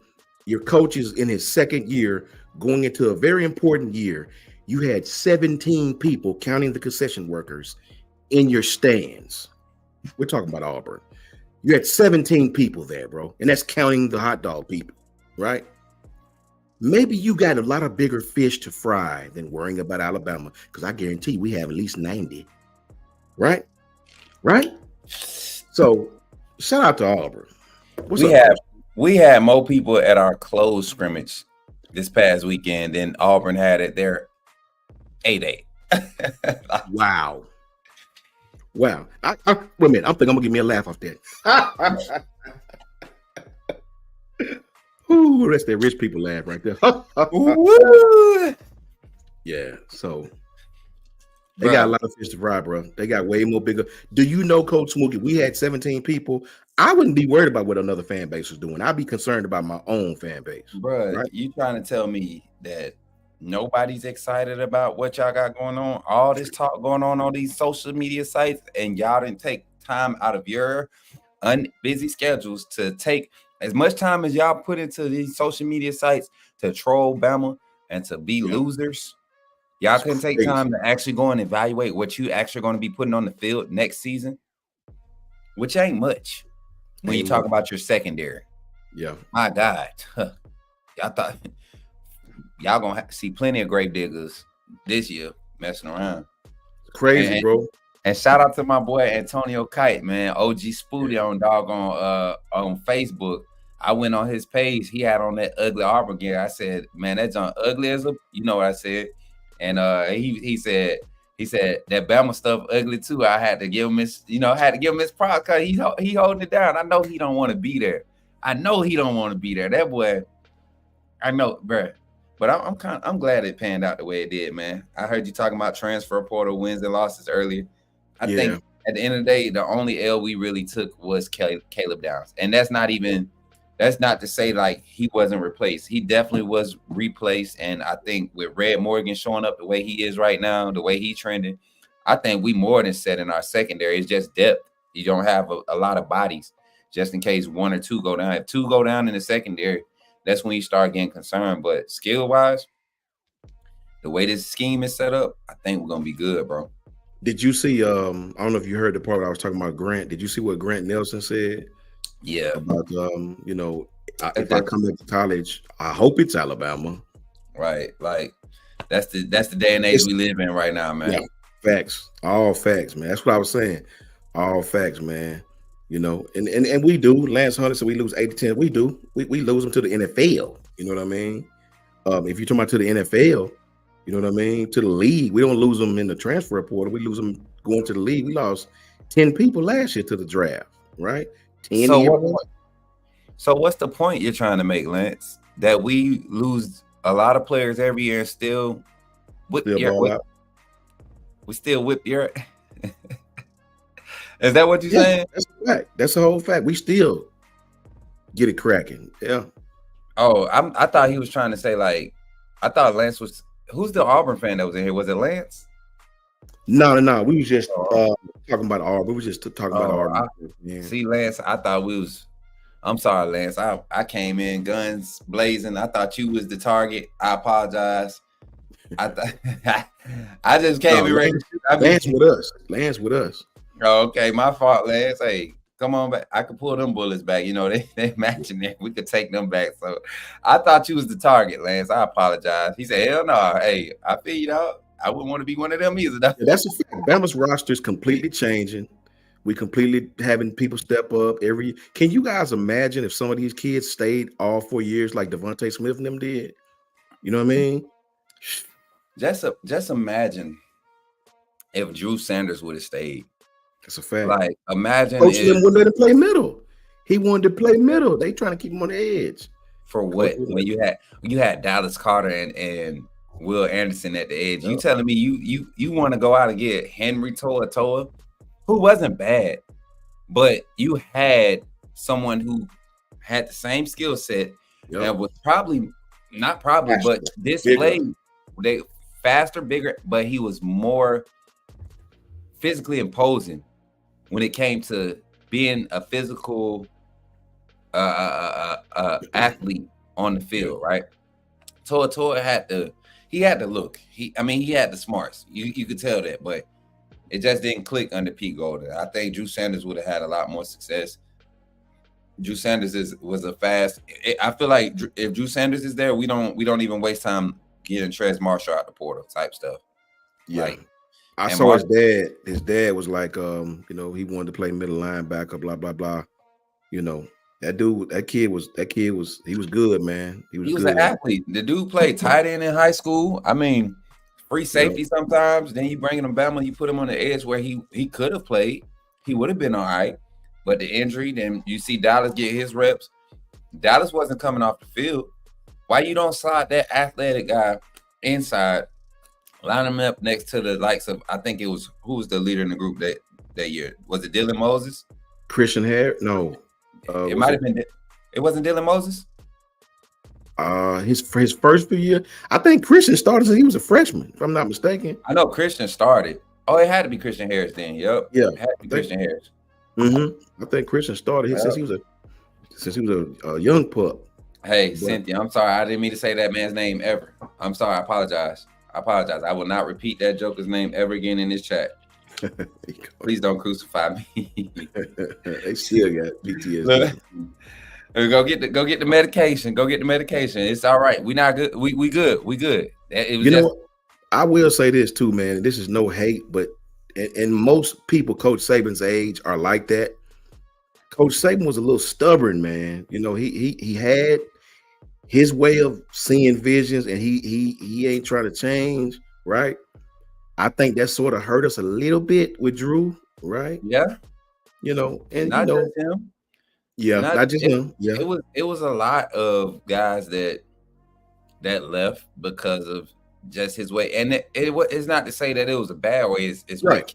Your coach is in his second year, going into a very important year. You had 17 people, counting the concession workers, in your stands. We're talking about Auburn. You had 17 people there, bro. And that's counting the hot dog people, right? Maybe you got a lot of bigger fish to fry than worrying about Alabama, because I guarantee we have at least 90, right? Right? So shout out to Auburn. We had more people at our closed scrimmage this past weekend than Auburn had at their A-Day. Wow. Wait a minute. I'm gonna give me a laugh off that. Ooh, that's that rich people laugh right there. Yeah, so they got a lot of fish to fry, bro. They got way more bigger. Do you know, Coach Smoak, if we had 17 people, I wouldn't be worried about what another fan base was doing. I'd be concerned about my own fan base. Bro, right? You trying to tell me that nobody's excited about what y'all got going on? All this talk going on these social media sites, and y'all didn't take time out of your busy schedules to take as much time as y'all put into these social media sites to troll Bama and to be losers. Y'all couldn't take time to actually go and evaluate what you actually going to be putting on the field next season, which ain't much when you talk about your secondary. Yeah. My God. Y'all thought y'all going to see plenty of grave diggers this year messing around. Crazy, bro. And shout out to my boy Antonio Kite, man. OG Spooty on Facebook. I went on his page. He had on that ugly Auburn gear. I said, man, that's on ugly as a, you know what I said. And he said that Bama stuff ugly too. I had to give him his, his props because he holding it down. I know he don't want to be there. That boy, I know, bro. But I'm glad it panned out the way it did, man. I heard you talking about transfer portal wins and losses earlier. I think at the end of the day, the only L we really took was Caleb Downs. And that's not to say like he wasn't replaced. He definitely was replaced. And I think with Red Morgan showing up the way he is right now, the way he trending, I think we more than set in our secondary. It's just depth. You don't have a lot of bodies just in case one or two go down. If two go down in the secondary, that's when you start getting concerned. But skill-wise, the way this scheme is set up, I think we're going to be good, bro. Did you see, I don't know if you heard the part where I was talking about Grant. Did you see what Grant Nelson said? Yeah. About, if I come back to college, I hope it's Alabama. Right. Like, that's the day and age we live in right now, man. Yeah, facts. All facts, man. That's what I was saying. All facts, man. And we do. Lance Hunter said we lose 8-10. We do. We lose them to the NFL. You know what I mean? If you're talking about to the NFL, you know what I mean? To the league. We don't lose them in the transfer portal. We lose them going to the league. We lost 10 people last year to the draft, right? 10 So what's the point you're trying to make, Lance? That we lose a lot of players every year and still whip your we still whip your Is that what you're saying? That's a fact. That's the whole fact. We still get it cracking. Yeah. Oh, I thought he was trying to say like, I thought Lance was. Who's the Auburn fan that was in here? Was it Lance? No. We was just talking about Auburn. We was just talking about Auburn. See, Lance, I thought we was. I'm sorry, Lance. I came in guns blazing. I thought you was the target. I apologize. I just came in ready. Lance with us. Oh, okay, my fault, Lance. Hey, come on back. I could pull them bullets back. They matching there. We could take them back. So I thought you was the target, Lance. I apologize. He said, hell no. Hey, I feel you, dog. I wouldn't want to be one of them either. Yeah, that's a fact. Bama's roster is completely changing. We completely having people step up every. Can you guys imagine if some of these kids stayed all 4 years like Devontae Smith and them did? You know what I mean? Just imagine if Drew Sanders would have stayed. That's a fact. Like, imagine Coach wouldn't let him play middle. He wanted to play middle. They trying to keep him on the edge. For what? When you had Dallas Carter and Will Anderson at the edge. You telling me you want to go out and get Henry To'oTo'o, who wasn't bad, but you had someone who had the same skill set that was but displayed they faster, bigger, but he was more physically imposing when it came to being a physical athlete on the field, right? To'oTo'o had the look. He had the smarts. You could tell that, but it just didn't click under Pete Golden. I think Drew Sanders would have had a lot more success. Drew Sanders was a fast. I feel like if Drew Sanders is there, we don't even waste time getting Trez Marshall out the portal type stuff. Yeah. Like, I saw his dad. His dad was like, he wanted to play middle linebacker, blah, blah, blah. That kid was good, man. He was good. An athlete. The dude played tight end in high school. I mean, free safety sometimes. Then you bring him to Bama, you put him on the edge where he could have played. He would have been all right. But the injury, then you see Dallas get his reps. Dallas wasn't coming off the field. Why you don't slide that athletic guy inside, line him up next to the likes of, I think it was, who was the leader in the group that year? Was it Dylan Moses? Christian Harris? No. It might have been. It wasn't Dylan Moses? For his first few years, I think Christian started since he was a freshman, if I'm not mistaken. I know Christian started. Oh, it had to be Christian Harris then. Yep. Yeah. It had to be Christian Harris. I think Christian started since he was a young pup. Hey, But- Cynthia, I'm sorry. I didn't mean to say that man's name ever. I'm sorry. I apologize. I will not repeat that joker's name ever again in this chat. Please don't crucify me. They still got PTSD. Go get the medication. Go get the medication. It's all right. We not good. We good. We good. You know what? I will say this too, man. This is no hate, but and most people Coach Saban's age are like that. Coach Saban was a little stubborn, man. You know, he had his way of seeing visions, and he ain't trying to change, right? I think that sort of hurt us a little bit with Drew, right? Yeah. You know, and Not you know, just him. yeah, not just him. Yeah, It was a lot of guys that left because of just his way, and it's not to say that it was a bad way. It's Right,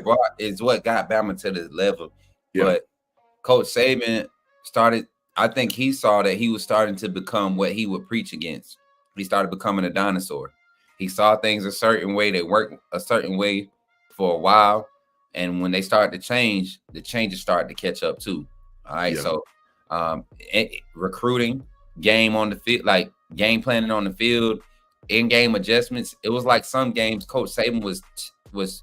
what got Bama to this level. Yeah. But Coach Saban started. I think he saw that he was starting to become what he would preach against. He started becoming a dinosaur. He saw things a certain way. They worked a certain way for a while, and when they started to change, the changes started to catch up too. All right, Yeah. so recruiting, game on the field, like game planning on the field, in-game adjustments. It was like some games Coach Saban was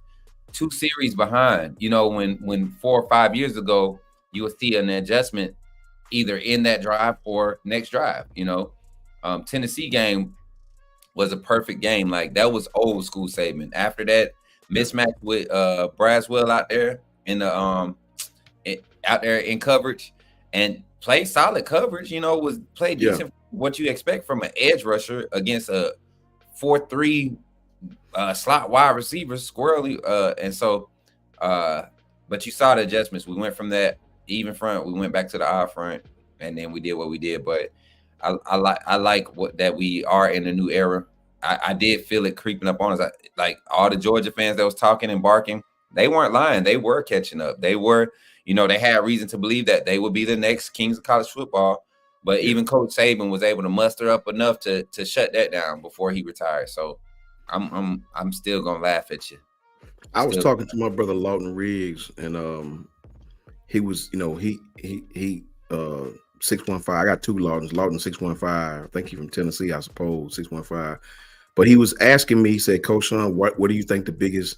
2 series behind. You know, when 4 or 5 years ago, you would see an adjustment either in that drive or next drive. You know, Tennessee game was a perfect game. Like that was old school Saban. After that mismatch with Braswell out there in the out there in coverage and play solid coverage, you know, was play decent. What you expect from an edge rusher against a 4-3 slot wide receiver squirrely. And so but you saw the adjustments. We went from that even front, we went back to the odd front, and then we did what we did. But I like what that we are in a new era. I did feel it creeping up on us. Like all the Georgia fans that was talking and barking, they weren't lying. They were catching up. They were, you know, they had reason to believe that they would be the next kings of college football. But even Coach Saban was able to muster up enough to shut that down before he retired. So I'm still gonna laugh at you. I was talking to my brother Lawton Riggs, and he was, you know, he 615. I got 2 Lawtons. Lawton 615. I think he's from Tennessee, I suppose. 615. But he was asking me, he said, Coach Sean, what do you think the biggest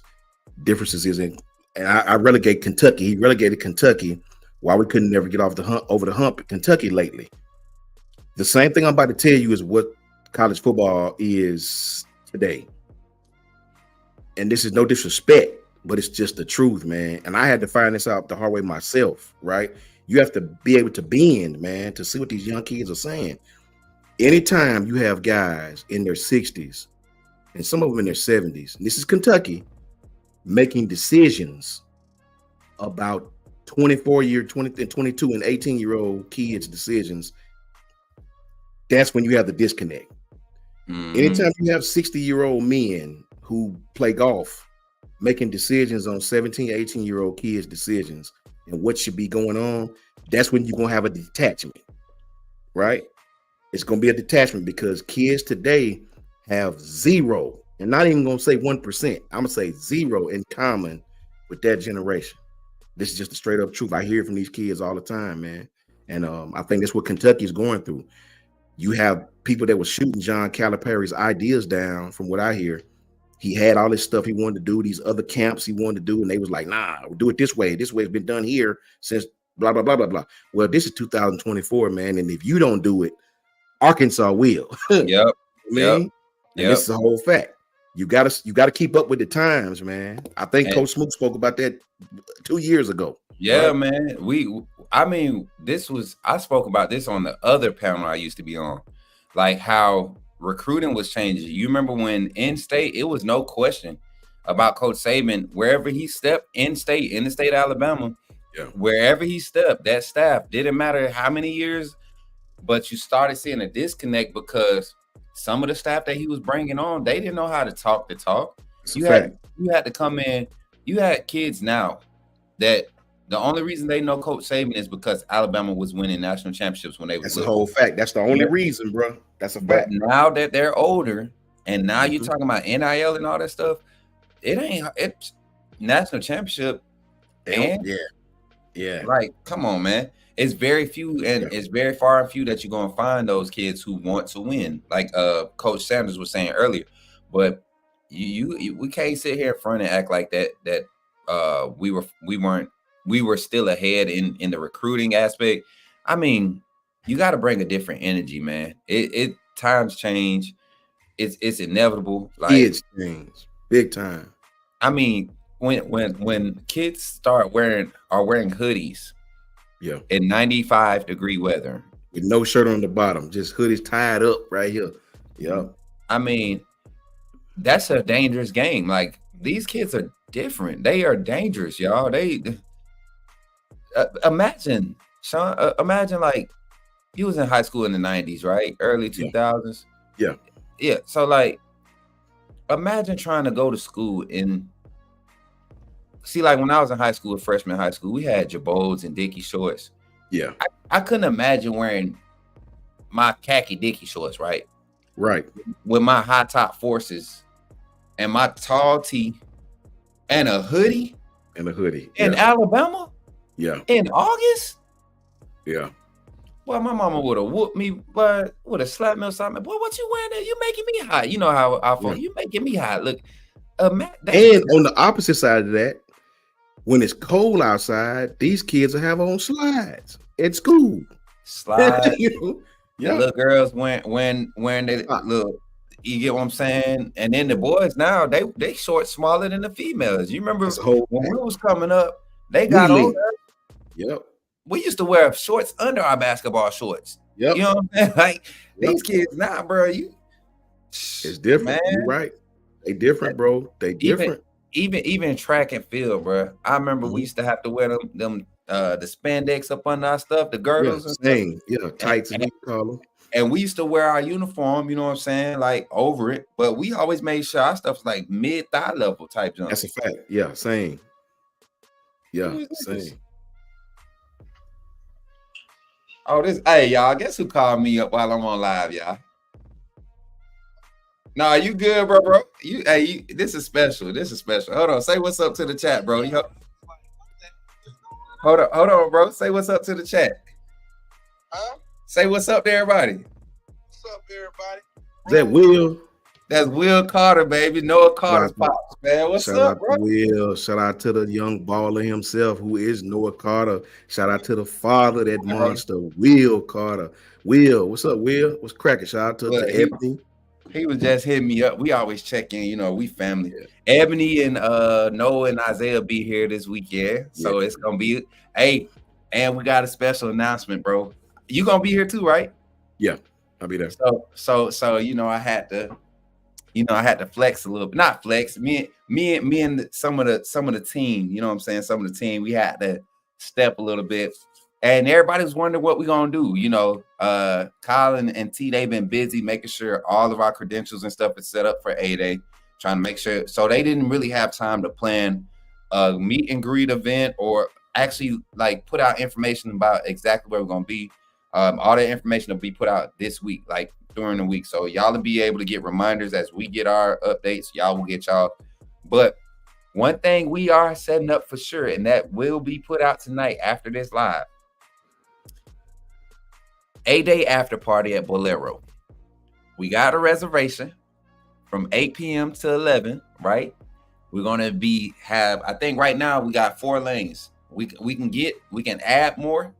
differences is in? And I relegate Kentucky. He relegated Kentucky. Why we couldn't never get over the hump at Kentucky lately. The same thing I'm about to tell you is what college football is today. And this is no disrespect, but it's just the truth, man. And I had to find this out the hard way myself, right? You have to be able to bend, man, to see what these young kids are saying. Anytime you have guys in their 60s and some of them in their 70s, and this is Kentucky, making decisions about 24-year, 20 and 22 and 18-year-old kids' decisions, that's when you have the disconnect. Anytime you have 60-year-old men who play golf making decisions on 17, 18-year-old kids' decisions and what should be going on, that's when you're going to have a detachment, right? It's going to be a detachment because kids today have zero, and not even going to say 1%. I'm going to say 0 in common with that generation. This is just the straight up truth. I hear it from these kids all the time, man. And I think that's what Kentucky is going through. You have people that were shooting John Calipari's ideas down, from what I hear. He had all this stuff he wanted to do, these other camps he wanted to do, and they was like, nah, we'll do it this way. This way it's been done here since blah, blah, blah, blah, blah. Well, this is 2024, man, and if you don't do it, Arkansas will. Yep. And this is a whole fact. You gotta keep up with the times, man. I think Coach Smoak spoke about that 2 years ago. Yeah, right? man. I spoke about this on the other panel I used to be on, like how recruiting was changing. You remember when in state, it was no question about Coach Saban, wherever he stepped in the state of Alabama, wherever he stepped, that staff didn't matter how many years, but you started seeing a disconnect because some of the staff that he was bringing on, they didn't know how to talk the talk. You had to come in. You had kids now that the only reason they know Coach Saban is because Alabama was winning national championships when they were. That's a whole fact. That's the only reason, bro. That's a fact. But now that they're older, and now you're talking about NIL and all that stuff, it's national championship. And Yeah. Like, come on, man. It's very few, and it's very far and few that you're gonna find those kids who want to win, like Coach Sanders was saying earlier. But we can't sit here in front and act like that we were still ahead in the recruiting aspect. I mean, you got to bring a different energy, man. It times change. It's inevitable. Like, Kids change big time. I mean, when kids are wearing hoodies, yeah, in 95-degree weather with no shirt on the bottom, just hoodies tied up right here. Yeah, I mean, that's a dangerous game. Like, these kids are different. They are dangerous, y'all. They imagine, Sean. Imagine like you was in high school in the 90s, right? Early 2000s. Yeah. So like, imagine trying to go to school in. See, like when I was in high school, freshman high school, we had Jabos and Dickie shorts. Yeah. I couldn't imagine wearing my khaki Dickie shorts, right? Right. With my high top forces and my tall tee and a hoodie. In Alabama? Yeah. In August? Yeah. Well, my mama would have whooped me, but would have slapped me or something. Boy, what you wearing there? You making me hot. You know how I feel. You making me hot. Look. And on the opposite side of that, when it's cold outside, these kids will have on slides at school. Slides. Yeah. Little girls when they look, you get what I'm saying? And then the boys now, they shorts smaller than the females. You remember when we was coming up, they got older. Yep. We used to wear shorts under our basketball shorts. Yep. You know what I'm saying? Like these kids now, bro, it's different. Man. You're right. They different, bro. They different. Even track and field, bro. I remember we used to have to wear them the spandex up under our stuff, the girdles and stuff. Yeah, tights as we call them. And we used to wear our uniform, you know what I'm saying, like over it. But we always made sure our stuff's like mid-thigh level type jump. That's a fact. Yeah, same. Yeah, same. Oh, hey, y'all, guess who called me up while I'm on live, y'all? Nah, you good, bro? This is special. Hold on, say what's up to the chat, bro. Hold on, bro. Say what's up to the chat. Huh? Say what's up to everybody. What's up, everybody? Is that Will? That's Will Carter, baby. Noah Carter's pops, man. What's up, bro? Will. Shout out to the young baller himself, who is Noah Carter. Shout out to the father, that monster, Will Carter. Will, what's up, Will? What's cracking? Shout out to Ebony. He was just hitting me up. We always check in, you know, we family. Yeah. Ebony and Noah and Isaiah be here this weekend. So it's gonna be and we got a special announcement, bro. You gonna be here too, right? Yeah, I'll be there. So you know, I had to flex a little bit. Not flex. Me and some of the team, you know what I'm saying? Some of the team, we had to step a little bit. And everybody was wondering what we're gonna do. You know, Colin and T, they've been busy making sure all of our credentials and stuff is set up for A-Day, trying to make sure. So they didn't really have time to plan a meet and greet event or actually like put out information about exactly where we're gonna be. All that information will be put out this week, like during the week. So y'all will be able to get reminders as we get our updates. Y'all will get y'all. But one thing we are setting up for sure, and that will be put out tonight after this live. A-Day after party at Bolero. We got a reservation from 8 p.m. to 11, right? We're gonna I think right now we got 4 lanes. We can add more,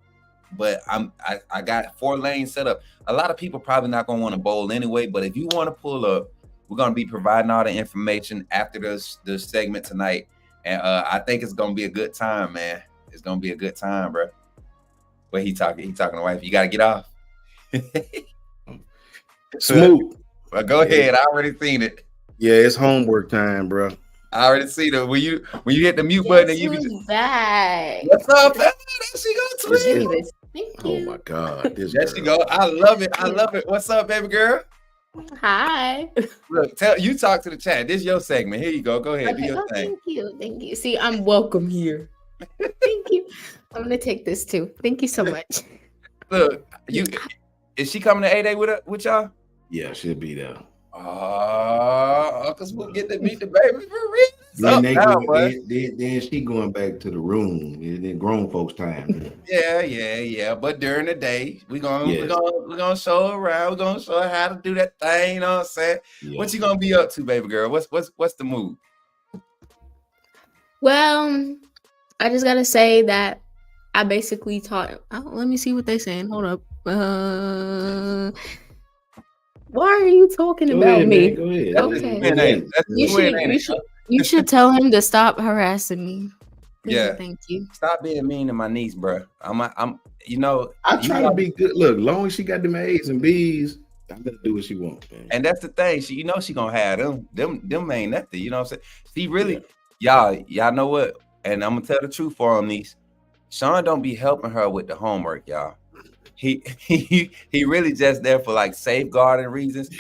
but I got 4 lanes set up. A lot of people probably not gonna want to bowl anyway, but if you want to pull up, we're gonna be providing all the information after this segment tonight, and I think it's gonna be a good time, man. It's gonna be a good time, bro. But he talking to wife. You gotta get off. Smoak. Well, go ahead. I already seen it. Yeah, it's homework time, bro. I already seen it. When you hit the mute button, and you can just back. What's up, man? There she go, twin. Thank you. Oh my God. There she go. I love it. What's up, baby girl? Hi. Look, you talk to the chat. This is your segment. Here you go. Go ahead. Do your thing. Thank you. See, I'm welcome here. Thank you. I'm gonna take this too. Thank you so much. Look, is she coming to A-Day with y'all? Yeah, she'll be there. Uncle Smoak get to meet the baby for real. Then up now, bro? then she going back to the room. Then grown folks time. Yeah. But during the day, we're gonna show her around. We're gonna show her how to do that thing. You know what I'm saying? Yeah. What you gonna be up to, baby girl? What's the move? Well, I just gotta say that I basically taught. Oh, let me see what they're saying. Hold up. Why are you talking about me? Go ahead. Okay. You should tell him to stop harassing me. Please, Yeah. thank you. Stop being mean to my niece, bro. I'm you know. I try to be good. Look, long as she got them A's and B's, I'm gonna do what she wants, man. And that's the thing. She gonna have them ain't nothing. You know what I'm saying? See, really, y'all know what? And I'm gonna tell the truth for him, niece. Sean don't be helping her with the homework, y'all. He really just there for like safeguarding reasons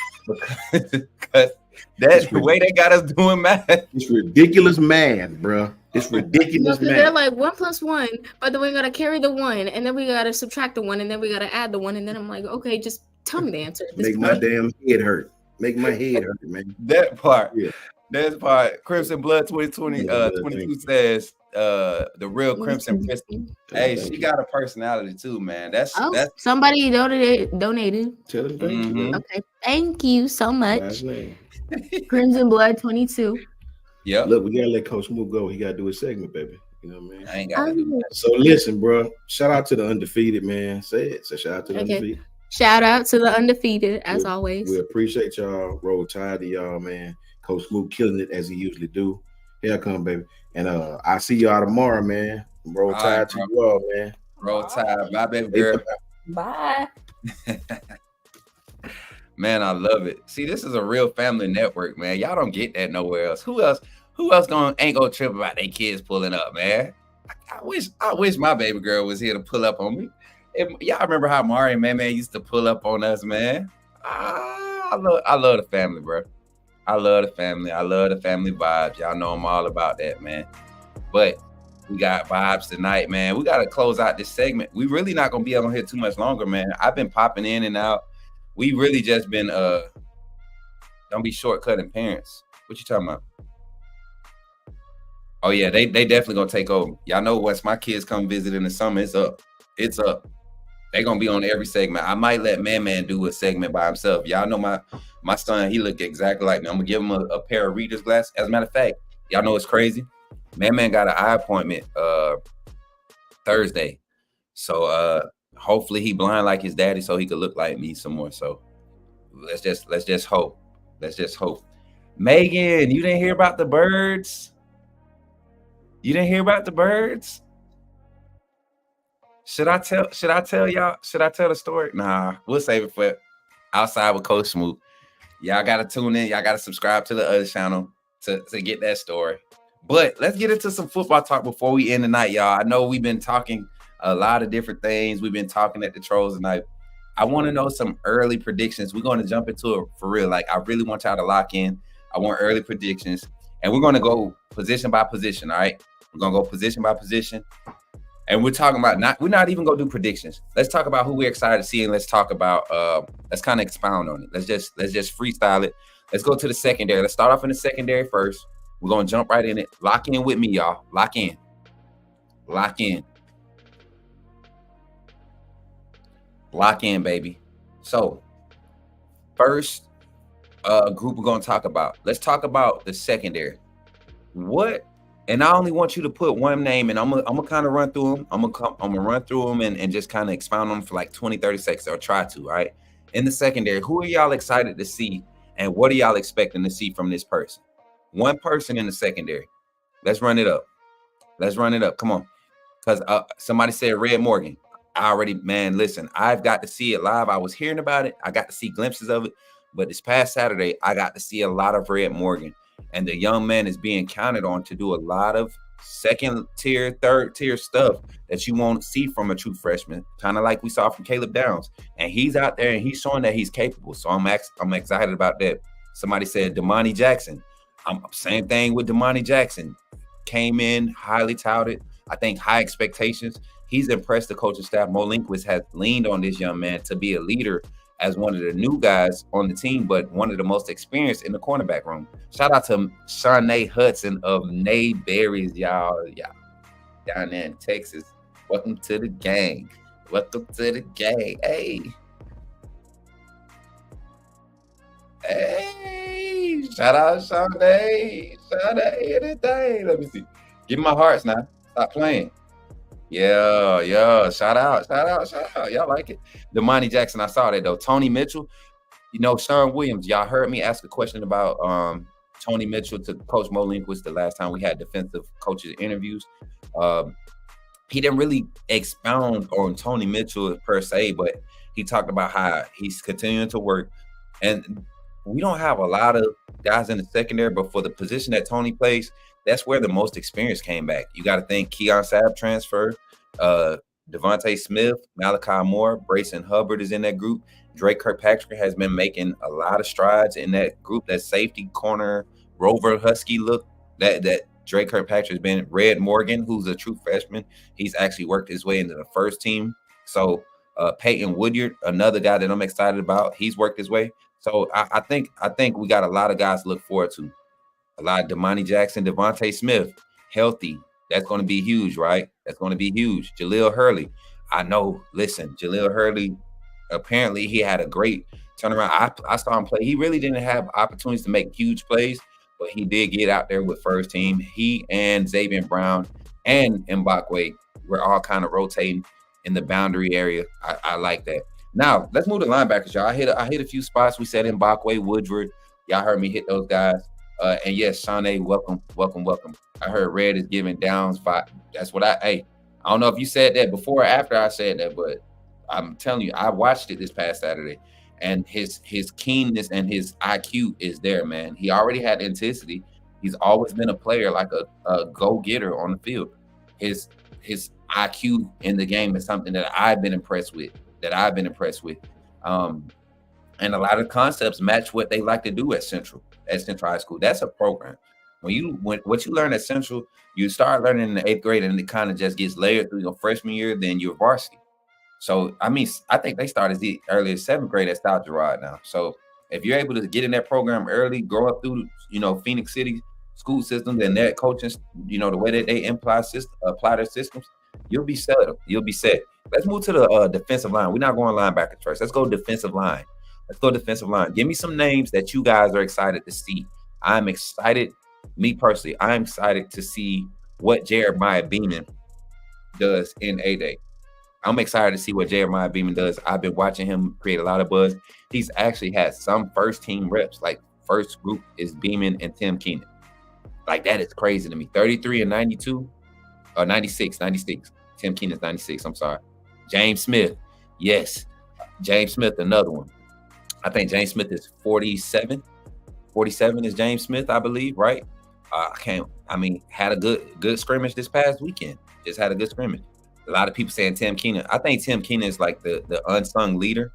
because that's the way they got us doing math. It's ridiculous math, bro. It's ridiculous math. They're like 1 + 1, but then we gotta carry the 1, and then we gotta subtract the 1, and then we gotta add the 1, and then I'm like, okay, just tell me the answer. Make my damn head hurt. Make my head hurt, man. That part. Yeah. That part. Crimson Blood 22 says the real Crimson Pistol. Hey, she got a personality too, man. That's somebody donated. Tell them thank you. Okay, thank you so much. Crimson Blood 22. Yeah. Look, we gotta let Coach Smoak go. He gotta do his segment, baby. You know what I mean? I ain't gotta do that. So listen, bro. Shout out to the undefeated, man. Say it. So shout out to the undefeated. Shout out to the undefeated, as always. We appreciate y'all. Roll Tide to y'all, man. Coach Smoak killing it as he usually do. Here I come, baby. And I see y'all tomorrow, man. Roll Tide to you all, man. Roll Tide. Bye, baby girl. Bye. Man, I love it. See, this is a real family network, man. Y'all don't get that nowhere else. Who else ain't gonna trip about their kids pulling up, man? I wish my baby girl was here to pull up on me. Y'all remember how Mari and man used to pull up on us, man? I love the family, bro. I love the family. I love the family vibes. Y'all know I'm all about that, man. But we got vibes tonight, man. We got to close out this segment. We really not going to be on here too much longer, man. I've been popping in and out. We really just been, don't be shortcutting parents. What you talking about? Oh, yeah, they definitely going to take over. Y'all know once my kids come visit in the summer, it's up. It's up. They're going to be on every segment. I might let Man do a segment by himself. Y'all know my son, he look exactly like me. I'm going to give him a pair of reader's glasses. As a matter of fact, y'all know it's crazy. Man got an eye appointment Thursday. So hopefully he blind like his daddy so he could look like me some more. So let's just hope. Let's just hope. Megan, you didn't hear about the birds? You didn't hear about the birds? Should I tell y'all? Should I tell the story? Nah, we'll save it for outside with Coach Smoak. Y'all gotta tune in. Y'all gotta subscribe to the other channel to get that story. But let's get into some football talk before we end the night, y'all. I know we've been talking a lot of different things. We've been talking at the Trolls tonight. I want to know some early predictions. We're going to jump into it for real. Like, I really want y'all to lock in. I want early predictions. And we're going to go position by position, all right? We're going to go position by position. And we're talking about we're not even going to do predictions. Let's talk about who we're excited to see, and let's talk about let's kind of expound on it. Let's just freestyle it. Let's go to the secondary. Let's start off in the secondary first. We're going to jump right in it. Lock in with me, y'all. Lock in. Lock in. Lock in, baby. So, first group we're going to talk about. Let's talk about the secondary. And I only want you to put one name, and I'm gonna kind of run through them. I'm gonna run through them and just kind of expound on them for like 20, 30 seconds, or try to, right? In the secondary, who are y'all excited to see, and what are y'all expecting to see from this person? One person in the secondary. Let's run it up. Come on. Because somebody said Red Morgan. Listen, I've got to see it live. I was hearing about it. I got to see glimpses of it. But this past Saturday, I got to see a lot of Red Morgan. And the young man is being counted on to do a lot of second tier, third tier stuff that you won't see from a true freshman, kind of like we saw from Caleb Downs. And he's out there and he's showing that he's capable. So I'm excited about that. Somebody said Damani Jackson. Same thing with Damani Jackson. Came in highly touted. I think high expectations. He's impressed the coaching staff. Mo Linquist has leaned on this young man to be a leader as one of the new guys on the team, but one of the most experienced in the cornerback room. Shout out to Shanae Hudson of Nayberries, y'all down there in Texas. Welcome to the gang. Welcome to the gang. Hey, shout out Shanae. Shanae, anything. Let me see. Give me my hearts now. Stop playing. Yeah. Shout out. Y'all like it. Damani Jackson, I saw that though. Tony Mitchell, Sean Williams. Y'all heard me ask a question about Tony Mitchell to Coach Mo Linquist the last time we had defensive coaches interviews. He didn't really expound on Tony Mitchell per se, but he talked about how he's continuing to work. And we don't have a lot of guys in the secondary, but for the position that Tony plays, that's where the most experience came back. You got to think Keon Sabb transfer, Devontae Smith, Malachi Moore, Brayson Hubbard is in that group. Drake Kirkpatrick has been making a lot of strides in that group. That safety corner Rover Husky look that Drake Kirkpatrick has been. Red Morgan, who's a true freshman, he's actually worked his way into the first team. So Peyton Woodyard, another guy that I'm excited about, he's worked his way. So I think we got a lot of guys to look forward to. A lot of Damani Jackson, Devontae Smith, healthy. That's going to be huge, right? That's going to be huge. Jaleel Hurley. I know, listen, Jaleel Hurley, apparently he had a great turnaround. I saw him play. He really didn't have opportunities to make huge plays, but he did get out there with first team. He and Xavier Brown and Mbakwe were all kind of rotating in the boundary area. I like that. Now, let's move to linebackers, y'all. I hit a few spots. We said Mbakwe, Woodward. Y'all heard me hit those guys. And yes, Shanae, welcome. I heard Red is giving downs 5. That's what I don't know if you said that before or after I said that, but I'm telling you, I watched it this past Saturday, and his keenness and his IQ is there, man. He already had intensity. He's always been a player, like a go-getter on the field. His IQ in the game is something that I've been impressed with. And a lot of concepts match what they like to do at Central High School. That's a program. What you learn at Central, you start learning in the 8th grade, and it kind of just gets layered through your freshman year, then your varsity. So, I think they start as early as 7th grade at South Girard now. So, if you're able to get in that program early, grow up through, Phoenix City school systems and their coaching, the way that they apply their systems, you'll be set. Let's move to the defensive line. We're not going linebacker first. Let's go defensive line. Give me some names that you guys are excited to see. I'm excited. Me personally, I'm excited to see what Jeremiah Beeman does in A-Day. I'm excited to see what Jeremiah Beeman does. I've been watching him create a lot of buzz. He's actually had some first-team reps. Like, first group is Beeman and Tim Keenan. Like, that is crazy to me. 33 and 92, or 96. Tim Keenan's 96, I'm sorry. James Smith, yes. James Smith, another one. I think James Smith is 47. 47 is James Smith, I believe, right? Had a good scrimmage this past weekend. Just had a good scrimmage. A lot of people saying Tim Keenan. I think Tim Keenan is like the unsung leader.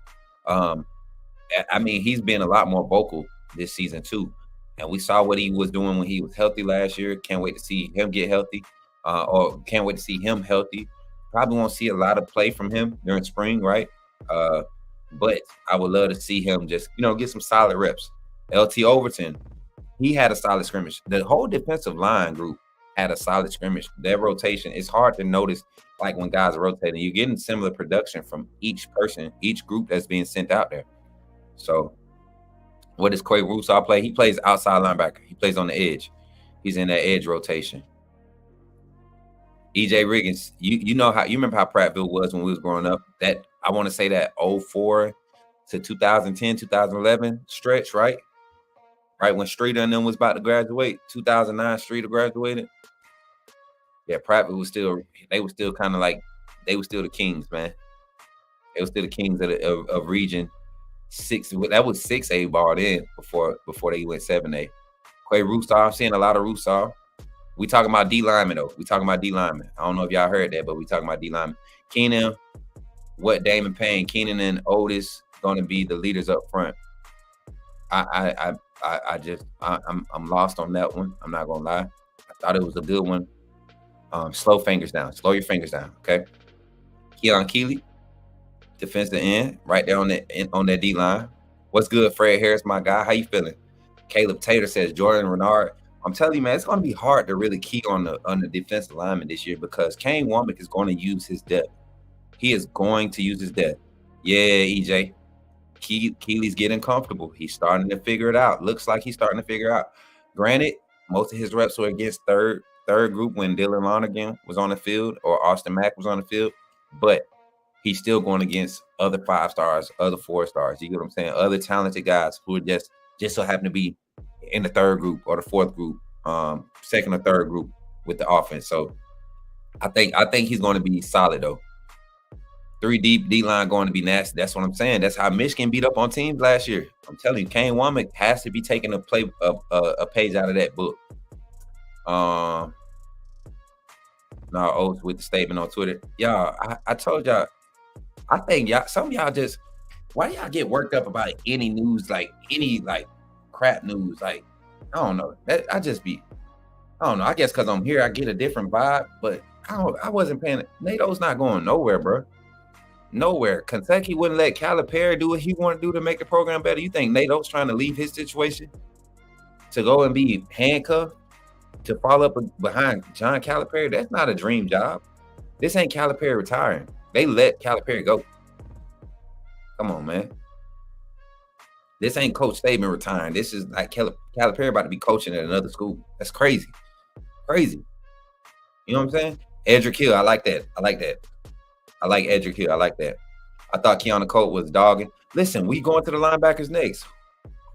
He's been a lot more vocal this season too. And we saw what he was doing when he was healthy last year. Can't wait to see him get healthy. Or can't wait to see him healthy. Probably won't see a lot of play from him during spring, right? But I would love to see him just, get some solid reps. LT Overton, he had a solid scrimmage. The whole defensive line group had a solid scrimmage. Their rotation, it's hard to notice, like when guys are rotating. You're getting similar production from each person, each group that's being sent out there. So what does Quay Russaw play? He plays outside linebacker. He plays on the edge. He's in that edge rotation. EJ Riggins, you remember how Prattville was when we was growing up? That I want to say that 04 to 2010, 2011 stretch, right? Right when Streeter and them was about to graduate, 2009 Streeter graduated. Yeah, Prattville was still kind of like, they were still the kings, man. They were still the kings of Region 6. That was 6A ball then before they went 7A. Quay Russaw, I'm seeing a lot of Russaw. We talking about D lineman though. I don't know if y'all heard that, but we talking about D lineman. Keenan, what Damon Payne, Keenan and Otis going to be the leaders up front. I'm lost on that one. I'm not gonna lie. I thought it was a good one. Slow your fingers down. Okay. Keon Keeley, defensive end, right there on that D line. What's good, Fred Harris, my guy? How you feeling? Caleb Tater says Jordan Renard. I'm telling you, man, it's going to be hard to really key on the defensive lineman this year because Kane Womack is going to use his depth. He is going to use his depth. Yeah, EJ. Keely's getting comfortable. He's starting to figure it out. Looks like he's starting to figure it out. Granted, most of his reps were against third group when Dylan Lonergan was on the field or Austin Mack was on the field, but he's still going against other 5 stars, other 4 stars. You get what I'm saying? Other talented guys who are just so happen to be in the 3rd group or the 4th group, 2nd or 3rd group with the offense. So I think he's going to be solid though. 3 deep D-line going to be nasty. That's what I'm saying. That's how Michigan beat up on teams last year. I'm telling you, Kane Womack has to be taking a page out of that book. Now Oats with the statement on Twitter. Y'all, I told y'all, I think y'all, some of y'all just, why y'all get worked up about any news, like any like crap news? Like, I don't know. I don't know. I guess because I'm here, I get a different vibe, but I wasn't paying. NATO's not going nowhere, bro. Nowhere. Kentucky wouldn't let Calipari do what he wanted to do to make the program better. You think NATO's trying to leave his situation to go and be handcuffed to follow up behind John Calipari? That's not a dream job. This ain't Calipari retiring. They let Calipari go. Come on, man. This ain't Coach Saban retiring. This is like Calipari about to be coaching at another school. That's crazy. Crazy. You know what I'm saying? Edric Hill, I like that. I like Edric Hill. I like that. I thought Keanu Colt was dogging. Listen, we going to the linebackers next.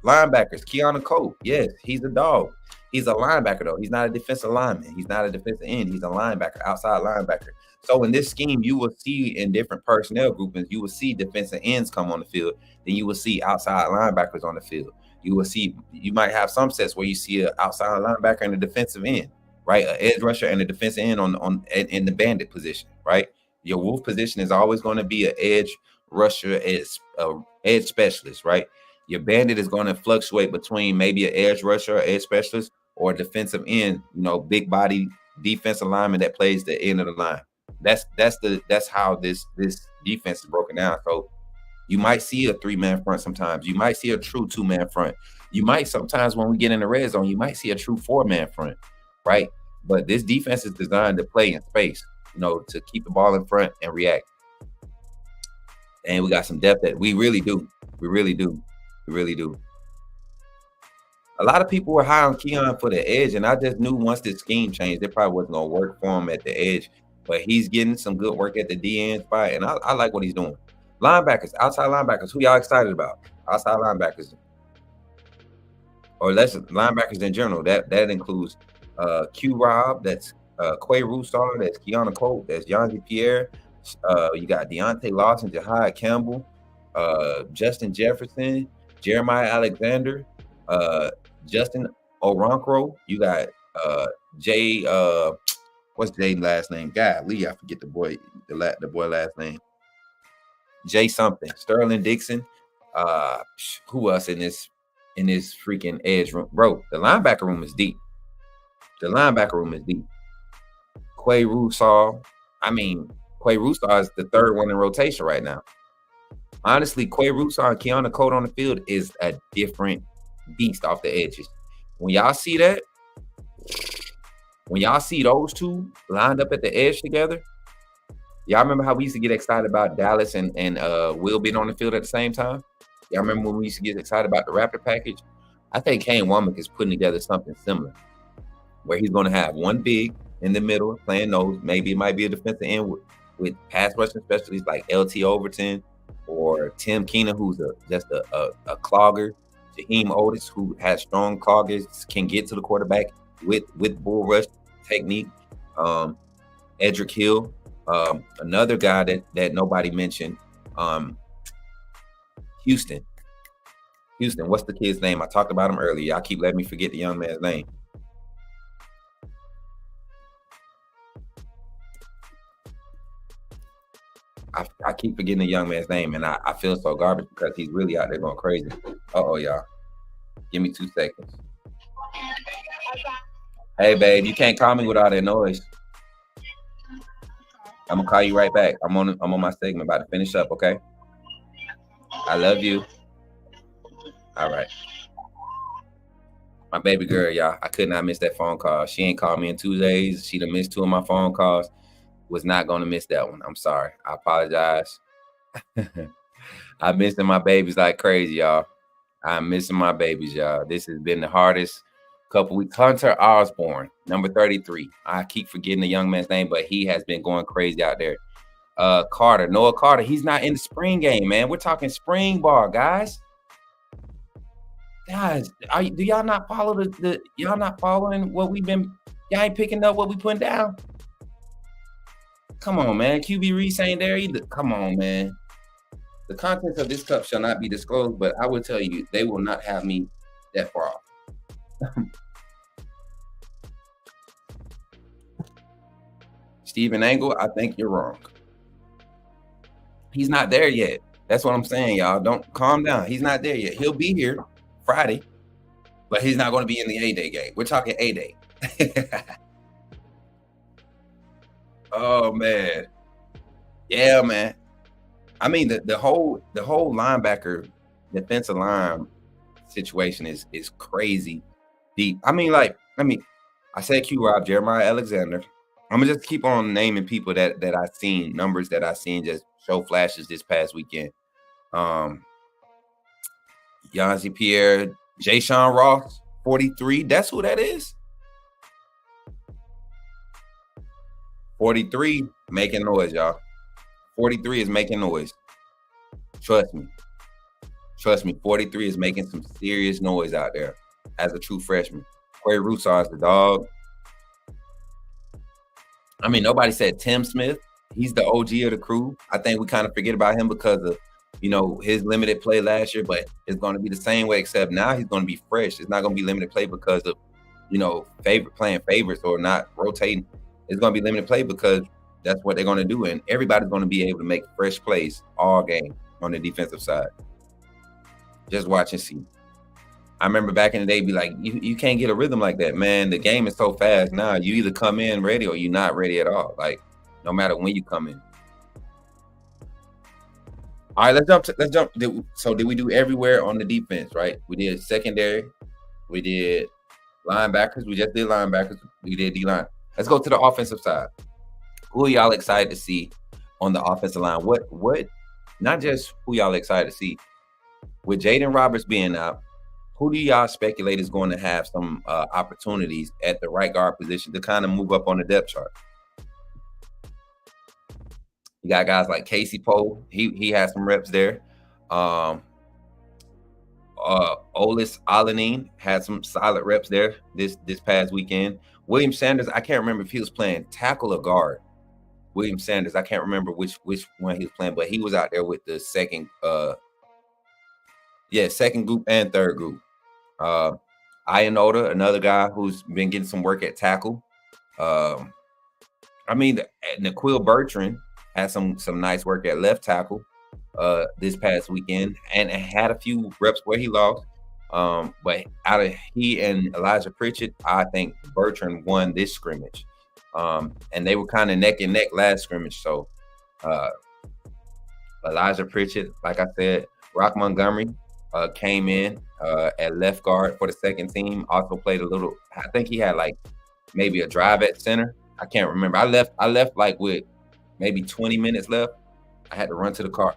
Linebackers, Keanu Colt. Yes, he's a dog. He's a linebacker, though. He's not a defensive lineman. He's not a defensive end. He's a linebacker, outside linebacker. So in this scheme, you will see in different personnel groupings, you will see defensive ends come on the field. Then you will see outside linebackers on the field. You might have some sets where you see an outside linebacker and a defensive end, right? An edge rusher and a defensive end in the bandit position, right? Your wolf position is always going to be an edge rusher, edge specialist, right? Your bandit is going to fluctuate between maybe an edge rusher, or edge specialist, or a defensive end, big body defensive lineman that plays the end of the line. That's how this defense is broken down. So you might see a 3-man front sometimes. You might see a true 2-man front. You might sometimes, when we get in the red zone, you might see a true 4-man front, right? But this defense is designed to play in space, to keep the ball in front and react. And we got some depth that we really do. We really do. A lot of people were high on Keon for the edge, and I just knew once this scheme changed, it probably wasn't going to work for him at the edge. But he's getting some good work at the DN spot, and I like what he's doing. Linebackers, outside linebackers, who y'all excited about? Outside linebackers. Or less linebackers in general. That includes Q Rob, that's Quay Roussard, that's Keanu Colt, that's Yanzi Pierre. You got Deontay Lawson, Jahad Campbell, Justin Jefferson, Jeremiah Alexander, Justin Oronkro. You got Jay. What's Jay's last name? Golly, I forget the boy last name. Jay something. Sterling Dixon. Who else in this freaking edge room, bro? The linebacker room is deep. Quay Roussard. Quay Roussard is the 3rd one in rotation right now. Honestly, Quay Roussard and Keanu Colt on the field is a different beast off the edges. When y'all see that, when y'all see those two lined up at the edge together, y'all remember how we used to get excited about Dallas and Will being on the field at the same time? Y'all remember when we used to get excited about the Raptor package? I think Kane Womack is putting together something similar, where he's going to have one big in the middle playing nose. Maybe it might be a defensive end with pass rushing specialties like LT Overton or Tim Keenan, who's just a clogger. Jaheim Otis, who has strong cloggers, can get to the quarterback with bull rush technique. Edric Hill, another guy that nobody mentioned. Houston, what's the kid's name? I talked about him earlier. Y'all keep letting me forget the young man's name. I keep forgetting the young man's name, and I feel so garbage because he's really out there going crazy. Y'all. Give me 2 seconds. Hey, babe, you can't call me with all that noise. I'm gonna call you right back. I'm on my segment, about to finish up, okay? I love you. All right. My baby girl, y'all. I could not miss that phone call. She ain't called me in 2 days. She done missed 2 of my phone calls. Was not going to miss that one. I'm sorry. I apologize. I'm missing my babies like crazy, y'all. I'm missing my babies, y'all. This has been the hardest couple weeks. Hunter Osborne, number 33. I keep forgetting the young man's name, but he has been going crazy out there. Noah Carter. He's not in the spring game, man. We're talking spring ball, guys. Guys, do y'all not follow y'all not following what we've been? Y'all ain't picking up what we putting down. Come on, man. QB Reese ain't there either. Come on, man. The contents of this cup shall not be disclosed, but I will tell you, they will not have me that far off. Stephen Angle, I think you're wrong. He's not there yet. That's what I'm saying, y'all. Don't calm down. He's not there yet. He'll be here Friday, but he's not going to be in the A-Day game. We're talking A-Day. Oh, man. Yeah, man. I mean, the whole linebacker defensive line situation is crazy deep. I mean, I said Q-Rob, Jeremiah Alexander. I'm gonna just keep on naming people that I've seen, numbers that I've seen just show flashes this past weekend. Yanzi Pierre, Jay Sean Ross, 43. That's who that is. 43 making noise, y'all. 43 is making noise. Trust me. 43 is making some serious noise out there as a true freshman. Corey Rousseau is the dog. I mean, nobody said Tim Smith. He's the OG of the crew. I think we kind of forget about him because of, his limited play last year, but it's going to be the same way, except now he's going to be fresh. It's not going to be limited play because of, playing favorites or not rotating. It's going to be limited play because that's what they're going to do. And everybody's going to be able to make fresh plays all game on the defensive side. Just watch and see. I remember back in the day, be like, you can't get a rhythm like that, man. The game is so fast now. You either come in ready or you're not ready at all. Like, no matter when you come in. All right, let's jump. So did we do everywhere on the defense, right? We did secondary. We did linebackers. We just did linebackers. We did D-line. Let's go to the offensive side. Who are y'all excited to see on the offensive line? What? Not just who y'all excited to see. With Jaden Roberts being out, who do y'all speculate is going to have some opportunities at the right guard position to kind of move up on the depth chart? You got guys like Casey Poe. He has some reps there. Olis Alanine had some solid reps there this past weekend. William Sanders, I can't remember if he was playing tackle or guard. William Sanders, I can't remember which one he was playing, but he was out there with the second group and third group. Ionoda, another guy who's been getting some work at tackle. Naquil Bertrand had some nice work at left tackle this past weekend and had a few reps where he lost. But out of he and Elijah Pritchett, I think Bertrand won this scrimmage. And they were kind of neck and neck last scrimmage. So Elijah Pritchett, like I said, Rock Montgomery came in at left guard for the second team. Also played a little. I think he had like maybe a drive at center. I can't remember. I left like with maybe 20 minutes left. I had to run to the car.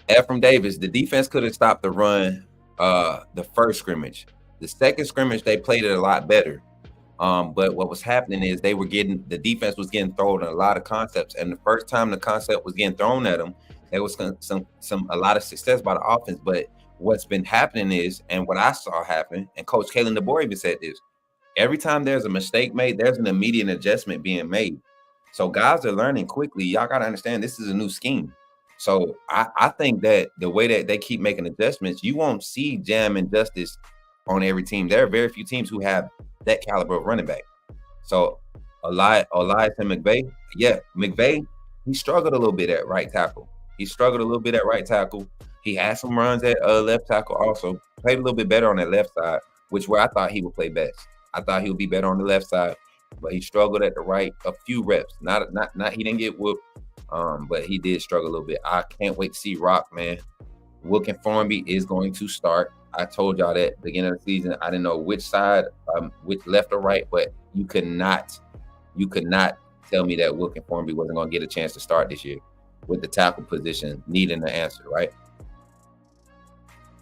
Ephraim Davis, the defense could have stopped the run the first scrimmage. The second scrimmage, they played it a lot better. But what was happening is the defense was getting thrown a lot of concepts. And the first time the concept was getting thrown at them, there was a lot of success by the offense. But what's been happening is, and what I saw happen, and Coach Kalen DeBoer even said this, every time there's a mistake made, there's an immediate adjustment being made. So guys are learning quickly. Y'all got to understand this is a new scheme. So I think that the way that they keep making adjustments, you won't see jam and justice on every team. There are very few teams who have that caliber of running back. So Elias and McVay, McVay, he struggled a little bit at right tackle. He had some runs at left tackle also. Played a little bit better on that left side, which where I thought he would play best. I thought he would be better on the left side, but he struggled at the right a few reps. Not he didn't get whooped, But he did struggle a little bit. I can't wait to see Rock, man. Wilkin Formby is going to start. I told y'all that at the beginning of the season. I didn't know which side, which left or right, but you could not tell me that Wilkin Formby wasn't going to get a chance to start this year with the tackle position needing the answer, right?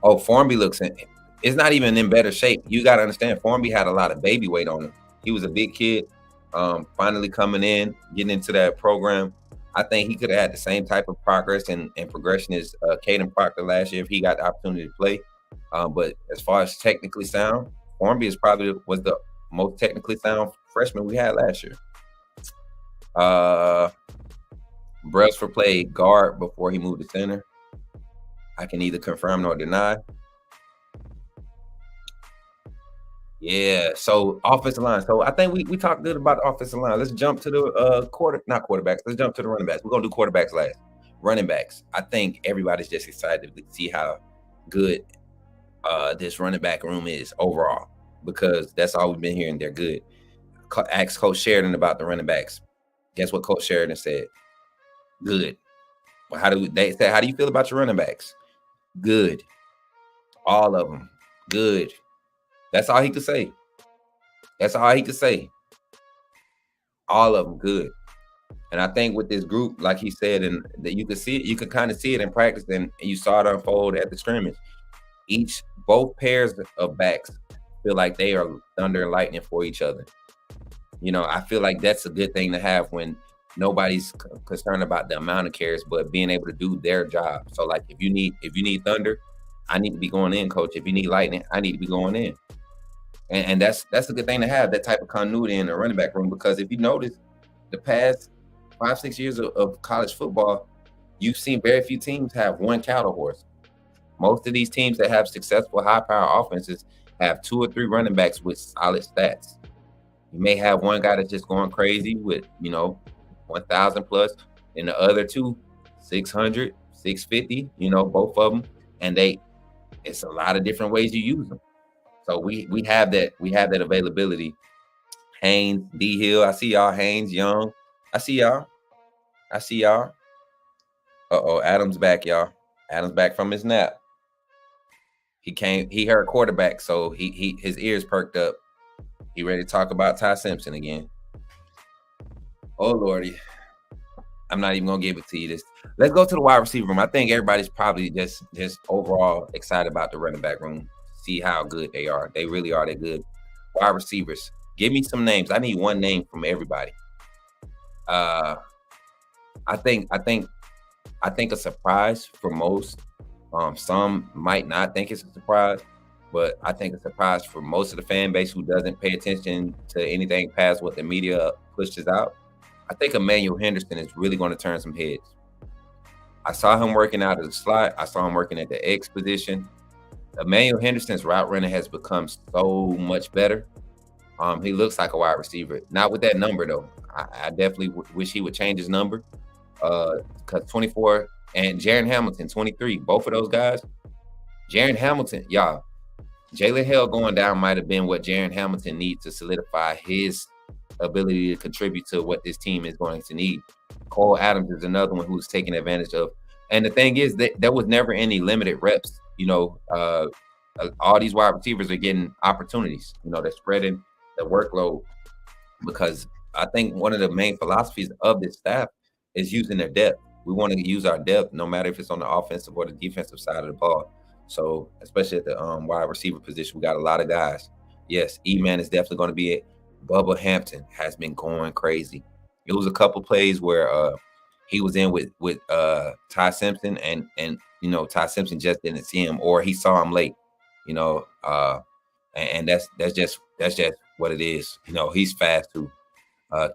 Oh, Formby it's not even in better shape. You got to understand, Formby had a lot of baby weight on him. He was a big kid, finally coming in, getting into that program. I think he could have had the same type of progress and progression as Caden Proctor last year if he got the opportunity to play. But as far as technically sound, Formby was the most technically sound freshman we had last year. Brailsford played guard before he moved to center. I can neither confirm nor deny. Yeah, so offensive line. So I think we talked good about the offensive line. Let's jump to the quarterbacks. Let's jump to the running backs. We're gonna do quarterbacks last. Running backs. I think everybody's just excited to see how good this running back room is overall, because that's all we've been hearing. They're good. Asked Coach Sheridan about the running backs. Guess what Coach Sheridan said? Good. Well, how do you feel about your running backs? Good. All of them. Good. That's all he could say. All of them good. And I think with this group, like he said, and that you could see it, you could kind of see it in practice, and you saw it unfold at the scrimmage. Both pairs of backs feel like they are thunder and lightning for each other. You know, I feel like that's a good thing to have when nobody's concerned about the amount of carries, but being able to do their job. So, like, if you need thunder, I need to be going in, coach. If you need lightning, I need to be going in. And that's a good thing to have, that type of continuity in the running back room, because if you notice, the past 5-6 years of college football, you've seen very few teams have one cattle horse. Most of these teams that have successful high-power offenses have 2 or 3 running backs with solid stats. You may have one guy that's just going crazy with, 1,000 plus, and the other 2, 600, 650, both of them. And it's a lot of different ways you use them. So we have that availability. Haynes, D Hill, I see y'all. Haynes, Young, I see y'all. Adams back, y'all. Adams back from his nap. He heard quarterback, so his ears perked up. He ready to talk about Ty Simpson again. Oh Lordy. I'm not even gonna give it to you. Let's go to the wide receiver room. I think everybody's probably just overall excited about the running back room. See how good they are. They really are. They're good. Wide receivers. Give me some names. I need one name from everybody. I think a surprise for most. Some might not think it's a surprise, but I think a surprise for most of the fan base who doesn't pay attention to anything past what the media pushes out. I think Emmanuel Henderson is really going to turn some heads. I saw him working out of the slot. I saw him working at the X position. Emmanuel Henderson's route running has become so much better. He looks like a wide receiver. Not with that number, though. I definitely wish he would change his number. Because 24 and Jaron Hamilton, 23, both of those guys. Jaron Hamilton, y'all, Jalen Hill going down might have been what Jaron Hamilton needs to solidify his ability to contribute to what this team is going to need. Cole Adams is another one who's taking advantage of. And the thing is that there was never any limited reps. All these wide receivers are getting opportunities. They're spreading the workload, because I think one of the main philosophies of this staff is using their depth. We want to use our depth no matter if it's on the offensive or the defensive side of the ball. So especially at the wide receiver position, we got a lot of guys. Yes, E-Man is definitely going to be it. Bubba Hampton has been going crazy. It was a couple plays where he was in with Ty Simpson, and Ty Simpson just didn't see him, or he saw him late. And that's just what it is. He's fast too.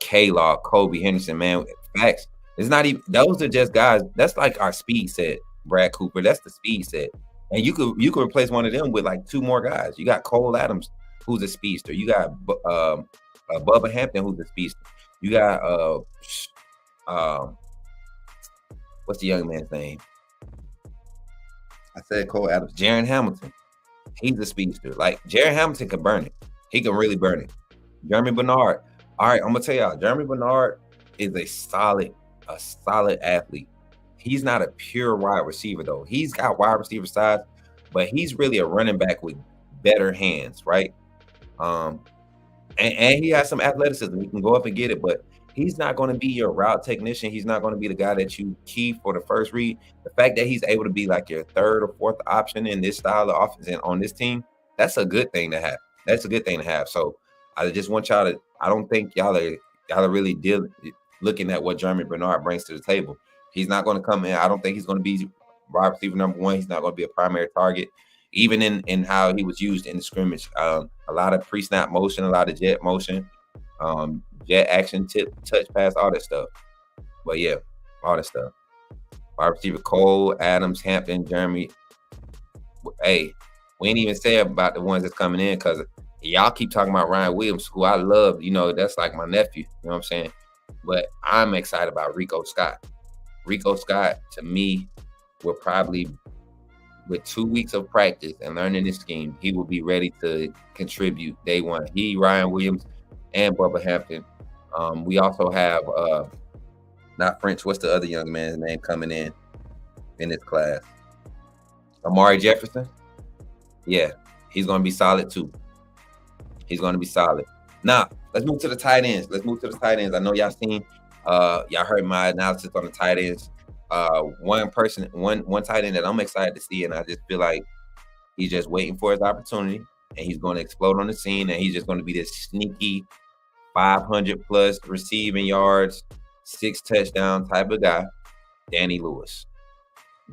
K-Law, Kobe Henderson, man, facts. It's not even, those are just guys. That's like our speed set, Brad Cooper. That's the speed set. And you could replace one of them with like 2 more guys. You got Cole Adams, who's a speedster. You got Bubba Hampton, who's a speedster. You got what's the young man's name? I said Cole Adams. Jaron Hamilton. He's a speedster. Like, Jaron Hamilton can burn it. He can really burn it. Jeremy Bernard. All right, I'm gonna tell y'all, Jeremy Bernard is a solid a solid athlete. He's not a pure wide receiver, though. He's got wide receiver size, but he's really a running back with better hands, right? And he has some athleticism. He can go up and get it, but he's not going to be your route technician. He's not going to be the guy that you key for the first read. The fact that he's able to be like your third or fourth option in this style of offense and on this team, that's a good thing to have. That's a good thing to have. So I just want y'all to, I don't think y'all are really looking at what Jeremy Bernard brings to the table. He's not going to come in. I don't think he's going to be wide receiver number one. He's not going to be a primary target. Even in how he was used in the scrimmage, a lot of pre-snap motion, a lot of jet motion, jet action, tip, touch pass, all that stuff. But yeah, all that stuff. Wide receiver Cole, Adams, Hampton, Jeremy. Hey, we ain't even say about the ones that's coming in because y'all keep talking about Ryan Williams, who I love. You know, that's like my nephew. You know what I'm saying? But I'm excited about Rico Scott. Rico Scott, to me, will probably, with 2 weeks of practice and learning this scheme, he will be ready to contribute day one. He, Ryan Williams, and Bubba Hampton. We also have, not French, what's the other young man's name coming in this class? Amari Jefferson? Yeah, he's going to be solid too. He's going to be solid. Now, let's move to the tight ends. I know y'all seen, y'all heard my analysis on the tight ends. One tight end that I'm excited to see, and I just feel like he's just waiting for his opportunity, and he's going to explode on the scene, and he's just going to be this sneaky 500 plus receiving yards, 6 touchdown type of guy, Danny Lewis.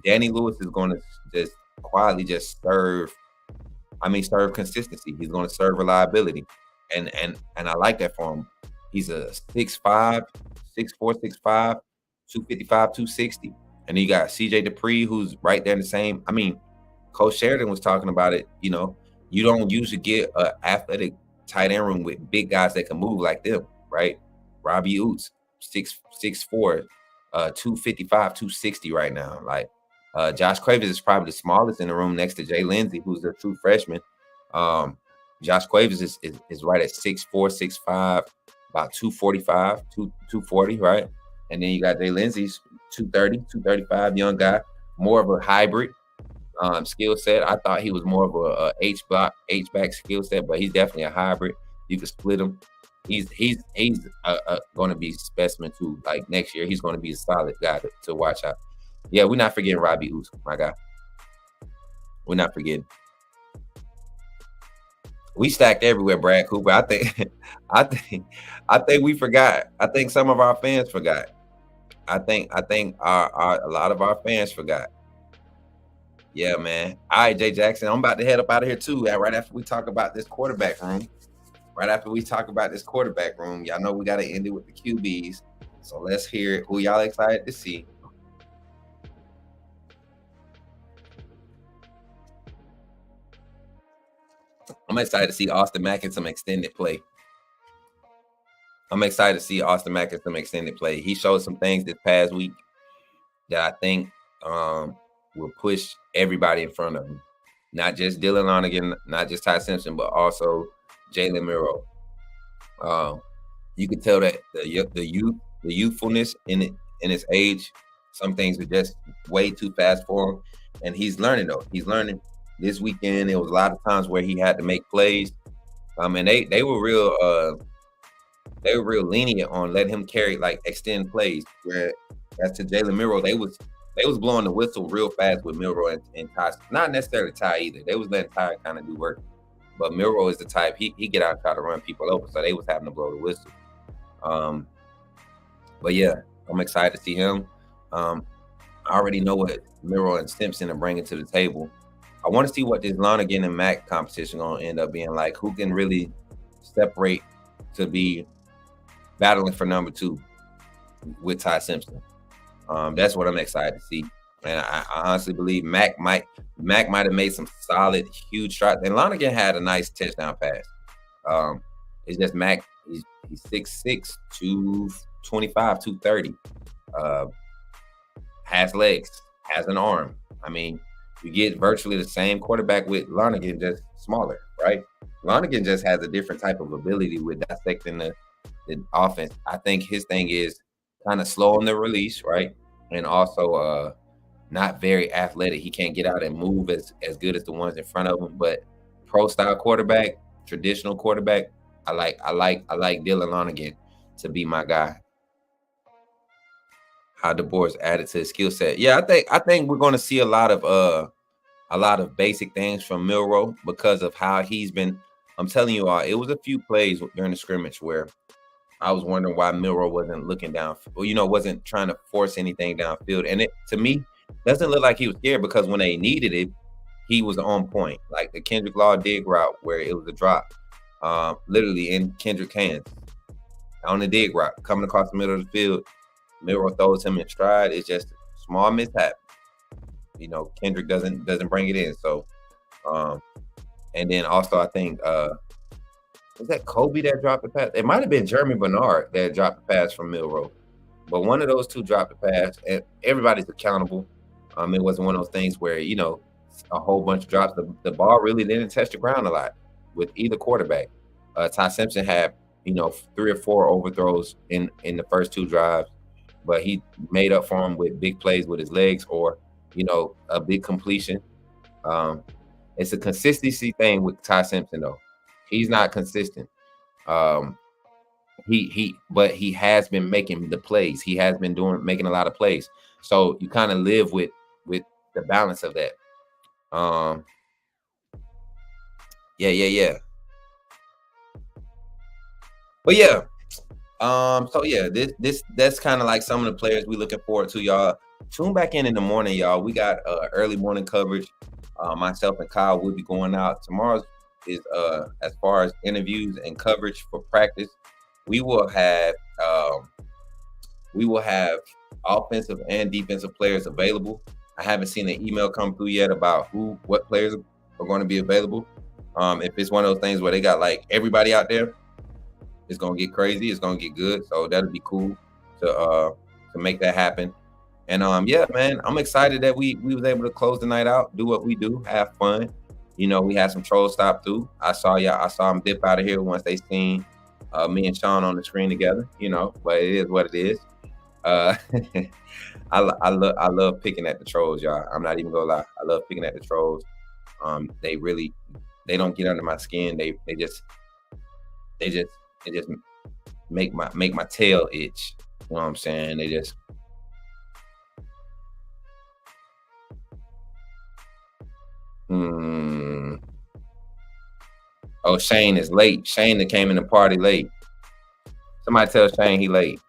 Danny Lewis is going to just quietly just serve consistency. He's going to serve reliability, and I like that for him. He's a 6'5", 6'4", 6'5". 255, 260. And then you got CJ Dupree, who's right there in the same. I mean, Coach Sheridan was talking about it. You know, you don't usually get an athletic tight end room with big guys that can move like them, right? Robbie Oats, 6'4", 255, 260 right now. Like Josh Cuevas is probably the smallest in the room next to Jay Lindsey, who's a true freshman. Josh Cuevas is right at 6'4", 6'5", about 245, 240, right? And then you got Jay Lindsey's 230, 235, young guy, more of a hybrid skill set. I thought he was more of a H-back skill set, but he's definitely a hybrid. You can split him. He's going to be specimen too. Like next year, he's going to be a solid guy to watch out. Yeah, we're not forgetting Robbie Ouz, my guy. We're not forgetting. We stacked everywhere, Brad Cooper. I think we forgot. I think some of our fans forgot. I think a lot of our fans forgot. Yeah, man. All right, Jay Jackson. I'm about to head up out of here too. Right after we talk about this quarterback room. Y'all know we got to end it with the QBs. So let's hear it. Who y'all excited to see? I'm excited to see Austin Mack in some extended play. He showed some things this past week that I think will push everybody in front of him. Not just Dylan Lonergan, not just Ty Simpson, but also Jalen Miro. You could tell that the youthfulness in his age, some things are just way too fast for him. And he's learning though. He's learning. This weekend, there was a lot of times where he had to make plays. And they were real lenient on letting him carry, like, extend plays. Where as to Jalen Miro, they was blowing the whistle real fast with Miro and Ty. Not necessarily Ty either. They was letting Ty kind of do work. But Miro is the type, he get out and try to run people over. So they was having to blow the whistle. But yeah, I'm excited to see him. I already know what Miro and Simpson are bringing to the table. I want to see what this Lonergan and Mack competition going to end up being like. Who can really separate to be battling for number 2 with Ty Simpson? That's what I'm excited to see. And I honestly believe Mack might have made some solid, huge strides. And Lonergan had a nice touchdown pass. It's just Mack, he's 6'6", 225, 230. Has legs, has an arm. I mean, you get virtually the same quarterback with Lonergan, just smaller, right? Lonergan just has a different type of ability with dissecting the offense. I think his thing is kind of slow on the release, right? And also not very athletic. He can't get out and move as good as the ones in front of him. But pro style quarterback, traditional quarterback, I like Dylan Lonergan to be my guy. How DeBoer's added to his skill set. Yeah, I think we're going to see a lot of basic things from Milroe because of how he's been. I'm telling you all, it was a few plays during the scrimmage where I was wondering why Milroe wasn't looking down, wasn't trying to force anything downfield. And it, to me, doesn't look like he was scared because when they needed it, he was on point. Like the Kendrick Law dig route where it was a drop, literally in Kendrick's hands on the dig route, coming across the middle of the field. Milroe throws him in stride. It's just a small mishap. Kendrick doesn't bring it in. So, and then also I think was that Kobe that dropped the pass? It might have been Jeremy Bernard that dropped the pass from Milroe, but one of those two dropped the pass, and everybody's accountable. It wasn't one of those things where a whole bunch of drops. The ball really didn't touch the ground a lot with either quarterback. Ty Simpson had 3 or 4 overthrows in the first 2 drives, but he made up for them with big plays with his legs or a big completion. It's a consistency thing with Ty Simpson though. He's not consistent. But he has been making the plays. He has been making a lot of plays. So you kind of live with the balance of that. Yeah. But yeah. So yeah, that's kind of like some of the players we looking forward to, y'all. Tune back in the morning, y'all. We got early morning coverage. Myself and Kyle will be going out. Tomorrow's is as far as interviews and coverage for practice. We will have offensive and defensive players available. I haven't seen an email come through yet about what players are going to be available. If it's one of those things where they got like everybody out there, it's gonna get crazy. It's gonna get good. So that'll be cool to make that happen. And yeah, man, I'm excited that we was able to close the night out, do what we do, have fun. We had some trolls stop through. I saw them dip out of here once they seen me and Sean on the screen together. But it is what it is. I love picking at the trolls, y'all. I'm not even gonna lie. I love picking at the trolls. They don't get under my skin. They just make my tail itch. You know what I'm saying? They just Oh, Shane is late. Shane that came in the party late. Somebody tell Shane he late.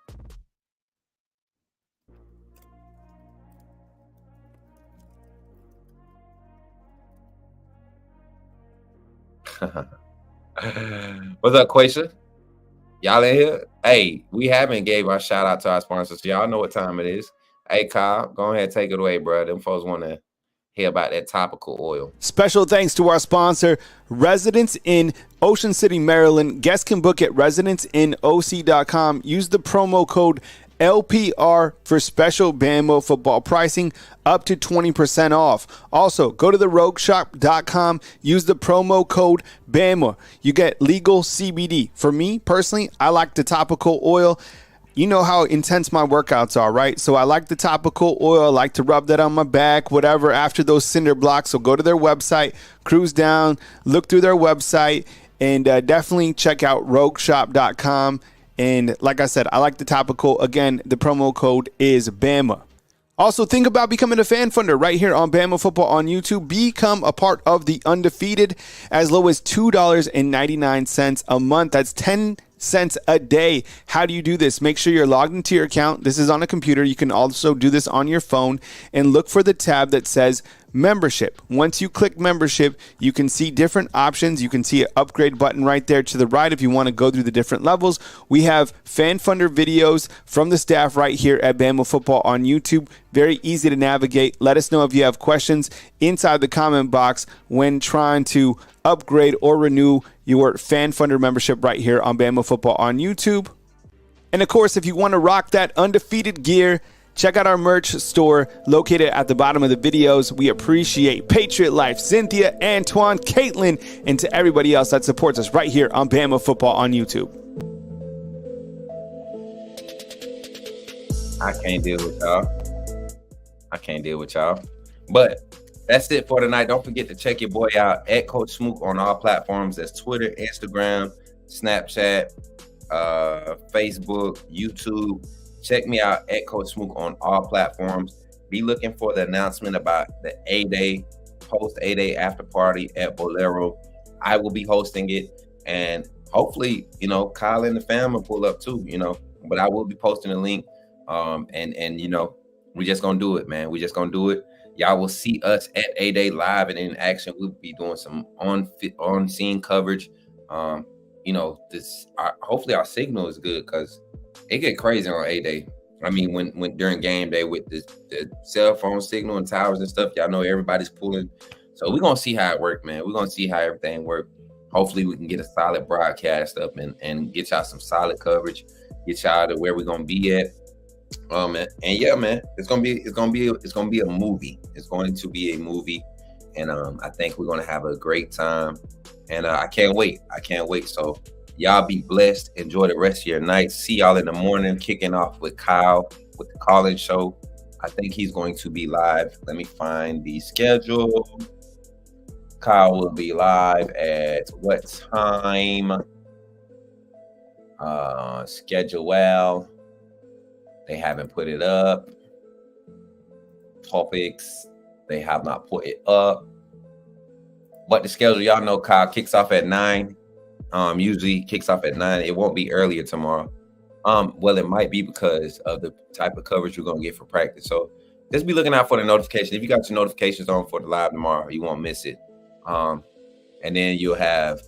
What's up, Quasha? Y'all in here? Hey, we haven't gave our shout out to our sponsors. Y'all know what time it is. Hey, Kyle, go ahead and take it away, bro. Them folks want to hear about that topical oil. Special thanks to our sponsor, Residence Inn, Ocean City, Maryland. Guests can book at residenceinoc.com. Use the promo code LPR for special Bama football pricing up to 20% off. Also, go to therogueshop.com. Use the promo code Bama. You get legal CBD. For me, personally, I like the topical oil. You know how intense my workouts are, right? So I like the topical oil. I like to rub that on my back, whatever, after those cinder blocks. So go to their website, cruise down, look through their website, and definitely check out rogueshop.com. And like I said, I like the topical. Again, the promo code is Bama. Also, think about becoming a fan funder right here on Bama Football on YouTube. Become a part of the Undefeated as low as $2.99 a month. That's 10 cents a day. How do you do this? Make sure you're logged into your account. This is on a computer. You can also do this on your phone and look for the tab that says membership. Once you click membership, you can see different options. You can see an upgrade button right there to the right if you want to go through the different levels. We have fan funder videos from the staff right here at Bama Football on YouTube. Very easy to navigate. Let us know if you have questions inside the comment box when trying to upgrade or renew your fan funder membership right here on Bama Football on YouTube. And of course, if you want to rock that undefeated gear, check out our merch store located at the bottom of the videos. We appreciate Patriot Life, Cynthia, Antoine, Caitlin, and to everybody else that supports us right here on Bama Football on YouTube. I can't deal with y'all. But that's it for tonight. Don't forget to check your boy out at Coach Smoak on all platforms. That's Twitter, Instagram, Snapchat, Facebook, YouTube. Check me out at Coach Smoak on all platforms. Be looking for the announcement about the A-Day, post A-Day after party at Bolero. I will be hosting it, and hopefully, Kyle and the fam will pull up too, but I will be posting a link. And we're just gonna do it, man. We're just gonna do it. Y'all will see us at A-Day live and in action. We'll be doing some on scene coverage. Hopefully our signal is good, because it get crazy on A-Day. I mean, when during game day with the cell phone signal and towers and stuff, y'all know everybody's pulling. So we're gonna see how it works, man. We're gonna see how everything works. Hopefully we can get a solid broadcast up and get y'all some solid coverage, get y'all to where we're gonna be at. And yeah, man, it's gonna be a movie. It's going to be a movie, and I think we're gonna have a great time. And I can't wait. So y'all be blessed. Enjoy the rest of your night. See y'all in the morning, kicking off with Kyle with the call-in show. I think he's going to be live. Let me find the schedule. Kyle will be live at what time? Schedule. They haven't put it up. Topics, they have not put it up. But the schedule, y'all know, Kyle kicks off at 9. Usually kicks off at 9. It won't be earlier tomorrow. Well, it might be because of the type of coverage you're gonna get for practice. So just be looking out for the notification. If you got your notifications on for the live tomorrow, you won't miss it. And then you'll have,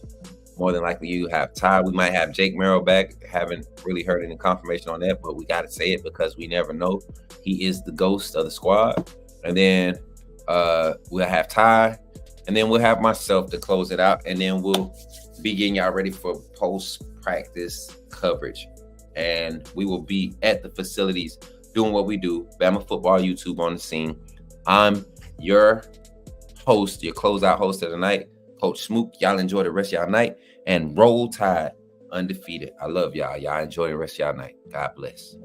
more than likely, you have Ty. We might have Jake Merrill back. Haven't really heard any confirmation on that, but we got to say it because we never know. He is the ghost of the squad. And then we'll have Ty, and then we'll have myself to close it out, and then we'll be getting y'all ready for post-practice coverage. And we will be at the facilities doing what we do, Bama Football YouTube on the scene. I'm your host, your closeout host of the night, Coach Smoak. Y'all enjoy the rest of y'all night, and roll tide undefeated. I love y'all. Y'all enjoy the rest of y'all night. God bless.